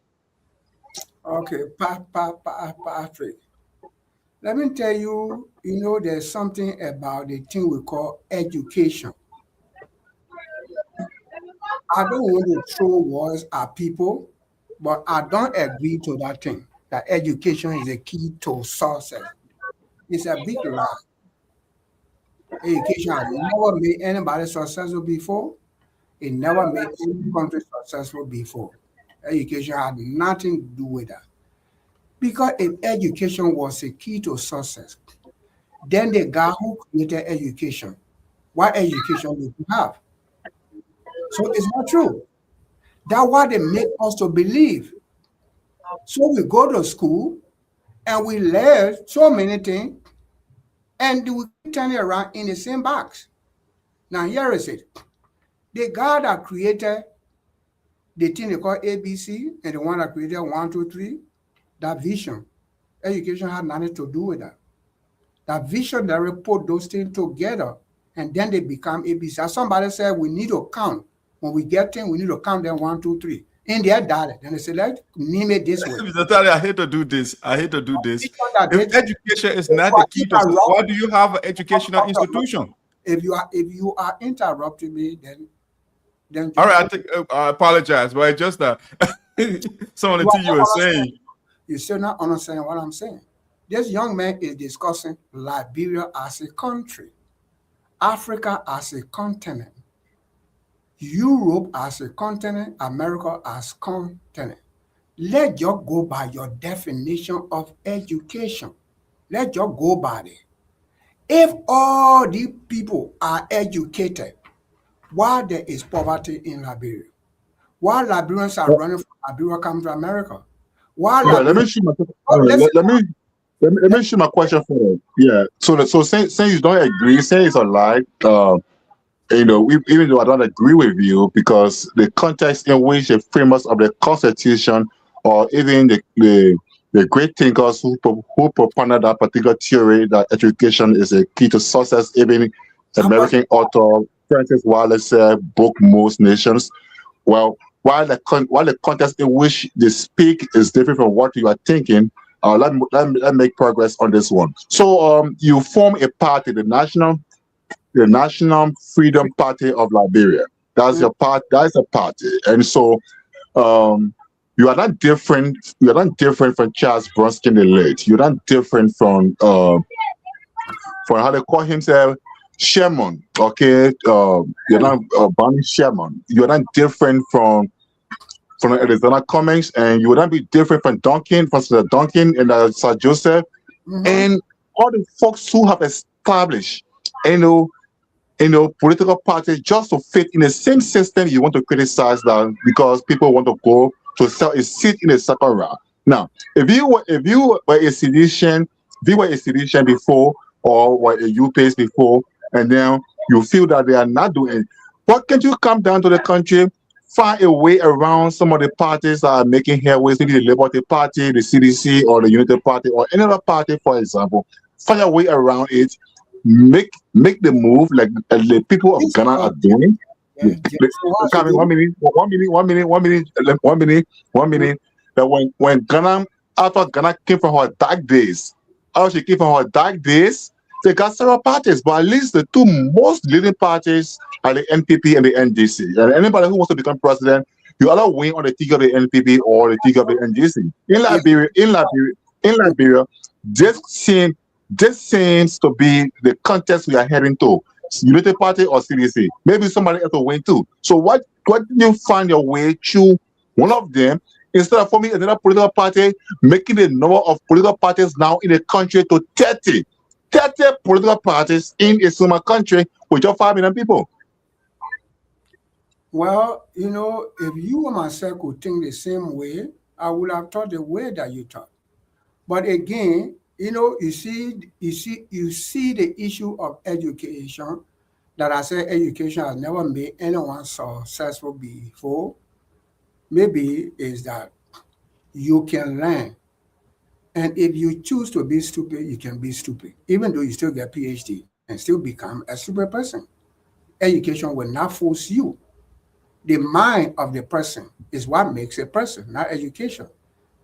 Okay, Patrick. Let me tell you, there's something about the thing we call education. I don't want to throw words at people, but I don't agree to that thing, that education is the key to success. It's a big lie. Education has never made anybody successful before. It never made any country successful before. Education had nothing to do with that. Because if education was a key to success, then the guy who created education, what education did he have? So it's not true. That's what they make us to believe. So we go to school and we learn so many things, And we keep turning around in the same box. Now, here is it. The guy that created the thing they call ABC and the one that created 1, 2, 3, that vision, education had nothing to do with that. That vision that we put those things together and then they become ABC. As somebody said, we need to count. When we get in, we need to count them 1, 2, 3 in their data. Then they say, let's name it this way. Mr. Tarley, I hate to do this. If education is not the key to success, why do you have an educational institution? If you are interrupting me, then all right, I apologize, but it's just that some of the things you were saying. You're still not understanding what I'm saying. This young man is discussing Liberia as a country, Africa as a continent, Europe as a continent, America as continent. Let you go by your definition of education. Let you go by it. If all the people are educated, why there is poverty in Liberia? Why Liberians are running from Liberia coming to America? Why let me shoot my question for you. Yeah. So saying you don't agree, saying it's a lie. Even though I don't agree with you, because the context in which the framers of the Constitution, or even the great thinkers who propounded that particular theory that education is a key to success, even American author Francis Wallace said, "Book most nations." Well, while the context in which they speak is different from what you are thinking, let make progress on this one. So you form a party, the National Freedom Party of Liberia. That's your part. That's a party, and so you are not different. You are not different from Charles Bronson the late. You're not different from how they call himself, Sherman. Okay, you're not Barney Sherman. You're not different from Arizona Cummings, and you would not be different from Duncan, from Sir Duncan and Sir Joseph, and all the folks who have established, political parties just to fit in the same system. You want to criticize that because people want to go to sell a seat in the second round. Now, if you were a sedition, before, or were a UPS before, and then you feel that they are not doing it, why can't you come down to the country, find a way around some of the parties that are making headways, maybe the Liberty Party, the CDC, or the Unity Party, or any other party, for example, find a way around it, make the move like the people of Ghana are doing. One minute. That when Ghana, after Ghana came from her dark days, they got several parties, but at least the two most leading parties are the NPP and the NDC. And anybody who wants to become president, you either win on the ticket of the NPP or the ticket of the NDC. In Liberia, this seems to be the contest we are heading to. Unity Party or CDC. Maybe somebody else will win too. So what do you find your way through one of them instead of forming another political party, making the number of political parties now in the country to 30 political parties in a summer country with just 5 million people? Well, if you and myself could think the same way, I would have thought the way that you thought. But again, you see the issue of education, that I say education has never made anyone successful before. Maybe is that you can learn. And if you choose to be stupid, you can be stupid, even though you still get PhD and still become a stupid person. Education will not force you. The mind of the person is what makes a person, not education.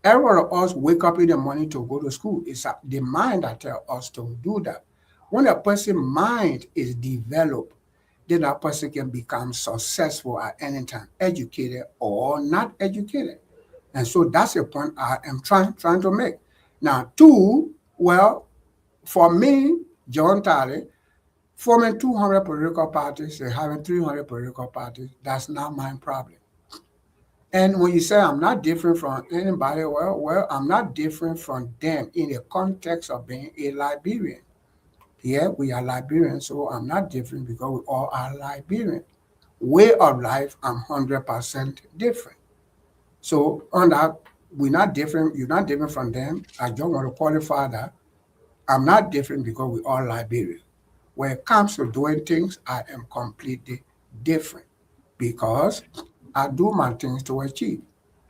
Every one of us wake up in the morning to go to school. It's the mind that tells us to do that. When a person's mind is developed, then that person can become successful at any time, educated or not educated. And so that's the point I am trying to make. Now, two, well, for me, John Tarley, forming 200 political parties and having 300 political parties, that's not my problem. And when you say I'm not different from anybody, well, I'm not different from them in the context of being a Liberian. Yeah, we are Liberians, so I'm not different because we all are Liberian. Way of life, I'm 100% different. So on that, we're not different. You're not different from them. I don't want to qualify that. I'm not different because we all Liberian. When it comes to doing things, I am completely different because I do my things to achieve.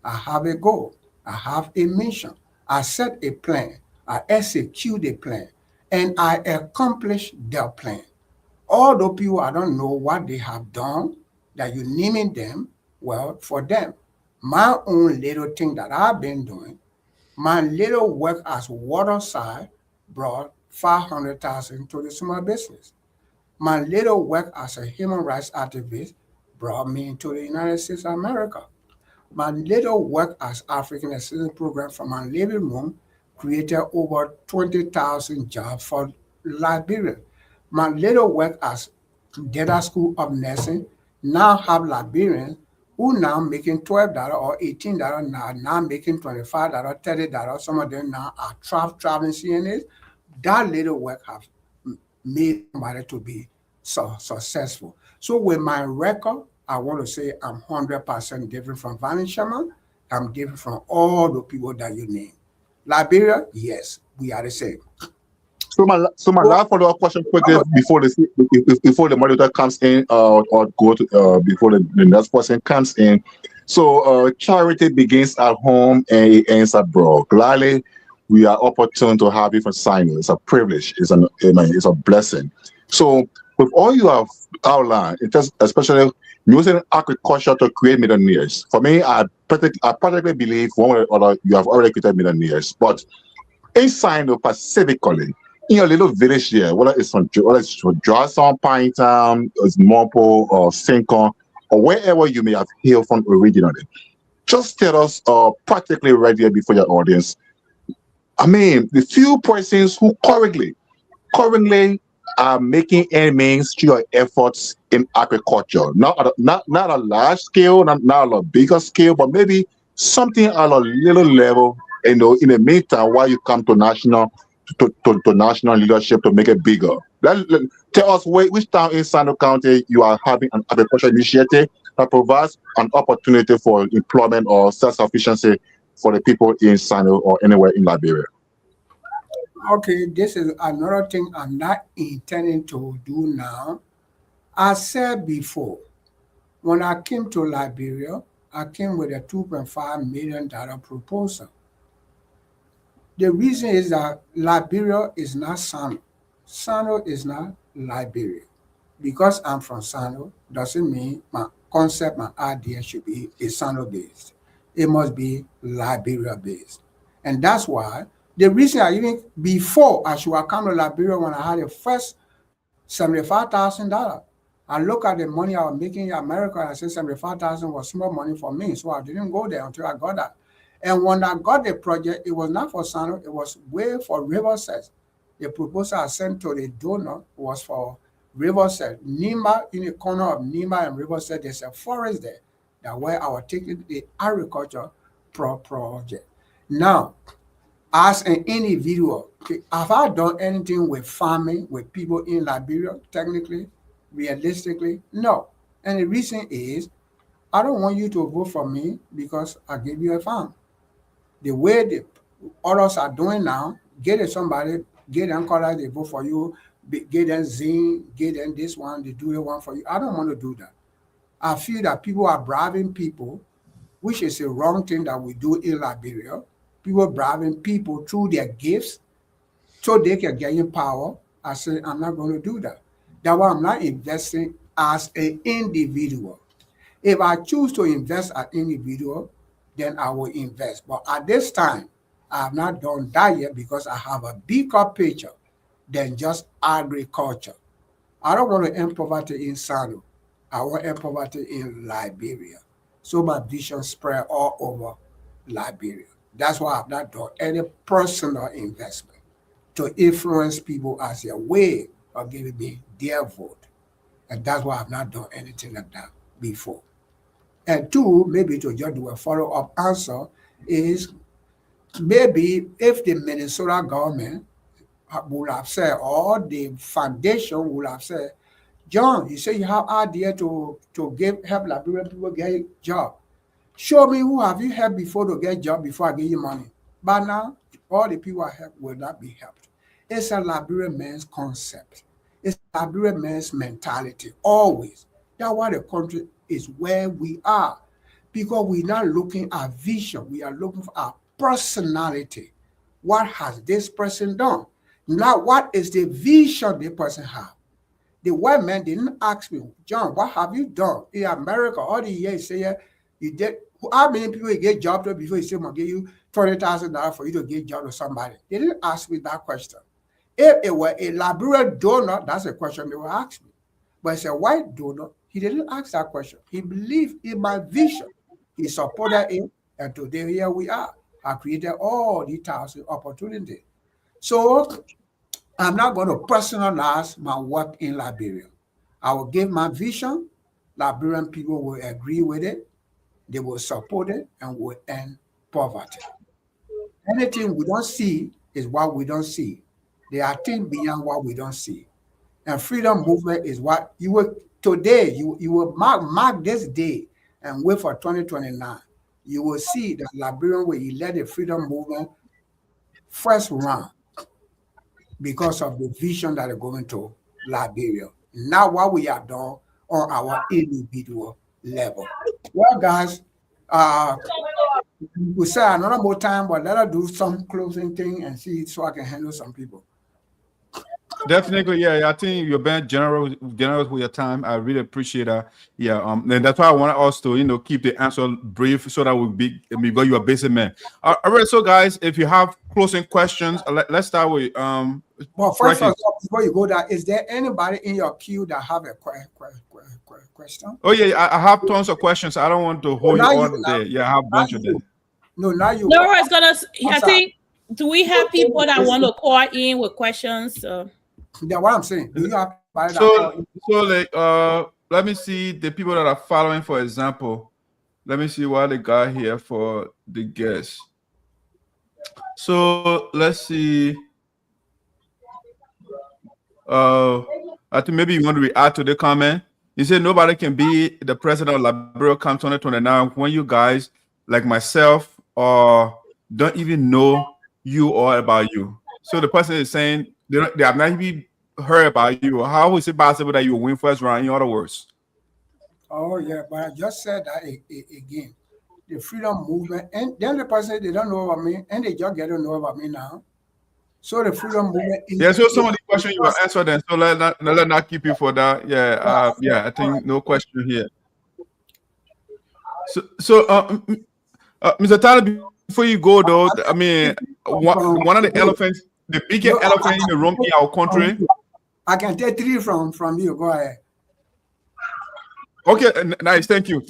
I have a goal. I have a mission. I set a plan. I execute a plan. And I accomplish their plan. Although people, I don't know what they have done, that you're naming them, well, for them. My own little thing that I've been doing, my little work as waterside brought 500,000 to the small business. My little work as a human rights activist brought me into the United States of America. My little work as African assistance program from my living room created over 20,000 jobs for Liberians. My little work as data school of nursing now have Liberians who now making $12 or $18 now making $25, $30. Some of them now are traveling CNAs. That little work have made somebody to be successful. So with my record, I want to say I'm 100% different from Vanny Sherman. I'm different from all the people that you name. Liberia, yes, we are the same. So my last follow-up question quickly before the monitor comes in or go to before the next person comes in. So charity begins at home and it ends abroad. Gladly, we are opportune to have you for signing. It's a privilege. It's a blessing. So with all you have outlined, especially using agriculture to create millionaires. For me, I practically believe one way or other you have already created millionaires. But inside specifically, in your little village here, whether it's from Johnson, Pinetown, Mompo, or Sincon, or wherever you may have hailed from originally, just tell us practically right here before your audience. I mean, the few persons who currently are making ends meet through your efforts in agriculture, not a large scale, not a bigger scale, but maybe something at a little level. In the meantime, while you come to national leadership to make it bigger. Tell us which town in Sando County you are having an agriculture initiative that provides an opportunity for employment or self-sufficiency for the people in Sando or anywhere in Liberia. Okay, this is another thing I'm not intending to do now. I said before, when I came to Liberia, I came with a $2.5 million proposal. The reason is that Liberia is not Sano. Sano is not Liberia. Because I'm from Sano doesn't mean my concept, my idea should be Sano based. It must be Liberia based. And that's why the reason I even, before I should have come to Liberia when I had the first $75,000, I look at the money I was making in America and I said 75,000 was small money for me. So I didn't go there until I got that. And when I got the project, it was not for Sano, it was way for Riverside. The proposal I sent to the donor was for Riverside. Nimba, in the corner of Nimba and Riverside, there's a forest there. That's where I was taking the agriculture project. Now, as an individual, have I done anything with farming, with people in Liberia, technically, realistically? No. And the reason is, I don't want you to vote for me because I gave you a farm. The way the others are doing now, get somebody, get them color, they vote for you, get them Zing, get them this one, they do the one for you. I don't want to do that. I feel that people are bribing people, which is a wrong thing that we do in Liberia. People bribing people through their gifts so they can get in power. I say, I'm not going to do that. That's why I'm not investing as an individual. If I choose to invest as an individual, then I will invest. But at this time, I have not done that yet because I have a bigger picture than just agriculture. I don't want to end poverty in Sano. I want to end poverty in Liberia. So my vision spread all over Liberia. That's why I've not done any personal investment to influence people as a way of giving me their vote. And that's why I've not done anything like that before. And two, maybe to just do a follow-up answer is maybe if the Minnesota government would have said, or the foundation would have said, John, you say you have idea to help Liberian people get a job. Show me who have you helped before to get a job before I give you money. But now, all the people I help will not be helped. It's a Liberian man's concept. It's a Liberian man's mentality, always. That's why the country is where we are. Because we're not looking at vision, we are looking for our personality. What has this person done? Now, what is the vision the person have? The white man didn't ask me, John, what have you done in America? All the years say you did. How many people you get job to before you say, I'm gonna give you $20,000 for you to get job to somebody? They didn't ask me that question. If it were a Liberian donor, that's a question they will ask me. But it's a white donor, he didn't ask that question. He believed in my vision. He supported it, and today here we are. I created all these types of opportunities. So I'm not going to personalize my work in Liberia. I will give my vision. Liberian people will agree with it. They will support it and will end poverty. Anything we don't see is what we don't see. There are things beyond what we don't see. And freedom movement is what you will today, you will mark this day and wait for 2029. You will see that Liberian will elect the freedom movement first round because of the vision that are going to Liberia. Not what we have done on our individual level. Well, guys, we say another more time, but let us do some closing thing and see so I can handle some people. Definitely, yeah. I think you're being generous with your time. I really appreciate that. Yeah, and that's why I want us to, keep the answer brief so that because you're a basic man. All right, so guys, if you have closing questions, let's start with Well, first of all, before you go there, is there anybody in your queue that have a question? Oh yeah, I have tons of questions. I don't want to hold you on there. Yeah, I have a bunch of them. No, now you. No, it's gonna. I think. Do we have people that want to call in with questions? Yeah, what I'm saying. Do you have let me see the people that are following. For example, let me see what they got here for the guests. So let's see. I think maybe you want to react to the comment. You said nobody can be the president of Liberia come 2029 when you guys like myself or don't even know you or about you. So the person is saying they have not even heard about you. How is it possible that you win first round? In other words. Oh yeah, but I just said that again. The freedom movement, and then the person they don't know about me, and they just get to know about me now. So the freedom movement. So some of the questions you will answer then. So let not keep you for that. Yeah, I think no question here. So Mr. Tarley, before you go though, I mean, one of the elephants, the biggest elephant in the room in our country. I can take 3 from you. Go ahead. Okay, nice. Thank you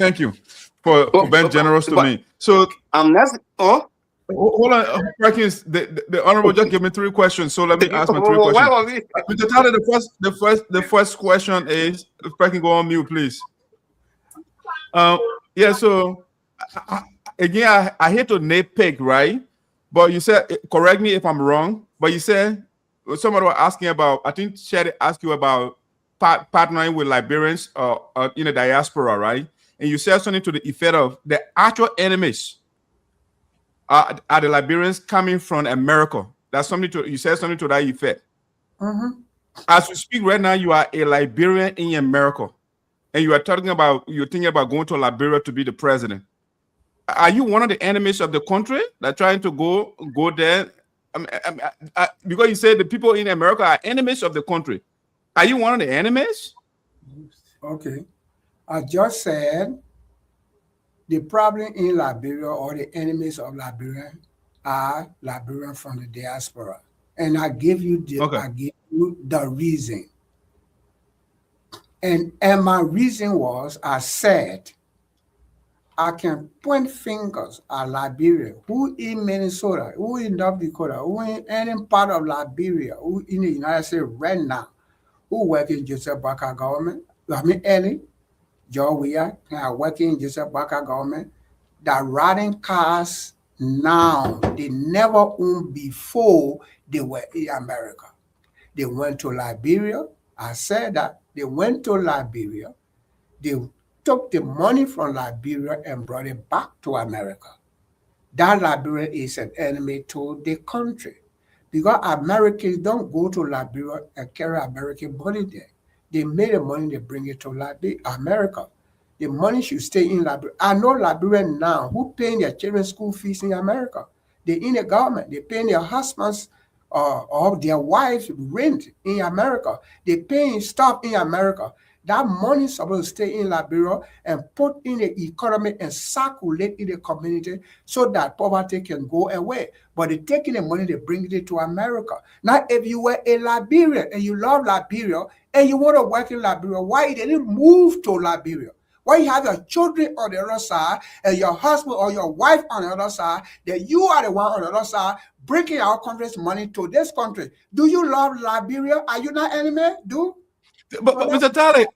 for being generous to me. So I'm next. Hold on, Perkins. The honorable just gave me 3 questions, so let me ask my 3 questions. Mr. Tarley, the first question is, if Perkins go on mute, please. Yeah. So again, I hate to nitpick, right? But you said, correct me if I'm wrong. But you said somebody was asking about. I think Sherry asked you about partnering with Liberians in the diaspora, right? And you said something to the effect of the actual enemies are the Liberians coming from America. That's you said something to that effect. Mm-hmm. As we speak right now, you are a Liberian in America, and you're thinking about going to Liberia to be the president. Are you one of the enemies of the country that trying to go there? Because you said the people in America are enemies of the country. Are you one of the enemies? Okay. I just said the problem in Liberia or the enemies of Liberia are Liberians from the diaspora. And I give you the reason. And my reason was, I said, I can point fingers at Liberia, who in Minnesota, who in North Dakota, who in any part of Liberia, who in the United States right now, who work in Joseph Barker government. I mean, Ellie, Joe Weir, working in Joseph Barker government, that riding cars now, they never owned before they were in America. They went to Liberia. I said that they went to Liberia. They took the money from Liberia and brought it back to America. That Liberia is an enemy to the country Because Americans don't go to Liberia and carry American money there. They made the money, they bring it to America. The money should stay in Liberia. I know Liberians now who paying their children's school fees in America. They in the government. They paying their husbands or their wives rent in America. They paying stuff in America. That money is supposed to stay in Liberia and put in the economy and circulate in the community so that poverty can go away. But they're taking the money, they bring it to America. Now, if you were a Liberian and you love Liberia and you want to work in Liberia, why you didn't move to Liberia? Why you have your children on the other side and your husband or your wife on the other side, that you are the one on the other side bringing our country's money to this country? Do you love Liberia? Are you not enemy? But Mr. Tarley,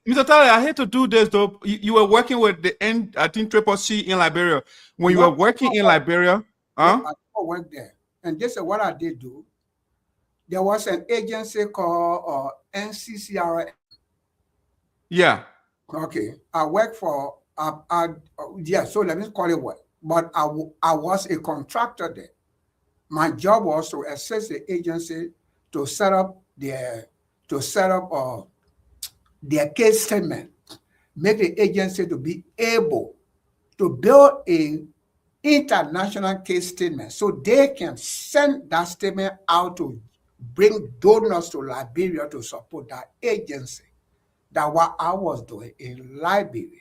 I hate to do this though. You were working with the I think CCC in Liberia. When you were working in Liberia, I worked there. And this is what I did do. There was an agency called NCCR. Yeah. Okay. I worked for, so let me call it what. But I was a contractor there. My job was to assist the agency to set up their case statement, make the agency to be able to build a international case statement so they can send that statement out to bring donors to Liberia to support that agency. That's what I was doing in Liberia.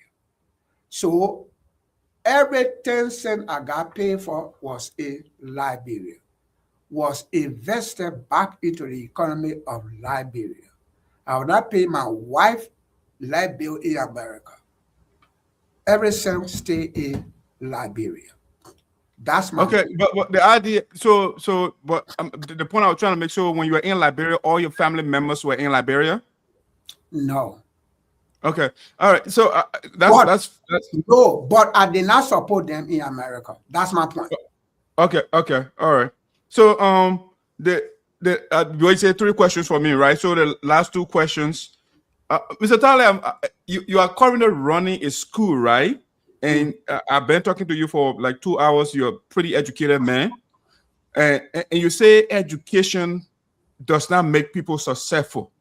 So every 10 cents I got paid for was in Liberia, was invested back into the economy of Liberia. I would not pay my wife light bill in America. Every cent stay in Liberia. That's my okay. But the idea. But the point I was trying to make sure, when you were in Liberia, all your family members were in Liberia. No. Okay. All right. So that's no. But I did not support them in America. That's my point. Okay. Okay. All right. So you say 3 questions for me, right? So the last 2 questions, Mr. Tarley, you are currently running a school, right? And I've been talking to you for like 2 hours. You're a pretty educated man, and you say education does not make people successful.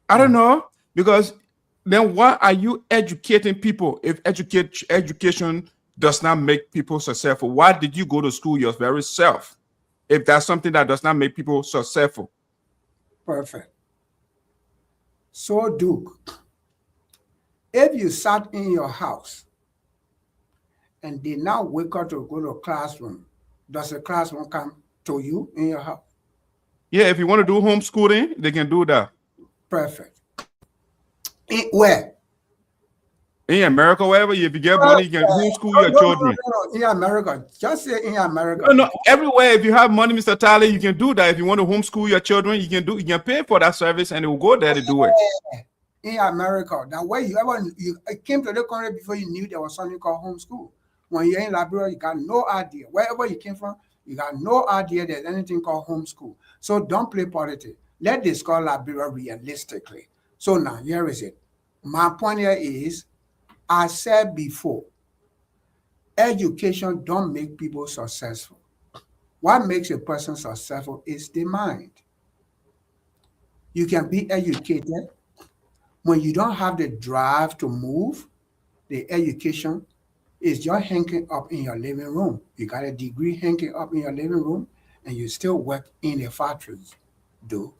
I don't know, because then why are you educating people if education does not make people successful? Why did you go to school your very self if that's something that does not make people successful? Perfect. So, Duke, if you sat in your house and did not wake up to go to a classroom, does the classroom come to you in your house? Yeah, if you want to do homeschooling, they can do that. Perfect. Where? In America, wherever. If you get money, you can homeschool your children. No, in America. Just say in America. No, everywhere. If you have money, Mr. Tarley, you can do that. If you want to homeschool your children, you can pay for that service, and it will go there to do it. In America, that way you came to the country before you knew there was something called homeschool. When you're in Liberia, you got no idea. Wherever you came from, you got no idea there's anything called homeschool. So don't play politics. Let's discuss Liberia realistically. So now, here is it. My point here is, I said before, education don't make people successful. What makes a person successful is the mind. You can be educated. When you don't have the drive to move, the education is just hanging up in your living room. You got a degree hanging up in your living room, and you still work in the factories, though.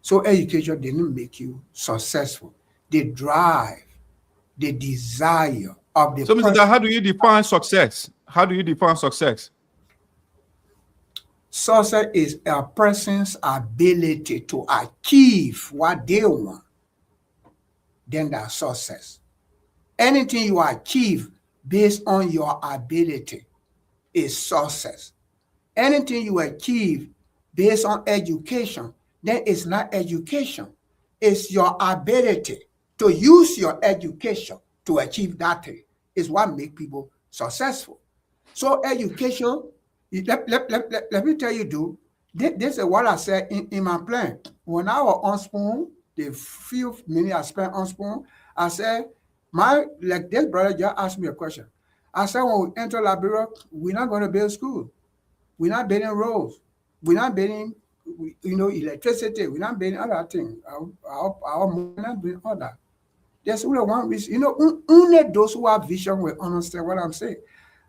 So education didn't make you successful. The drive, the desire of the So, Mr. Dad, how do you define success? How do you define success? Success is a person's ability to achieve what they want. Then that's success. Anything you achieve based on your ability is success. Anything you achieve based on education, then it's not education. It's your ability to use your education to achieve that thing is what makes people successful. So education, let me tell you, dude, this is what I said in my plan. When I was on Spoon, the few minutes I spent on Spoon, I said, like this brother just asked me a question. I said, when we enter Liberia, we're not going to build school. We're not building roads. We're not building, electricity. We're not building other things. We're not building other. There's only one reason. Only those who have vision will understand what I'm saying.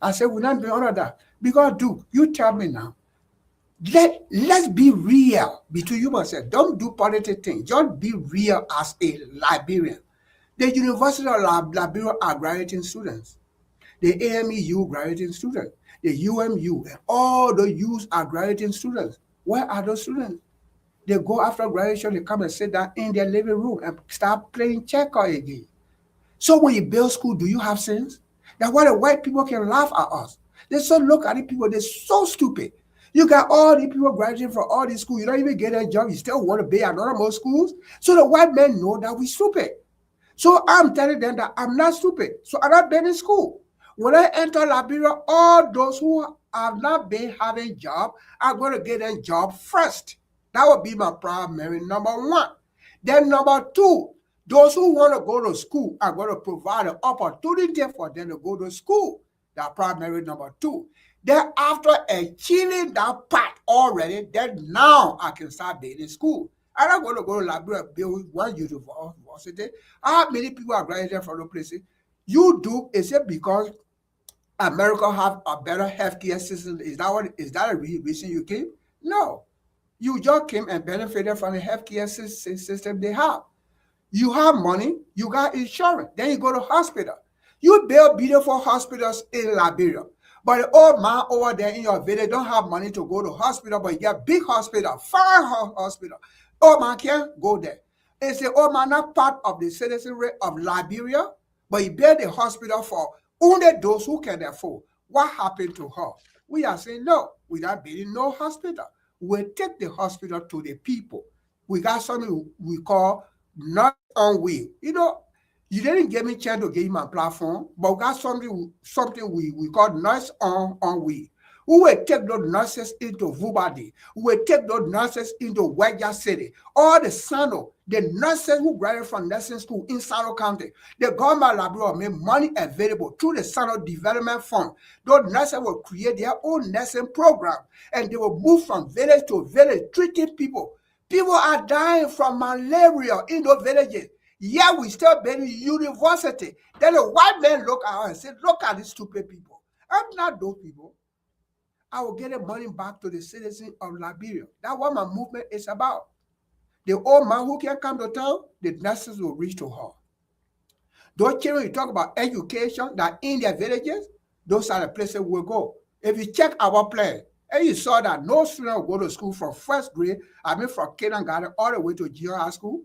I said we're not building all of that. Because, Duke, you tell me now. Let's be real between you and yourself. Don't do political things. Just be real as a Liberian. The University of Liberia are graduating students. The AMEU graduating students. The UMU and all the U's are graduating students. Where are those students? They go after graduation, they come and sit down in their living room and start playing checker again. So when you build school, do you have sense? That's why the white people can laugh at us. They so look at the people, they're so stupid. You got all the people graduating from all these schools. You don't even get a job. You still want to be at another more schools. So the white men know that we're stupid. So I'm telling them that I'm not stupid. So I'm not been in school. When I enter Liberia, all those who have not been having job are going to get a job first. That would be my primary number one. Then number two, those who want to go to school are going to provide an opportunity for them to go to school. That primary number two. Then after achieving that part already, then now I can start building school. I'm not going to go to Liberia build one university. How many people are graduating from the places? You do, is it because America have a better healthcare system? Is that a reason you came? No. You just came and benefited from the healthcare system they have. You have money, you got insurance, then you go to hospital. You build beautiful hospitals in Liberia. But the old man over there in your village don't have money to go to hospital, but you get big hospital, fine hospital. Old man can't go there. It's the old man not part of the citizenry of Liberia, but he built a hospital for only those who can afford. What happened to her? We are saying, no, we're not building no hospital. We'll take the hospital to the people. We got something we call not on wheel. You didn't give me a chance to give you my platform, but we got something we call nurse on wheel. We will take those nurses into Vubadi. We will take those nurses into Weja City. All the Sano, the nurses who graduated from nursing school in Sano County, the government of Liberia made money available through the Sano Development Fund. Those nurses will create their own nursing program, and they will move from village to village, treating people. People are dying from malaria in those villages. Yeah, we still building university. Then the white men look at us and say, look at these stupid people. I'm not those people. I will get the money back to the citizens of Liberia. That's what my movement is about. The old man who can come to town, the nurses will reach to her. Those children you talk about education that in their villages, those are the places we'll go. If you check our plan, and you saw that no student will go to school from first grade, from kindergarten all the way to junior high school.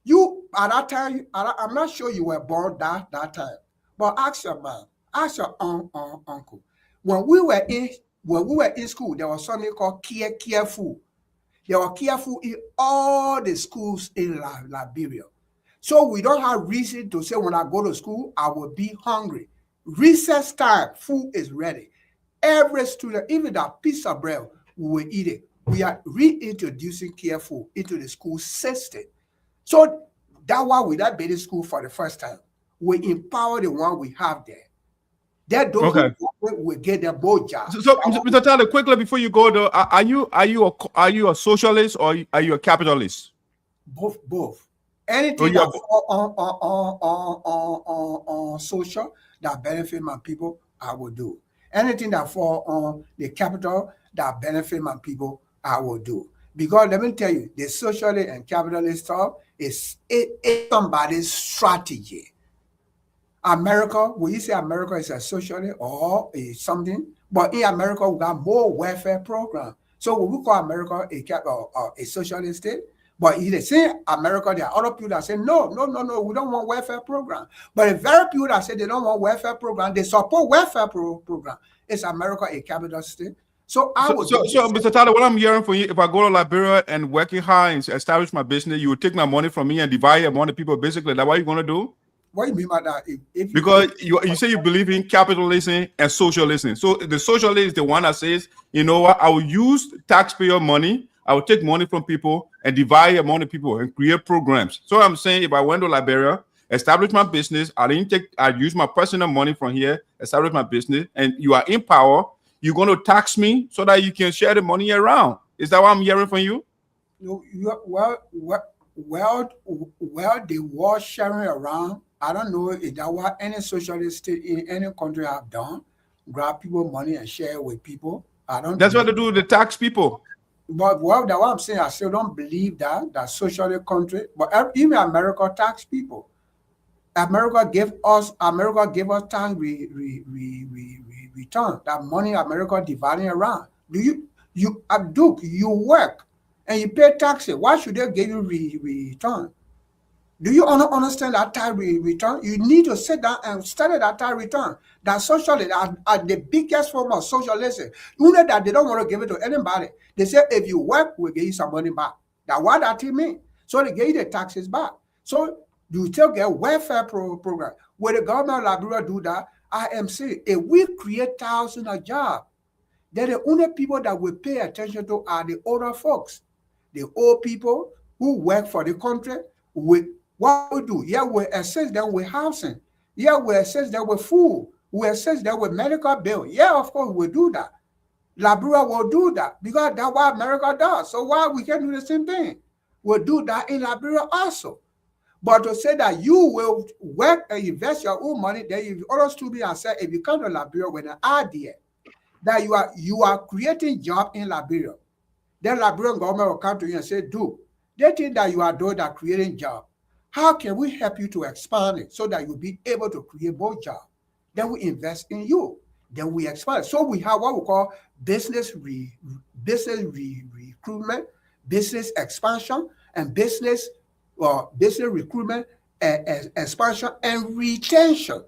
You, at that time, I'm not sure you were born that time, but ask your mom, ask your uncle. When we were in school, there was something called care food. There was care food in all the schools in Liberia. So we don't have reason to say when I go to school, I will be hungry. Recess time, food is ready. Every student, even that piece of bread, we will eat it. We are reintroducing care food into the school system. So that's why we not building school for the first time. We empower the one we have there. That those who will get them both jobs. So Mr. Tarley, quickly before you go though, are you a socialist or are you a capitalist? Both. Anything that on social that benefit my people, I will do. Anything that fall on the capital that benefit my people, I will do. Because let me tell you, the socialist and capitalist stuff is somebody's strategy. America, when you say America is a socialist or is something, but in America we got more welfare program. So when we call America a socialist state, but if they say America, there are other people that say no, we don't want welfare program. But the very people that say they don't want welfare program, they support welfare program. Is America a capitalist state? So Mr. Tarley, what I'm hearing from you, if I go to Liberia and working hard and establish my business, you would take my money from me and divide it among the people, basically. That's what you're going to do? What do you mean by that? Because you say you believe in capitalism and socialism. So the socialist is the one that says, you know what, I will use taxpayer money, I will take money from people and divide among the people and create programs. So I'm saying if I went to Liberia, establish my business, I use my personal money from here, establish my business, and you are in power, you're going to tax me so that you can share the money around. Is that what I'm hearing from you? The war sharing around, I don't know if that what any socialist state in any country have done, grab people money and share it with people. I don't. That's what they do with the tax people. But what I'm saying, I still don't believe that socialist country, but even America tax people. America gave us tax return. That money America dividing around. Duke, you work and you pay taxes. Why should they give you return? Do you understand that tax return? You need to sit down and study that tax return. That socialists are the biggest form of socialism. You know that they don't want to give it to anybody. They say if you work, we'll give you some money back. That's what that means. So they give you the taxes back. So you still get welfare program. When the government of Liberia do that, I am saying if we create thousands of jobs, then the only people that will pay attention to are the older folks, the old people who work for the country. What we do? Yeah, we assist them with housing. Yeah, we assist them with food. We assist them with medical bill. Yeah, of course, we do that. Liberia will do that because that's what America does. So why we can't do the same thing? We'll do that in Liberia also. But to say that you will work and invest your own money, then you always to be and say, if you come to Liberia with an idea that you are creating job in Liberia, then Liberian government will come to you and say, "Do they think that you are doing that creating job? How can we help you to expand it so that you'll be able to create more jobs?" Then we invest in you. Then we expand. So we have what we call business recruitment, business expansion, and business recruitment, expansion, and retention.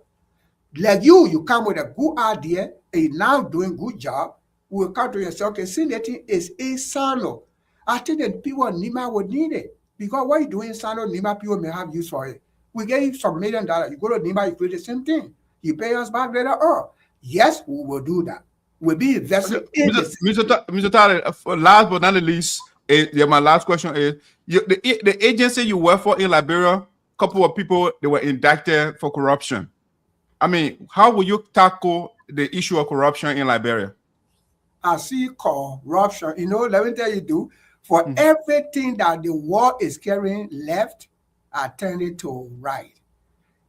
Like you come with a good idea and you're now doing good job, we'll come to you and say, okay, see, that is a silo. I think that people in Nima would need it. Because what you do in silo, Nima people may have use for it. We gave you some $1 million. You go to Nima, you create the same thing. You pay us back later on. Yes, we will do that. We'll be investing in this. Mr. Tarley, last but not the least, my last question is, the agency you work for in Liberia, a couple of people, they were indicted for corruption. I mean, how will you tackle the issue of corruption in Liberia? I see corruption. Let me tell you, for everything that the world is carrying left, I turn it to right.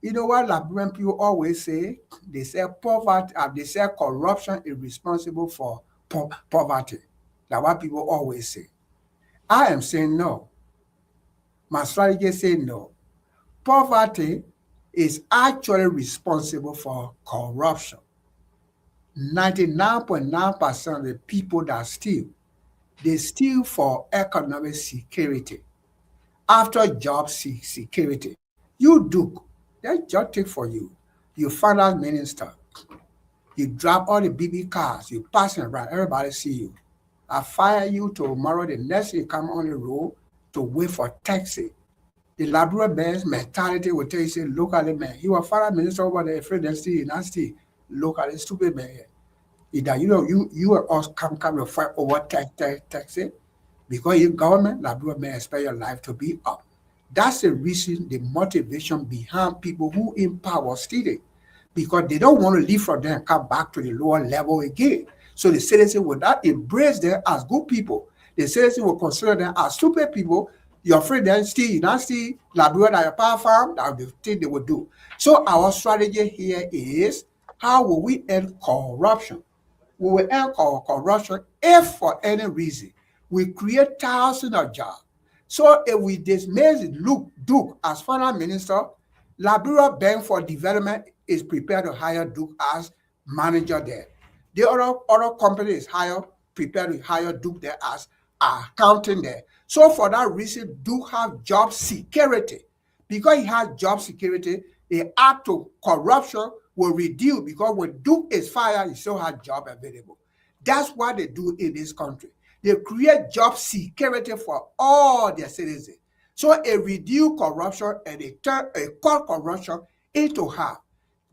You know what Liberian people always say? They say poverty, they say corruption is responsible for poverty. That's what people always say. I am saying no. My strategy says no. Poverty is actually responsible for corruption. 99.9% of the people that steal, they steal for economic security. After job security, you do. They just take for you. You finance minister. You drop all the BB cars. You passing around. Everybody see you. I fire you tomorrow. The next you come on the road to wait for taxi. The LIBERIA'S mentality will tell you, say, locally, man. He was finance minister over there, afraid that still not still locally stupid man. Either you are us come to fight over taxi because your government, LIBERIA may expect your life to be up. That's the reason, the motivation behind people who in power stealing, because they don't want to leave from there and come back to the lower level again. So the citizen will not embrace them as good people. The citizen will consider them as stupid people. You're afraid then you not see Liberia that your power farm, that the thing they will do. So our strategy here is, how will we end corruption? We will end corruption if for any reason we create thousands of jobs. So if we dismiss Duke as finance minister, Liberia Bank for Development is prepared to hire Duke as manager there. The other companies prepared to hire Duke there as accountant there. So for that reason, Duke have job security. Because he has job security, the act to corruption will reduce, because when Duke is fired, he still has job available. That's what they do in this country. They create job security for all their citizens. So it reduce corruption and they turn a cut corruption into half.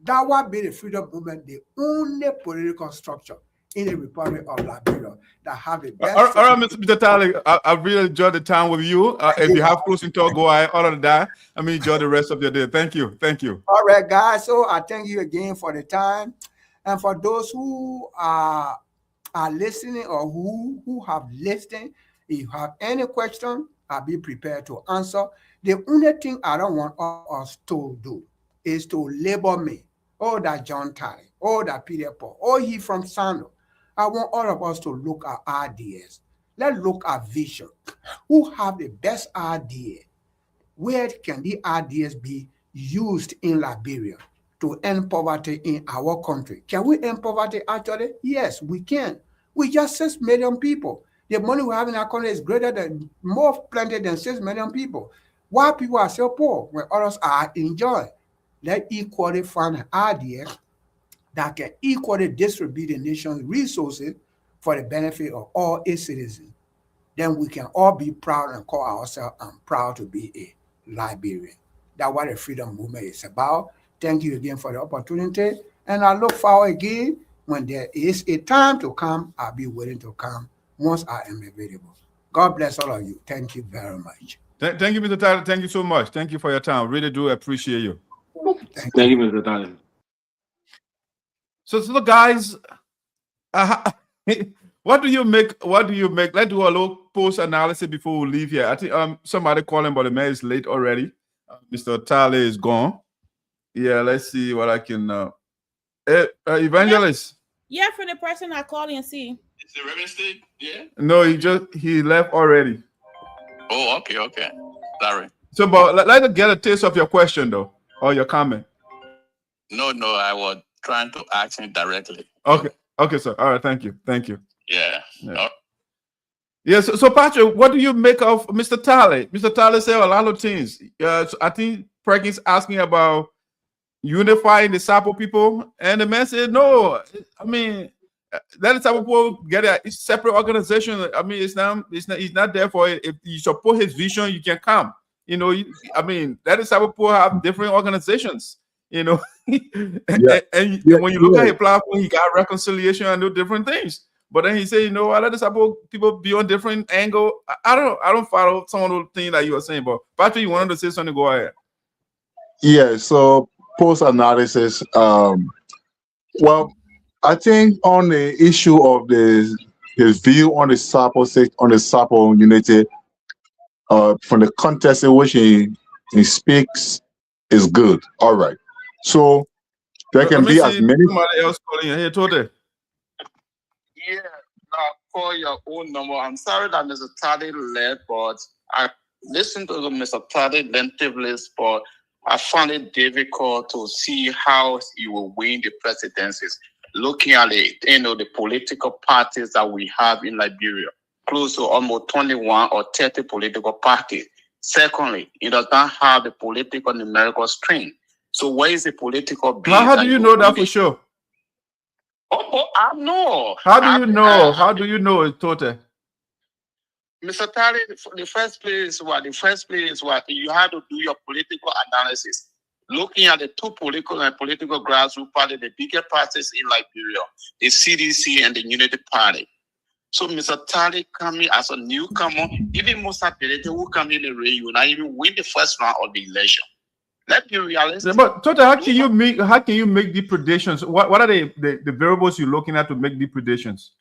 That will be the freedom movement, the only political structure in the Republic of Liberia that have the best. All right, Mr. Tarley, I really enjoyed the time with you. If you have closing talk, go ahead. Other than that, enjoy the rest of your day. Thank you. Thank you. All right, guys. So I thank you again for the time. And for those who are are listening or who have listened, if you have any question, I'll be prepared to answer. The only thing I don't want us to do is to label me. Oh, that John Tarley. Oh, that Peter Paul. Oh, he from Sando. I want all of us to look at ideas. Let's look at vision. Who have the best idea? Where can the ideas be used in Liberia to end poverty in our country? Can we end poverty actually? Yes, we can. We just 6 million people. The money we have in our country is greater than, more plenty than 6 million people. Why people are so poor when others are enjoying? Let equally find an idea that can equally distribute the nation's resources for the benefit of all its citizens. Then we can all be proud and call ourselves, I'm proud to be a Liberian. That's what the freedom movement is about. Thank you again for the opportunity. And I look forward again when there is a time to come, I'll be willing to come once I am available. God bless all of you. Thank you very much. Thank you, Mr. Tyler. Thank you so much. Thank you for your time. Really do appreciate you. Thank you, Mr. Tarley. So guys, what do you make? Let's do a little post analysis before we leave here. I think somebody calling, but the man is late already. Mr. Tarley is gone. Yeah, let's see what I can. Evangelist. Yeah, for the person I call and see. Is the Reverend still? Yeah. No, he left already. Oh, okay. Sorry. So, but let's get a taste of your question though, or your comment. No, I was trying to ask him directly. Okay, sir. All right, thank you. Yeah. Yes. So, Patrick, what do you make of Mr. Tarley? Mr. Tarley said a lot of things. So I think Perkins asking about unifying the Sapo people, and the man said, "No, I mean, let the Sapo people get a separate organization. I mean, he's not there for it. If you support his vision, you can come. You know, let the Sapo people have different organizations. You know, and when you look at his platform, he got reconciliation and do different things. But then he said, you know, I let the Sapo people be on different angle. I don't follow some of those things that you were saying. But Patrick, you wanted to say something? Go ahead. Yeah. So post analysis. Well, I think on the issue of his view on the Sapo unity, from the context in which he speaks, is good. All right. So there can be as many. Somebody else calling you here today. Yeah. Call your own number. I'm sorry that Mr. Tarley left, but I listened to Mr. Tarley attentively, but I found it difficult to see how he will win the presidencies. Looking at the political parties that we have in Liberia, close to almost 21 or 30 political parties. Secondly, it does not have the political numerical strength. So where is the political base? How do you know that for sure? I know. How do you know? How do you know it's total? Mr. Tarley, the first place what you have to do your political analysis. Looking at the two political grassroots parties, the bigger parties in Liberia, the CDC and the Unity Party. So Mr. Tarley coming as a newcomer, even most ability who come in the race, you not even win the first round of the election. Let's be realistic. But Tota, how can you make the predictions? What are the variables you're looking at to make the predictions?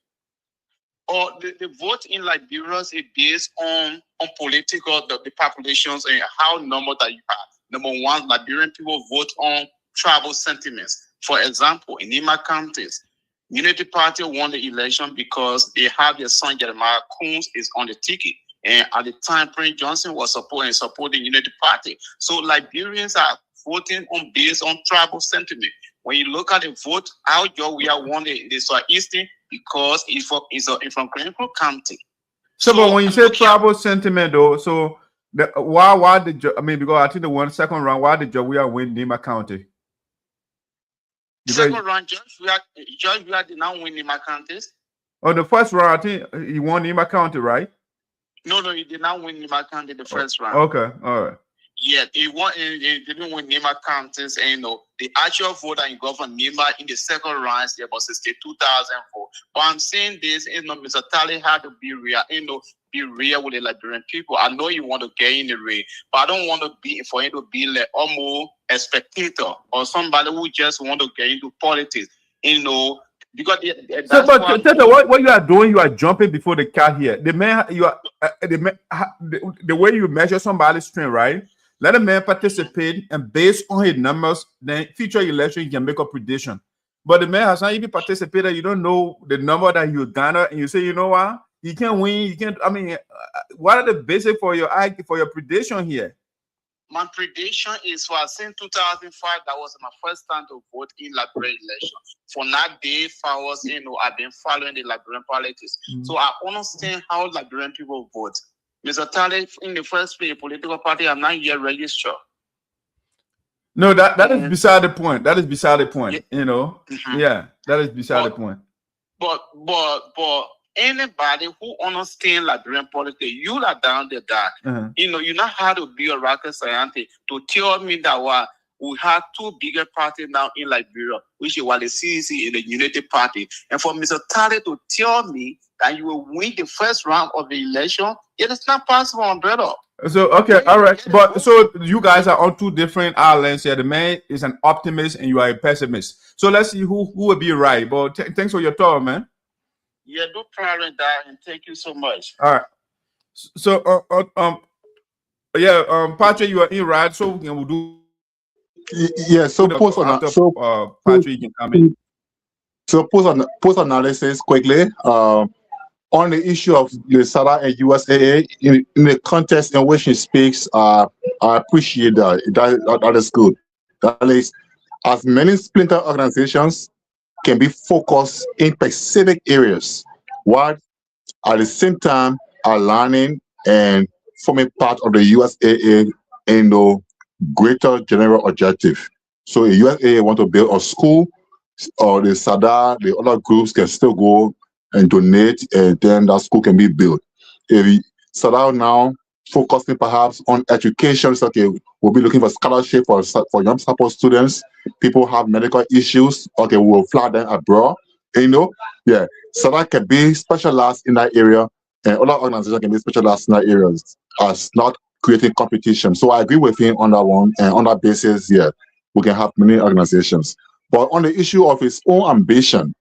Or the vote in Liberia is based on political the populations and how number that you have. Number one, Liberian people vote on tribal sentiments. For example, in Nima counties, Unity Party won the election because they have their son Jeremiah Coons is on the ticket. And at the time, Prince Johnson was supporting Unity Party. So Liberians are voting based on tribal sentiment. When you look at the vote, how we are won the Southeastern because it's from Greenville County. So, but when you say tribal sentiment, though, so why did because I think the second round, why did Jawia win Nima County? Second round, George we did not win Nima counties. Oh, the first round, I think he won Nima County, right? No, he did not win Nima County the first round. Okay, all right. Yeah, he didn't win Nima counties, and the actual vote that he got from Nima in the second round is about 62,004. But I'm saying this, Mr. Tarley had to be real, be real with the Liberian people. I know you want to get in the race, but I don't want to be for him to be like almost a spectator or somebody who just want to get into politics. because So, but Tete, what you are doing, you are jumping before the cat here. The man, you are the way you measure somebody's strength, right? Let a man participate, and based on his numbers, then future election you can make a prediction. But the man has not even participated. You don't know the number that you garner, and you say, you know what, you can't win. You can't. I mean, what are the basics for your prediction here? My prediction is for since 2005, that was my first time to vote in Liberian election. From that day forward, I've been following the Liberian politics. So I understand how Liberian people vote. Mr. Tarley, in the first place, political party, I'm not yet registered. No, that is beside the point. That is beside the point. Yeah. Yeah, that is beside the point. But anybody who understands Liberian politics, you are down the dark. You know how to be a rocket scientist to tell me that we have two bigger parties now in Liberia, which is the CDC and the United Party. And for Mr. Tarley to tell me that you will win the first round of the election, it is not possible, brother. So, okay, all right. But so you guys are on two different islands here. The man is an optimist and you are a pessimist. So let's see who will be right. But thanks for your talk, man. Yeah, no problem, darling. Thank you so much. All right. So, Patrick, you are in, right? So we can do. Yeah. So post on Patrick, you can come in. So post analysis quickly. On the issue of the SADA and USAA, in the context in which he speaks, I appreciate that. That is good. That is, as many splinter organizations can be focused in specific areas, while at the same time aligning and forming part of the USAA in the greater general objective. So the USAA want to build a school, or the SADA, the other groups can still go and donate, and then that school can be built. If we start out now focusing perhaps on education, it's okay, we'll be looking for scholarship for young support students. People have medical issues, okay, we'll fly them abroad. So that can be specialized in that area, and other organizations can be specialized in that area, as not creating competition. So I agree with him on that one, and on that basis, we can have many organizations. But on the issue of his own ambition,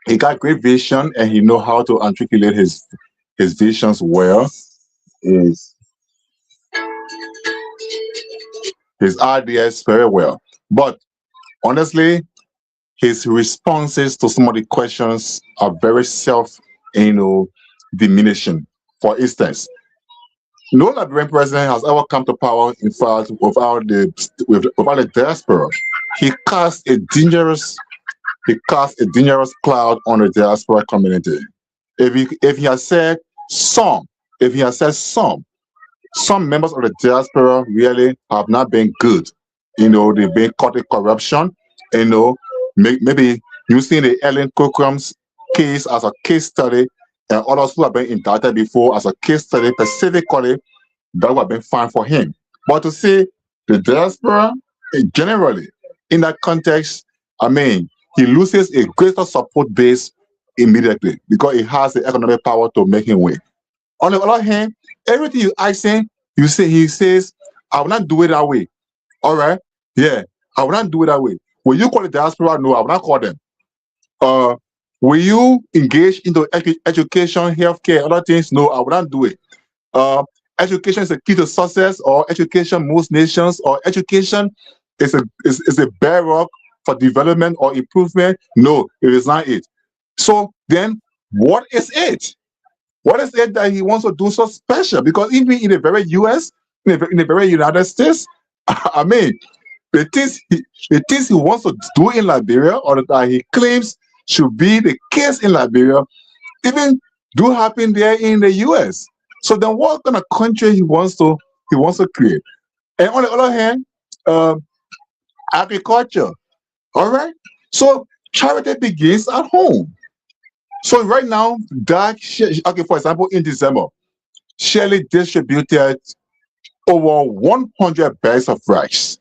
he got great vision, and he know how to articulate his visions well. His ideas very well. But honestly, his responses to some of the questions are very diminishing. For instance, no Liberian president has ever come to power, in fact, without the diaspora. He cast a dangerous cloud on the diaspora community. If he has said some members of the diaspora really have not been good. They've been caught in corruption. Maybe using the Ellen Cochrom's case as a case study, and others who have been indicted before as a case study, specifically, that would have been fine for him. But to say the diaspora generally in that context, he loses a greater support base immediately because he has the economic power to make him win. On the other hand, everything you ask him, he says, I will not do it that way. All right? Yeah, I will not do it that way. Will you call the diaspora? No, I will not call them. Will you engage into education, healthcare, other things? No, I will not do it. Education is the key to success, or education most nations, or education is a bedrock for development or improvement. No, it is not it. So then what is it? What is it that he wants to do so special? Because even in the very US, in the very United States, the things he wants to do in Liberia, or that he claims should be the case in Liberia, even do happen there in the US. So then what kind of country he wants to create? And on the other hand, agriculture. All right. So charity begins at home. So right now, for example, in December, Shirley distributed over 100 bags of rice.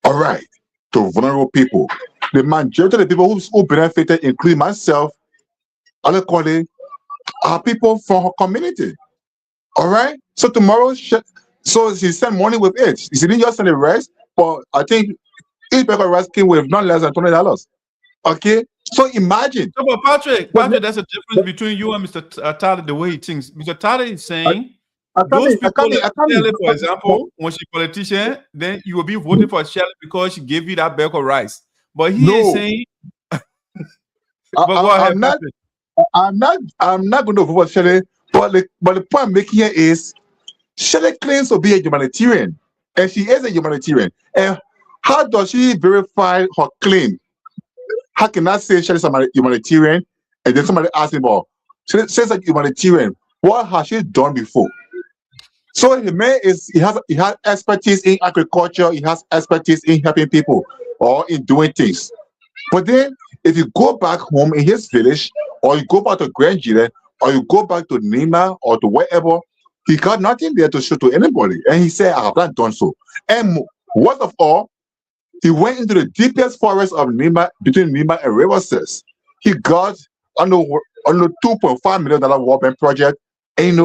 All right, to vulnerable people. The majority of the people who benefited, including myself, are people from her community. All right. So tomorrow, so she sent money with it. She didn't just send the rice, but I think each bag of rice came with not less than $20. Okay, so imagine. So, but Patrick, there's a difference between you and Mr. Tarley, the way he thinks. Mr. Tarley is saying those people like Shirley, for example, when she's a politician, then you will be voting for Shirley because she gave you that bag of rice. But he is saying, but go ahead, Patrick. I'm not going to vote for Shirley, but the point I'm making here is Shirley claims to be a humanitarian, and she is a humanitarian. And how does she verify her claim? How can I say Shirley is a humanitarian, and then somebody asks me, well, she says a humanitarian. What has she done before? So the man he has expertise in agriculture, he has expertise in helping people or in doing things. But then if you go back home in his village, or you go back to Grand, or you go back to Nima or to wherever, he got nothing there to show to anybody. And he said, I have not done so. And worst of all, he went into the deepest forest of Nima, between Nima and Riverside. He got on the $2.5 million World Bank project, and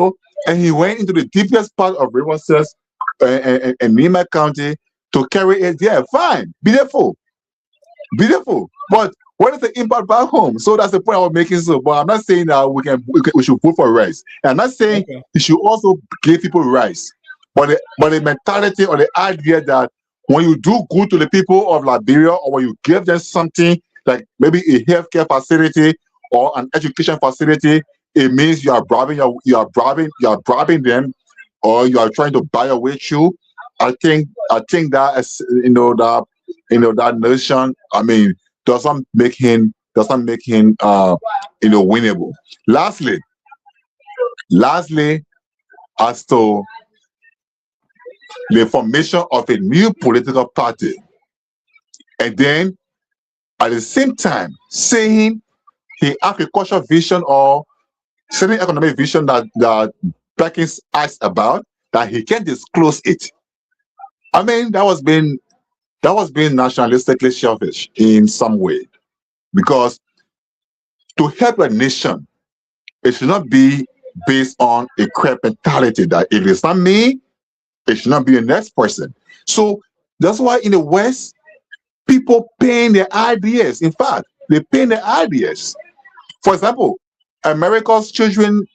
he went into the deepest part of Riverside and Nima County to carry it there. Fine, beautiful. But what is the impact back home? So that's the point I was making. So, but I'm not saying that we should vote for rice. And I'm not saying you should also give people rice. But the mentality or the idea that when you do good to the people of Liberia, or when you give them something like maybe a healthcare facility or an education facility, it means you are bribing them, or you are trying to buy away through. I think that is, that notion, I mean, doesn't make him winnable. Lastly, as to the formation of a new political party, and then at the same time saying the agricultural vision or certain economic vision that Perkins asked about, that he can't disclose it. I mean, that was being nationalistically selfish in some way, because to help a nation, it should not be based on a crap mentality that if it's not me, it should not be the next person. So that's why in the West, people paint their ideas. In fact, they paint their ideas. For example, America's children's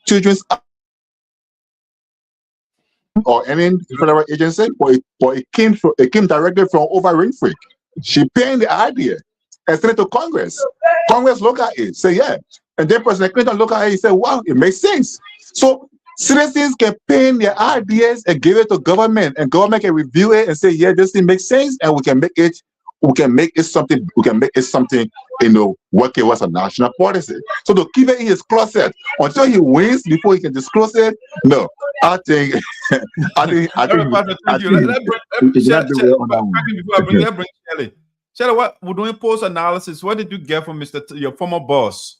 or any federal agency, but it came directly from Oprah Winfrey. She painted the idea and sent it to Congress. Congress look at it, say yeah, and then President Clinton look at it and say, wow, it makes sense. So citizens can paint their ideas and give it to government, and government can review it and say, yeah, this thing makes sense, and we can make it something, working as a national policy. So to keep it in his closet until he wins before he can disclose it, no. I think Let's bring Shirley. Shirley, what we're doing post analysis. What did you get from your former boss?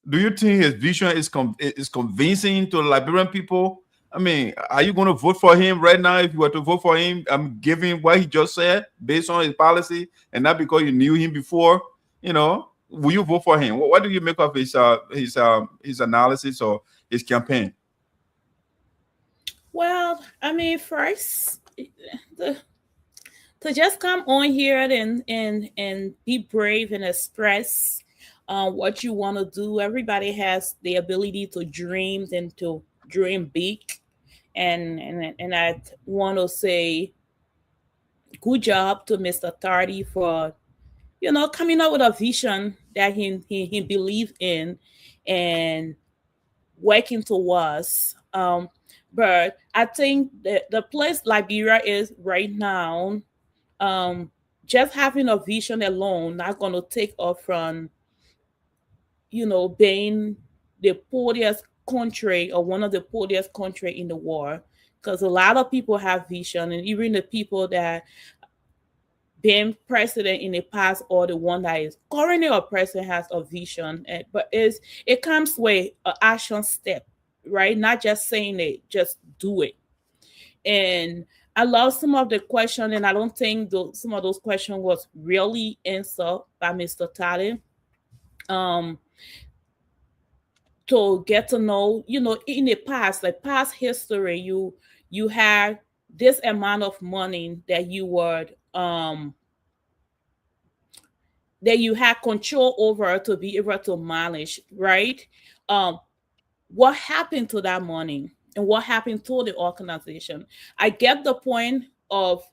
Do you think his vision is convincing to the Liberian people? I mean, are you going to vote for him right now? If you were to vote for him, I'm giving what he just said based on his policy, and not because you knew him before. Will you vote for him? What do you make of his analysis or his campaign? Well, I mean, first, to just come on here and be brave and express what you want to do. Everybody has the ability to dream and to dream big, and I want to say good job to Mr. Tardy for coming up with a vision that he believed in and working towards. But I think the place Liberia is right now, just having a vision alone not going to take off from being the poorest country or one of the poorest country in the world, because a lot of people have vision, and even the people that been president in the past or the one that is currently a president has a vision, but it comes with an action step, right? Not just saying it, just do it. And I love some of the question, and I don't think some of those questions was really answered by Mr. Tarley. To get to know, in the past, like past history, you had this amount of money that you would that you had control over to be able to manage, right? What happened to that money and what happened to the organization? I get the point of,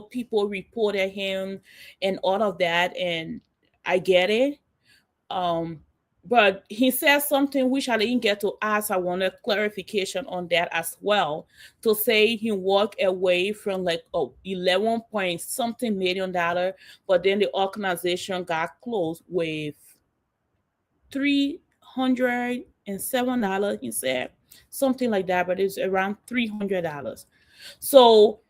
people reported him and all of that, and I get it. But he said something which I didn't get to ask. I wanted clarification on that as well. To say he walked away from like 11 point something million dollar, but then the organization got closed with $307. He said something like that, but it's around $300. So,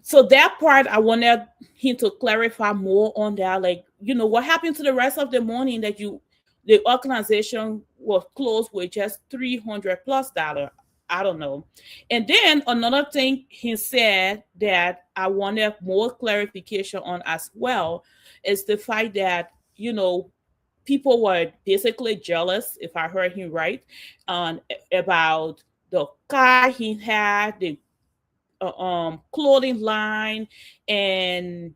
so that part I wanted him to clarify more on that. Like, what happened to the rest of the money that the organization was closed with just $300+. I don't know. And then another thing he said that I wanted more clarification on as well is the fact that, people were basically jealous, if I heard him right, about the car he had, the clothing line, and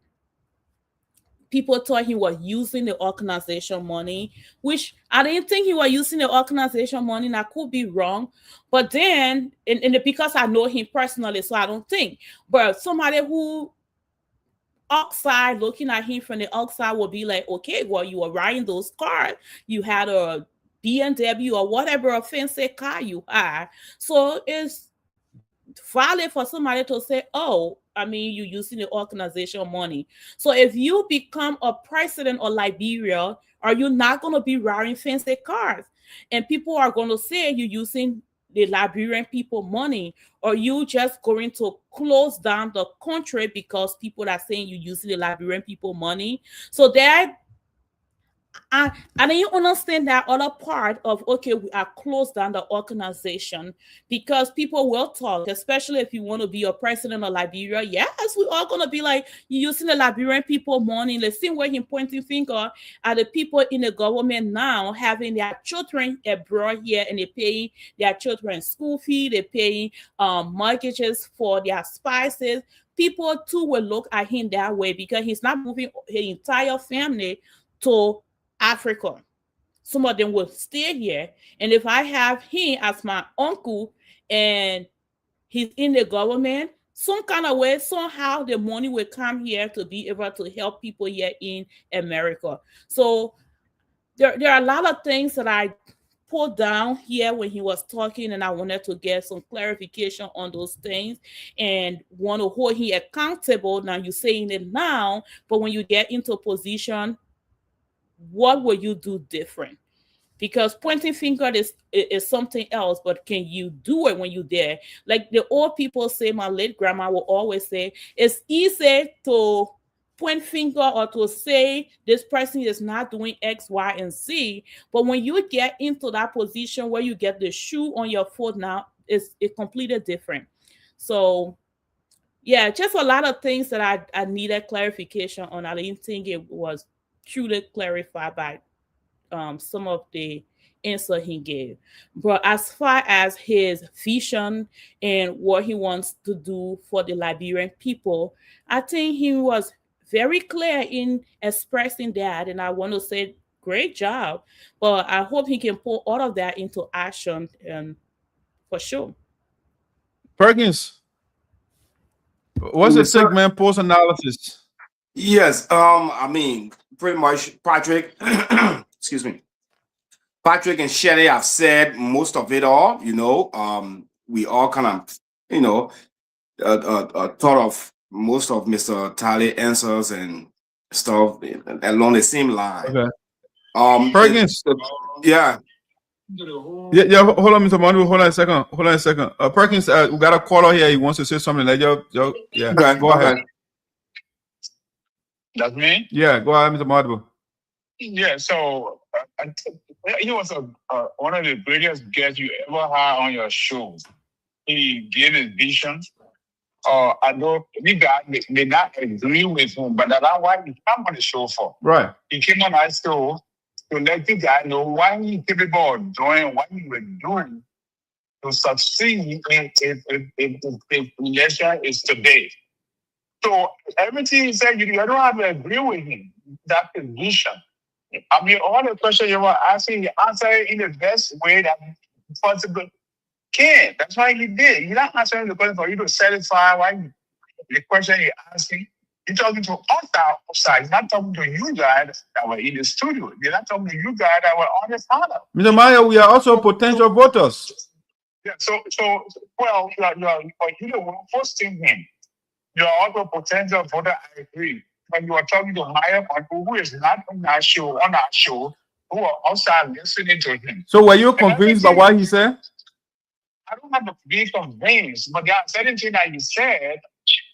people thought he was using the organization money, which I didn't think he was using the organization money, and I could be wrong. But then, because I know him personally, so I don't think. But somebody who outside looking at him from the outside will be like, okay, well, you were riding those cars. You had a BMW or whatever a fancy car you had. So it's valid for somebody to say, oh, I mean, you're using the organization money. So if you become a president of Liberia, are you not going to be riding fancy cars? And people are going to say you're using the Liberian people money, or you just going to close down the country because people are saying you're using the Liberian people money. So that and then you understand that other part of, okay, we are closed down the organization because people will talk, especially if you want to be a president of Liberia. Yes, we are going to be like, you're using the Liberian people money. The same way you're pointing finger at the people in the government now having their children abroad here, and they're paying their children school fee, they're paying mortgages for their spouses. People too will look at him that way because he's not moving his entire family to Africa. Some of them will stay here. And if I have him as my uncle and he's in the government, some kind of way, somehow the money will come here to be able to help people here in America. So there are a lot of things that I put down here when he was talking, and I wanted to get some clarification on those things and want to hold him accountable. Now you're saying it now, but when you get into a position, what will you do different? Because pointing finger is something else, but can you do it when you're there? Like the old people say, my late grandma will always say, it's easy to point finger or to say this person is not doing X, Y, and Z. But when you get into that position where you get the shoe on your foot now, it's completely different. So yeah, just a lot of things that I needed clarification on. I didn't think it was truly clarified by some of the answer he gave. But as far as his vision and what he wants to do for the Liberian people, I think he was very clear in expressing that. And I want to say, great job. But I hope he can put all of that into action for sure. Perkins, what's the segment post analysis? Yes, I mean, pretty much Patrick, excuse me, Patrick and Shelly have said most of it all. We all kind of, thought of most of Mr. Tarley answers and stuff along the same line. Okay. Perkins. Yeah. Yeah. Hold on, Mr. Manu. Hold on a second. Perkins, we got a caller here. He wants to say something. Like yeah. Okay, go ahead. That's me? Yeah, go ahead, Mr. Madu. Yeah, so he was one of the greatest guests you ever had on your show. He gave his vision. I know we guys may not agree with him, but that's why he came on the show for. Right. He came on our show to let you guys know why he capable of doing what he was doing to succeed if election is today. So everything he said, you don't have to agree with him. That position. I mean, all the questions you were asking, he answered in the best way that possible can. That's why he did. He's not answering the question for you to satisfy the question you're asking. He's talking to us outside. He's not talking to you guys that were in the studio. He's not talking to you guys that were on the panel. Mr. Maya, we are also potential voters. Yeah, well, you're the one hosting him. You are also a potential voter, I agree. When you are talking to Maya, who is not on our show, who are outside listening to him. So were you convinced by what he said? I don't have to be convinced, but there are certain things that he said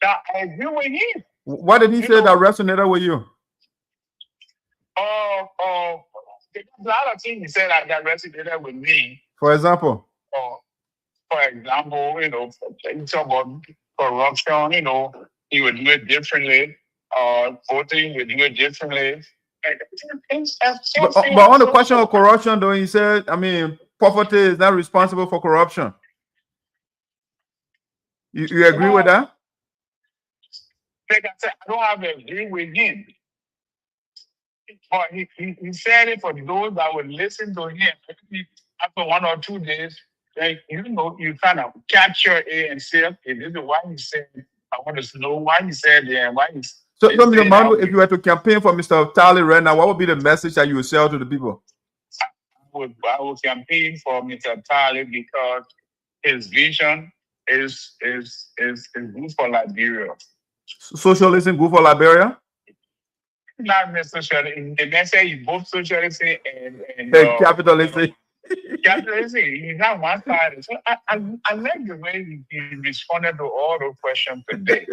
that I agree with him. What did he say that resonated with you? There's a lot of things he said that resonated with me. For example? For example, things about corruption, he would do it differently. Voting would do it differently. But on the question of corruption, though, he said, I mean, poverty is not responsible for corruption. You agree with that? Like I said, I don't have to agree with him. But he said it for those that would listen to him. After 1 or 2 days, like, you kind of capture it and say, okay, this is why he said, I want to know why he said that, why he So, Mr. Manu, if you were to campaign for Mr. Tarley right now, what would be the message that you would sell to the people? I would campaign for Mr. Tarley because his vision is good for Liberia. Socialism good for Liberia? Not necessarily. The message is both socialism and capitalism. Capitalism. He's not one side. So I like the way he responded to all those questions today.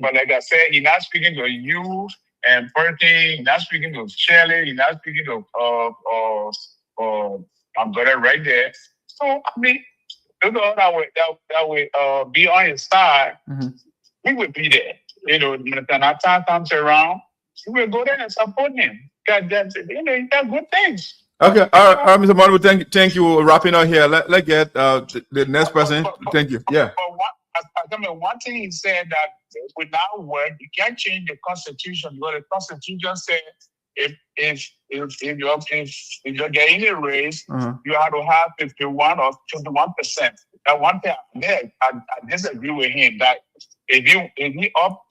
But like I said, he's not speaking to you and Bertie. He's not speaking to Shelley. He's not speaking to I'm gonna right there. So I mean, that would be on his side. Mm-hmm. We would be there. When the time comes around, we will go there and support him. Because he does good things. Okay, all right, Mr. Manu, thank you. Wrapping up here. Let's get the next person. Thank you. Yeah. But one thing he said that without work, you can't change the Constitution. Because the Constitution said if you're getting a raise, you have to have 51 or 21%. That one thing I disagree with him that if he up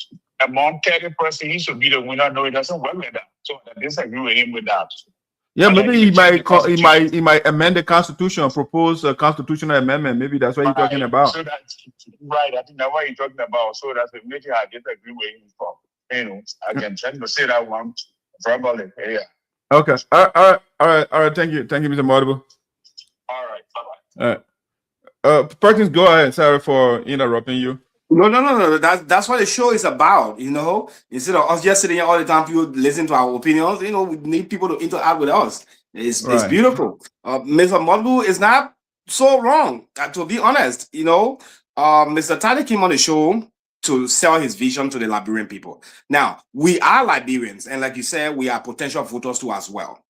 among 30%, he should be the winner. No, it doesn't work like that. So I disagree with him with that. Yeah, maybe he might amend the Constitution, propose a constitutional amendment. Maybe that's what he's talking about. So that's right. I think that's what he's talking about. So that's the maybe I disagree with him from. I can try to say that one verbally. Yeah. Okay. All right. Thank you, Mr. Modible. All right. Bye-bye. All right. Perkins, go ahead. Sorry for interrupting you. No. That's what the show is about, Instead of us just sitting here all the time, people listen to our opinions, we need people to interact with us. It's beautiful. Mr. Modible is not so wrong, to be honest. Mr. Tarley came on the show to sell his vision to the Liberian people. Now, we are Liberians, and like you said, we are potential voters too as well.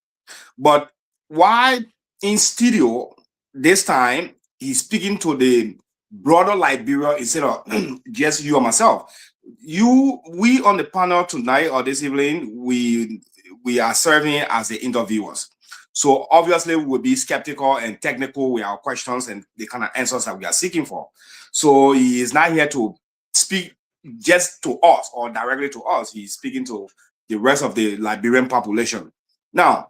But why in studio this time he's speaking to the broader Liberia instead of just you or myself? We on the panel tonight or this evening, we are serving as the interviewers. So obviously we will be skeptical and technical with our questions and the kind of answers that we are seeking for. So he is not here to speak just to us or directly to us. He's speaking to the rest of the Liberian population. Now,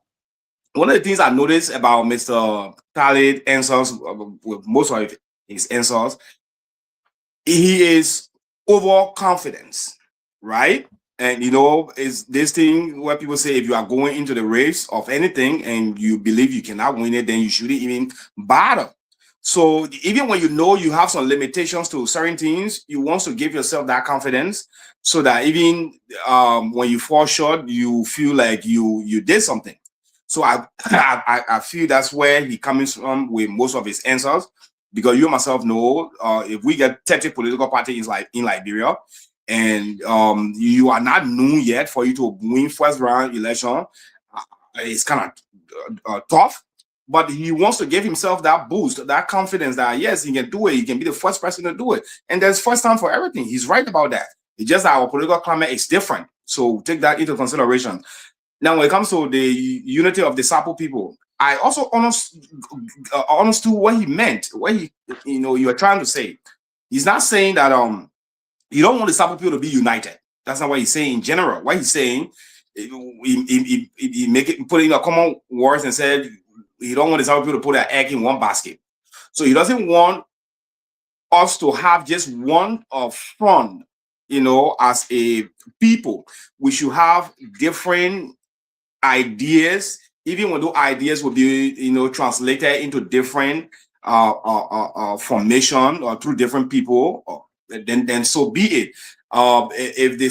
one of the things I noticed about Mr. Tarley's answers, with most of his answers, he is overconfident, right? And is this thing where people say if you are going into the race of anything and you believe you cannot win it, then you shouldn't even bother. So even when you have some limitations to certain things, you want to give yourself that confidence so that even when you fall short, you feel like you did something. So I feel that's where he comes from with most of his answers, because you myself know if we get 30 political parties in Liberia and you are not known yet for you to win first round election, it's kind of tough. But he wants to give himself that boost, that confidence that yes, he can do it. He can be the first person to do it. And there's first time for everything. He's right about that. It's just that our political climate is different. So take that into consideration. Now, when it comes to the unity of the Sapo people, I also understood what he meant, what you are trying to say. He's not saying that you don't want the Sapo people to be united. That's not what he's saying in general. What he's saying, he put it in a common words and said he don't want the Sapo people to put their egg in one basket. So he doesn't want us to have just one front, as a people. We should have different ideas, even when those ideas will be, translated into different formation or through different people, then so be it. If the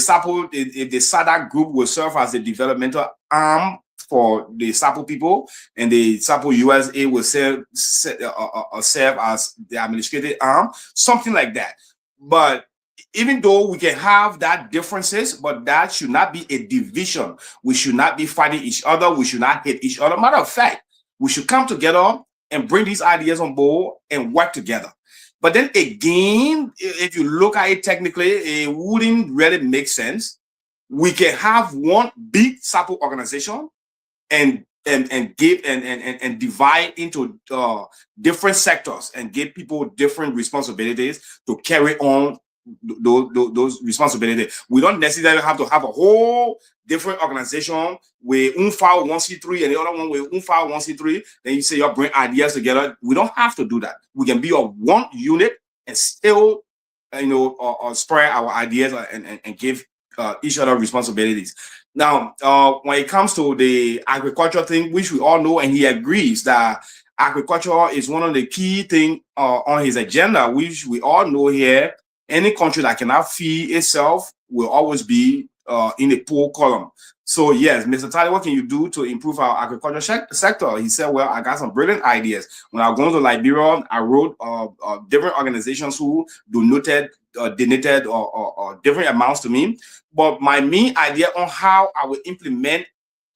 SADC group will serve as the developmental arm for the Sapo people, and the Sapo USA will serve as the administrative arm, something like that. But even though we can have that differences, but that should not be a division. We should not be fighting each other. We should not hate each other. Matter of fact, we should come together and bring these ideas on board and work together. But then again, if you look at it technically, it wouldn't really make sense. We can have one big Sapo organization and give and divide into different sectors and give people different responsibilities to carry on those responsibilities. We don't necessarily have to have a whole different organization with file 1C3 and the other one with file 1C3. Then you say you bring ideas together. We don't have to do that. We can be a one unit and still, spread our ideas and give each other responsibilities. Now, when it comes to the agriculture thing, which we all know, and he agrees that agriculture is one of the key things on his agenda, which we all know here. Any country that cannot feed itself will always be in the poor column. So yes, Mr. Tarley, what can you do to improve our agriculture sector? He said, well, I got some brilliant ideas. When I was going to Liberia, I wrote different organizations who donated or different amounts to me. But my main idea on how I will implement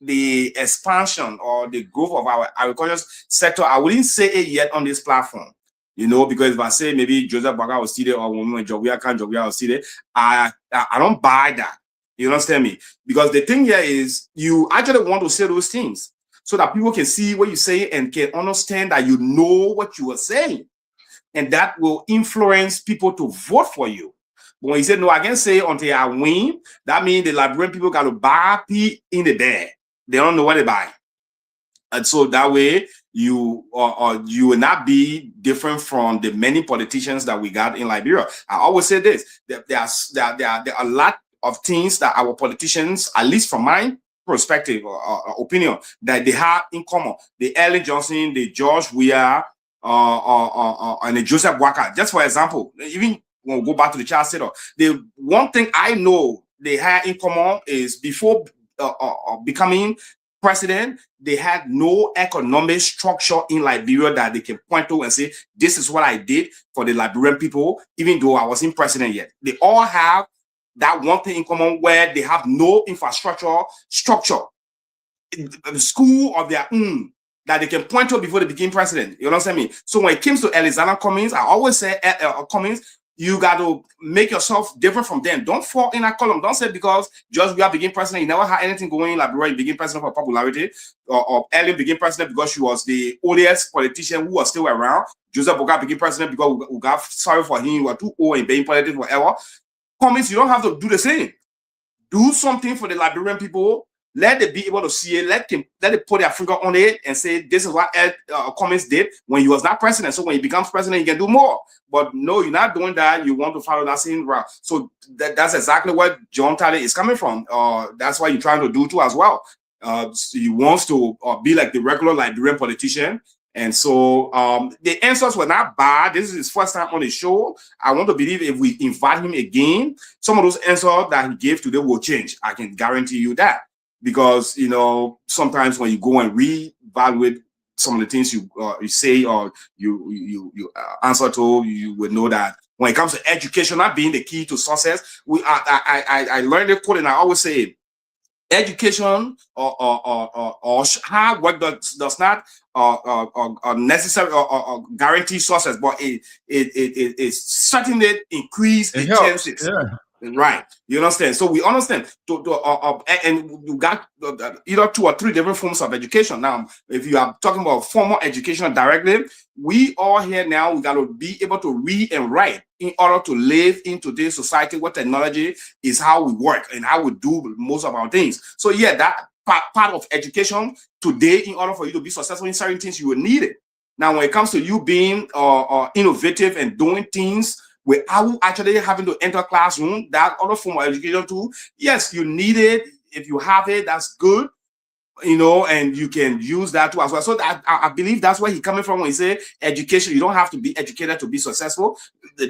the expansion or the growth of our agriculture sector, I wouldn't say it yet on this platform. Because if I say maybe Joseph Baga was still there or woman Jovia was still there, I don't buy that. You understand me? Because the thing here is you actually want to say those things so that people can see what you say and can understand that you know what you are saying. And that will influence people to vote for you. But when you say, no, I can't say until I win, that means the Liberian people got to buy pea in the bag. They don't know what they buy. And so that way, you will not be different from the many politicians that we got in Liberia. I always say this: there are a lot of things that our politicians, at least from my perspective or opinion, that they have in common. The Ellen Johnson, the George Weah, and the Joseph Waka. Just for example, even when we go back to the child setter, the one thing I know they had in common is before becoming president, they had no economic structure in Liberia that they can point to and say, this is what I did for the Liberian people, even though I wasn't president yet. They all have that one thing in common where they have no infrastructure structure, school of their own that they can point to before they became president. You understand me? So when it comes to Alexander Cummings, I always say Cummings, you got to make yourself different from them. Don't fall in that column. Don't say because George Weah became president, he never had anything going in Liberia, he became president for popularity, or Ellen became president because she was the oldest politician who was still around. Joseph Boga became president because we got sorry for him, we were too old and being politics forever. Cummings, you don't have to do the same. Do something for the Liberian people. Let them be able to see it. Let them put their finger on it and say, this is what Cummings did when he was not president. So when he becomes president, he can do more. But no, you're not doing that. You want to follow that same route. So that's exactly what John Tarley is coming from. That's what you're trying to do too as well. He wants to be like the regular Liberian politician. And so the answers were not bad. This is his first time on the show. I want to believe if we invite him again, some of those answers that he gave today will change. I can guarantee you that. Because, sometimes when you go and reevaluate some of the things you say or you answer to, you would know that when it comes to education not being the key to success, I learned a quote and I always say, education or hard work does not necessarily guarantee success, but it certainly increase the chances. Right. You understand? So we understand. And you got either 2 or 3 different forms of education. Now, if you are talking about formal education directly, we all here now, we got to be able to read and write in order to live in today's society where technology is how we work and how we do most of our things. So yeah, that part of education today, in order for you to be successful in certain things, you will need it. Now, when it comes to you being innovative and doing things without actually having to enter a classroom, that other form of education too, yes, you need it. If you have it, that's good, you know, and you can use that too as well. So I believe that's where he's coming from when he say education. You don't have to be educated to be successful.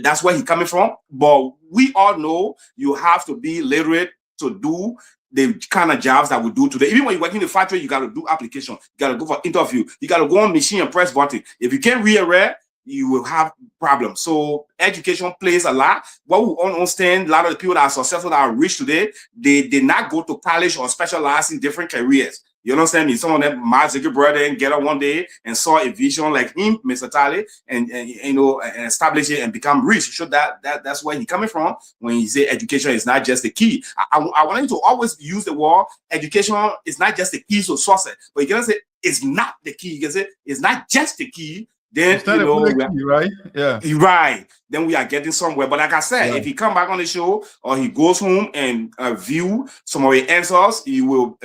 That's where he's coming from. But we all know you have to be literate to do the kind of jobs that we do today. Even when you work in the factory, you got to do application. You got to go for interview. You got to go on machine and press button. If you can't read and write, you will have problems. So education plays a lot. What we understand, a lot of the people that are successful, that are rich today, they did not go to college or specialize in different careers. You understand me? Some of them, Mark Zuckerberg, and get up one day and saw a vision like him, Mr. Tarley, and you know, and establish it and become rich. So that's where he's coming from when he say education is not just the key. I want you to always use the word education is not just the key to success, but you can say it's not the key. You can say it's not just the key. Then it's not a key, right? Yeah, right. Then we are getting somewhere. But like I said, if he come back on the show or he goes home and view some of the answers, he will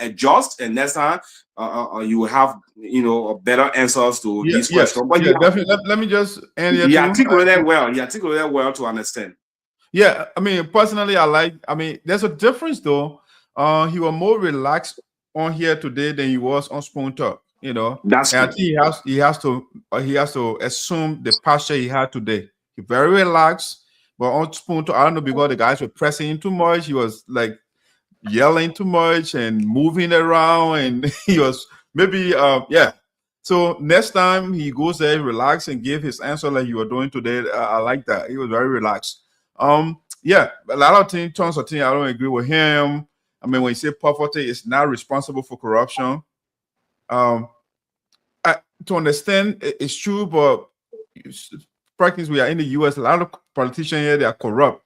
adjust, and next time you will have, you know, better answers to these questions. But definitely. Let me just end here. He articulated well. He articulated well to understand. Yeah, I mean, personally, there's a difference though. He was more relaxed on here today than he was on Spoon Talk. You know, that's and I think he has to assume the posture he had today. He very relaxed, but on Spoon Talk, I don't know, because the guys were pressing him too much. He was like yelling too much and moving around, and he was maybe So next time he goes there, relax and give his answer like you were doing today. I like that. He was very relaxed. Yeah, a lot of things, tons of things I don't agree with him. I mean, when you say poverty is not responsible for corruption, to understand it's true, but practice we are in the US, a lot of politicians here, they are corrupt.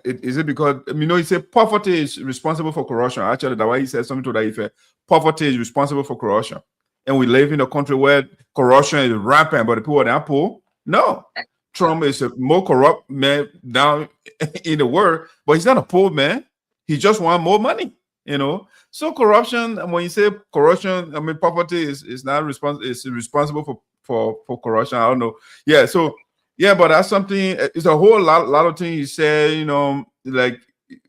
Is it because, you know, he said poverty is responsible for corruption? Actually, that's why he said something to that effect. Poverty is responsible for corruption. And we live in a country where corruption is rampant, but the people that are poor, no. Trump is a more corrupt man down in the world, but he's not a poor man. He just wants more money, you know. So corruption, when you say corruption, I mean, poverty is not responsible for corruption. I don't know. Yeah, so yeah, but that's something. It's a whole lot of things you say. You know, like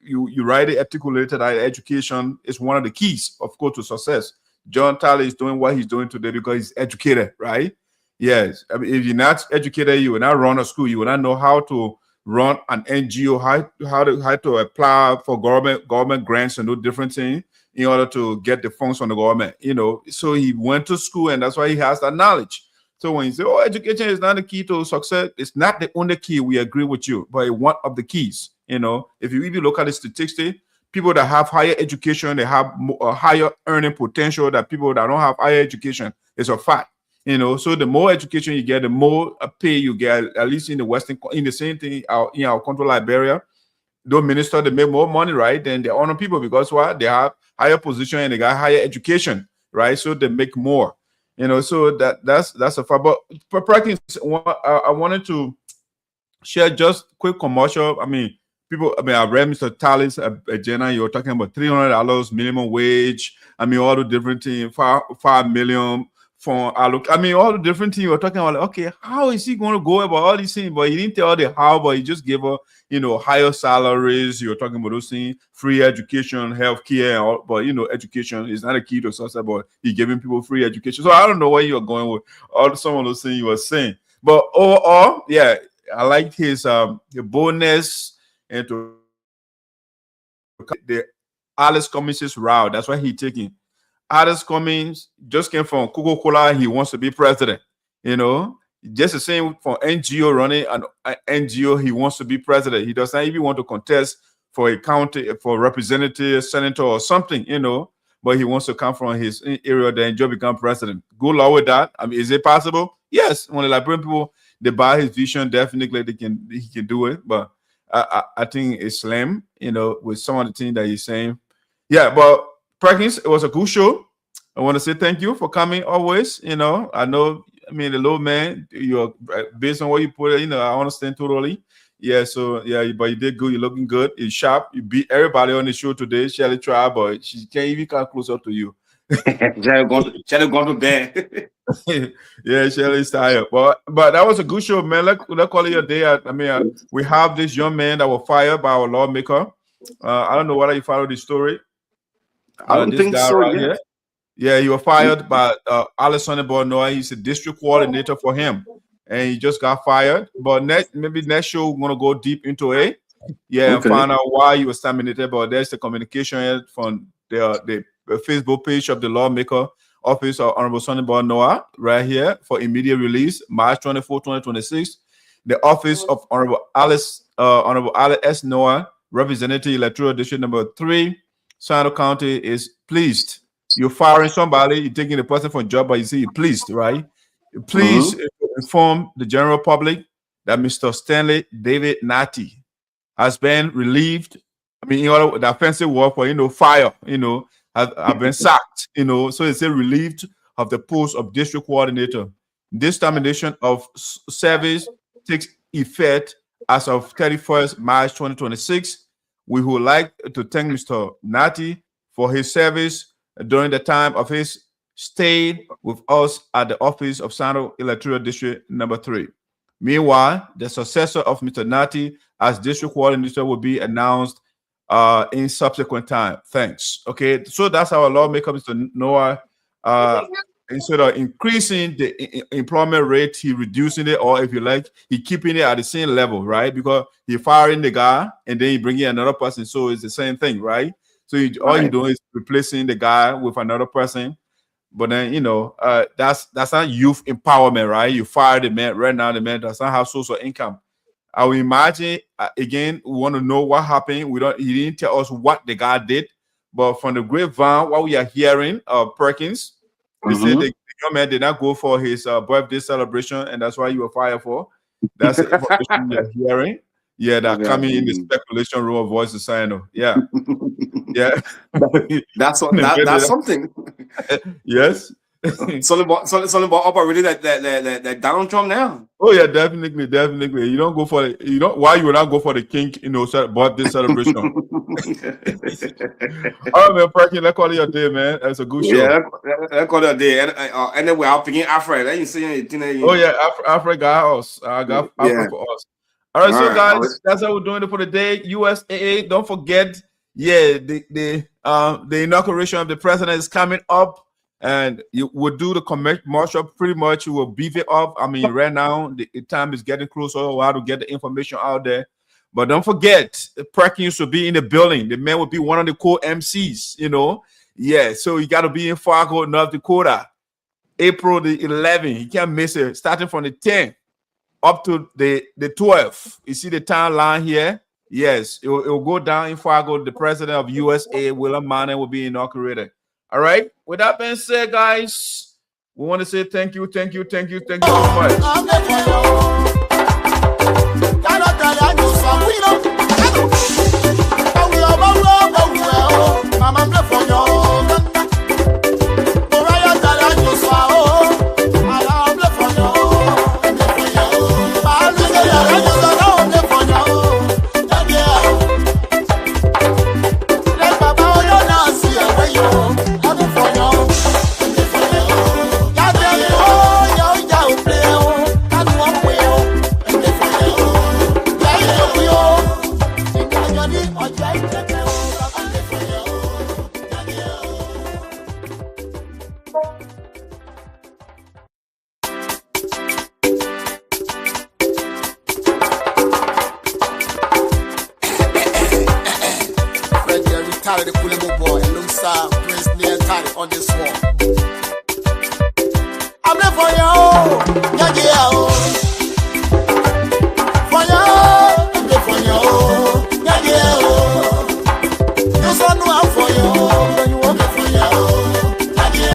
you rightly articulated that education is one of the keys, of course, to success. John Tarley is doing what he's doing today because he's educated, right? Yes. I mean, if you're not educated, you will not run a school. You will not know how to run an NGO, how to apply for government grants and do different things in order to get the funds from the government. You know, so he went to school, and that's why he has that knowledge. So when you say, "Oh, education is not the key to success," it's not the only key. We agree with you, but one of the keys. You know, if you even look at the statistics, people that have higher education, they have a higher earning potential than people that don't have higher education. It's a fact. You know, so the more education you get, the more pay you get. At least in the same thing in our country, Liberia, those ministers, they make more money, right? Than the honor people, because what? They have higher position and they got higher education, right? So they make more. You know, so that's a fact. But for practice, I wanted to share just quick commercial. I mean, I read Mr. Tarley's agenda. You were talking about $300 minimum wage. I mean, all the different things, 5 million. I mean, all the different things you were talking about. Like, okay, how is he going to go about all these things? But he didn't tell the how, but he just gave her, you know, higher salaries. You were talking about those things, free education, healthcare, but you know, education is not a key to success. But he giving people free education. So I don't know where you're going with all some of those things you were saying. But overall, yeah, I liked his boldness and to the Alice Cummings' route. That's why he's taking. Alice Cummings just came from Coca-Cola. He wants to be president. You know, just the same for NGO, running an NGO. He wants to be president. He does not even want to contest for a county, for representative, senator, or something. You know, but he wants to come from his area, then just become president. Good luck with that. I mean, is it possible? Yes. When the Liberian people they buy his vision, definitely he can do it. But I think it's slim, with some of the things that he's saying. Yeah, but Perkins, it was a good show. I want to say thank you for coming always. I know, the little man, you're based on what you put, I understand totally. Yeah, so yeah, but you did good. You're looking good. You're sharp. You beat everybody on the show today. Shelly tried, but she can't even come closer to you. Shelly gone to bed. Yeah, Shelly's tired. But that was a good show, man. Let's call it a day. We have this young man that was fired by our lawmaker. I don't know whether you follow the story. I don't think so. Right yeah, he was fired by Alexander Noah. He's a district coordinator for him, and he just got fired. But maybe next show we're gonna go deep into it. Yeah, and find out why he was terminated. But there's the communication from the Facebook page of the lawmaker office of Honorable Sonny Noah right here for immediate release, March 24, 2026. The office of Honorable Alice S. Noah, Representative Electoral District number 3, Sino County, is pleased. You're firing somebody, you're taking the person from a job, but you see, you're pleased, right? Please inform the general public that Mr. Stanley David Natty has been relieved. The offensive word for, fire, have been sacked, so it's relieved of the post of district coordinator. This termination of service takes effect as of 31st March 2026. We would like to thank Mr. Natty for his service during the time of his stay with us at the office of Sano Electoral District number 3. Meanwhile, the successor of Mr. Natty as district coordinator will be announced in subsequent time. Thanks. Okay, so that's our lawmaker, Mr. Noah. Instead of increasing the employment rate, he reducing it, or if you like, he keeping it at the same level, right? Because he firing the guy and then he bringing another person, so it's the same thing, right? So all you're doing is replacing the guy with another person. But then that's not youth empowerment, right? You fire the man right now. The man does not have source of income. I will imagine again. We want to know what happened. He didn't tell us what the guy did, but from the grapevine, what we are hearing, Perkins, they said the young man did not go for his birthday celebration, and that's why you were fired for. That's the information we are hearing. Yeah, that coming in the speculation room of voice sign. Yeah, yeah. That's something. Yes. Something about operating that Donald Trump now. Oh yeah, definitely. You don't go for why you will not go for the king, birthday celebration. All right, man, Perkins, let's call it your day, man. That's a good show. Yeah, let's call it a day. And then we're out picking Afro. Then you see anything. Oh yeah, Afro got us. I got Afro for us. All right, so guys, that's how we're doing it for the day. USAA, don't forget, the inauguration of the president is coming up. And you will do the commercial pretty much. You will beef it up. Right now, the time is getting closer. We'll have to get the information out there. But don't forget, Perkins will be in the building. The man will be one of the co-MCs, Yeah, so you got to be in Fargo, North Dakota, April the 11th. You can't miss it. Starting from the 10th up to the 12th. You see the timeline here? Yes, it will go down in Fargo. The president of USA, William Manning, will be inaugurated. All right. With that being said, guys, we want to say thank you so Tarley the Kulemo boy alongside Prince Near Tarley on this one. I'm there for you.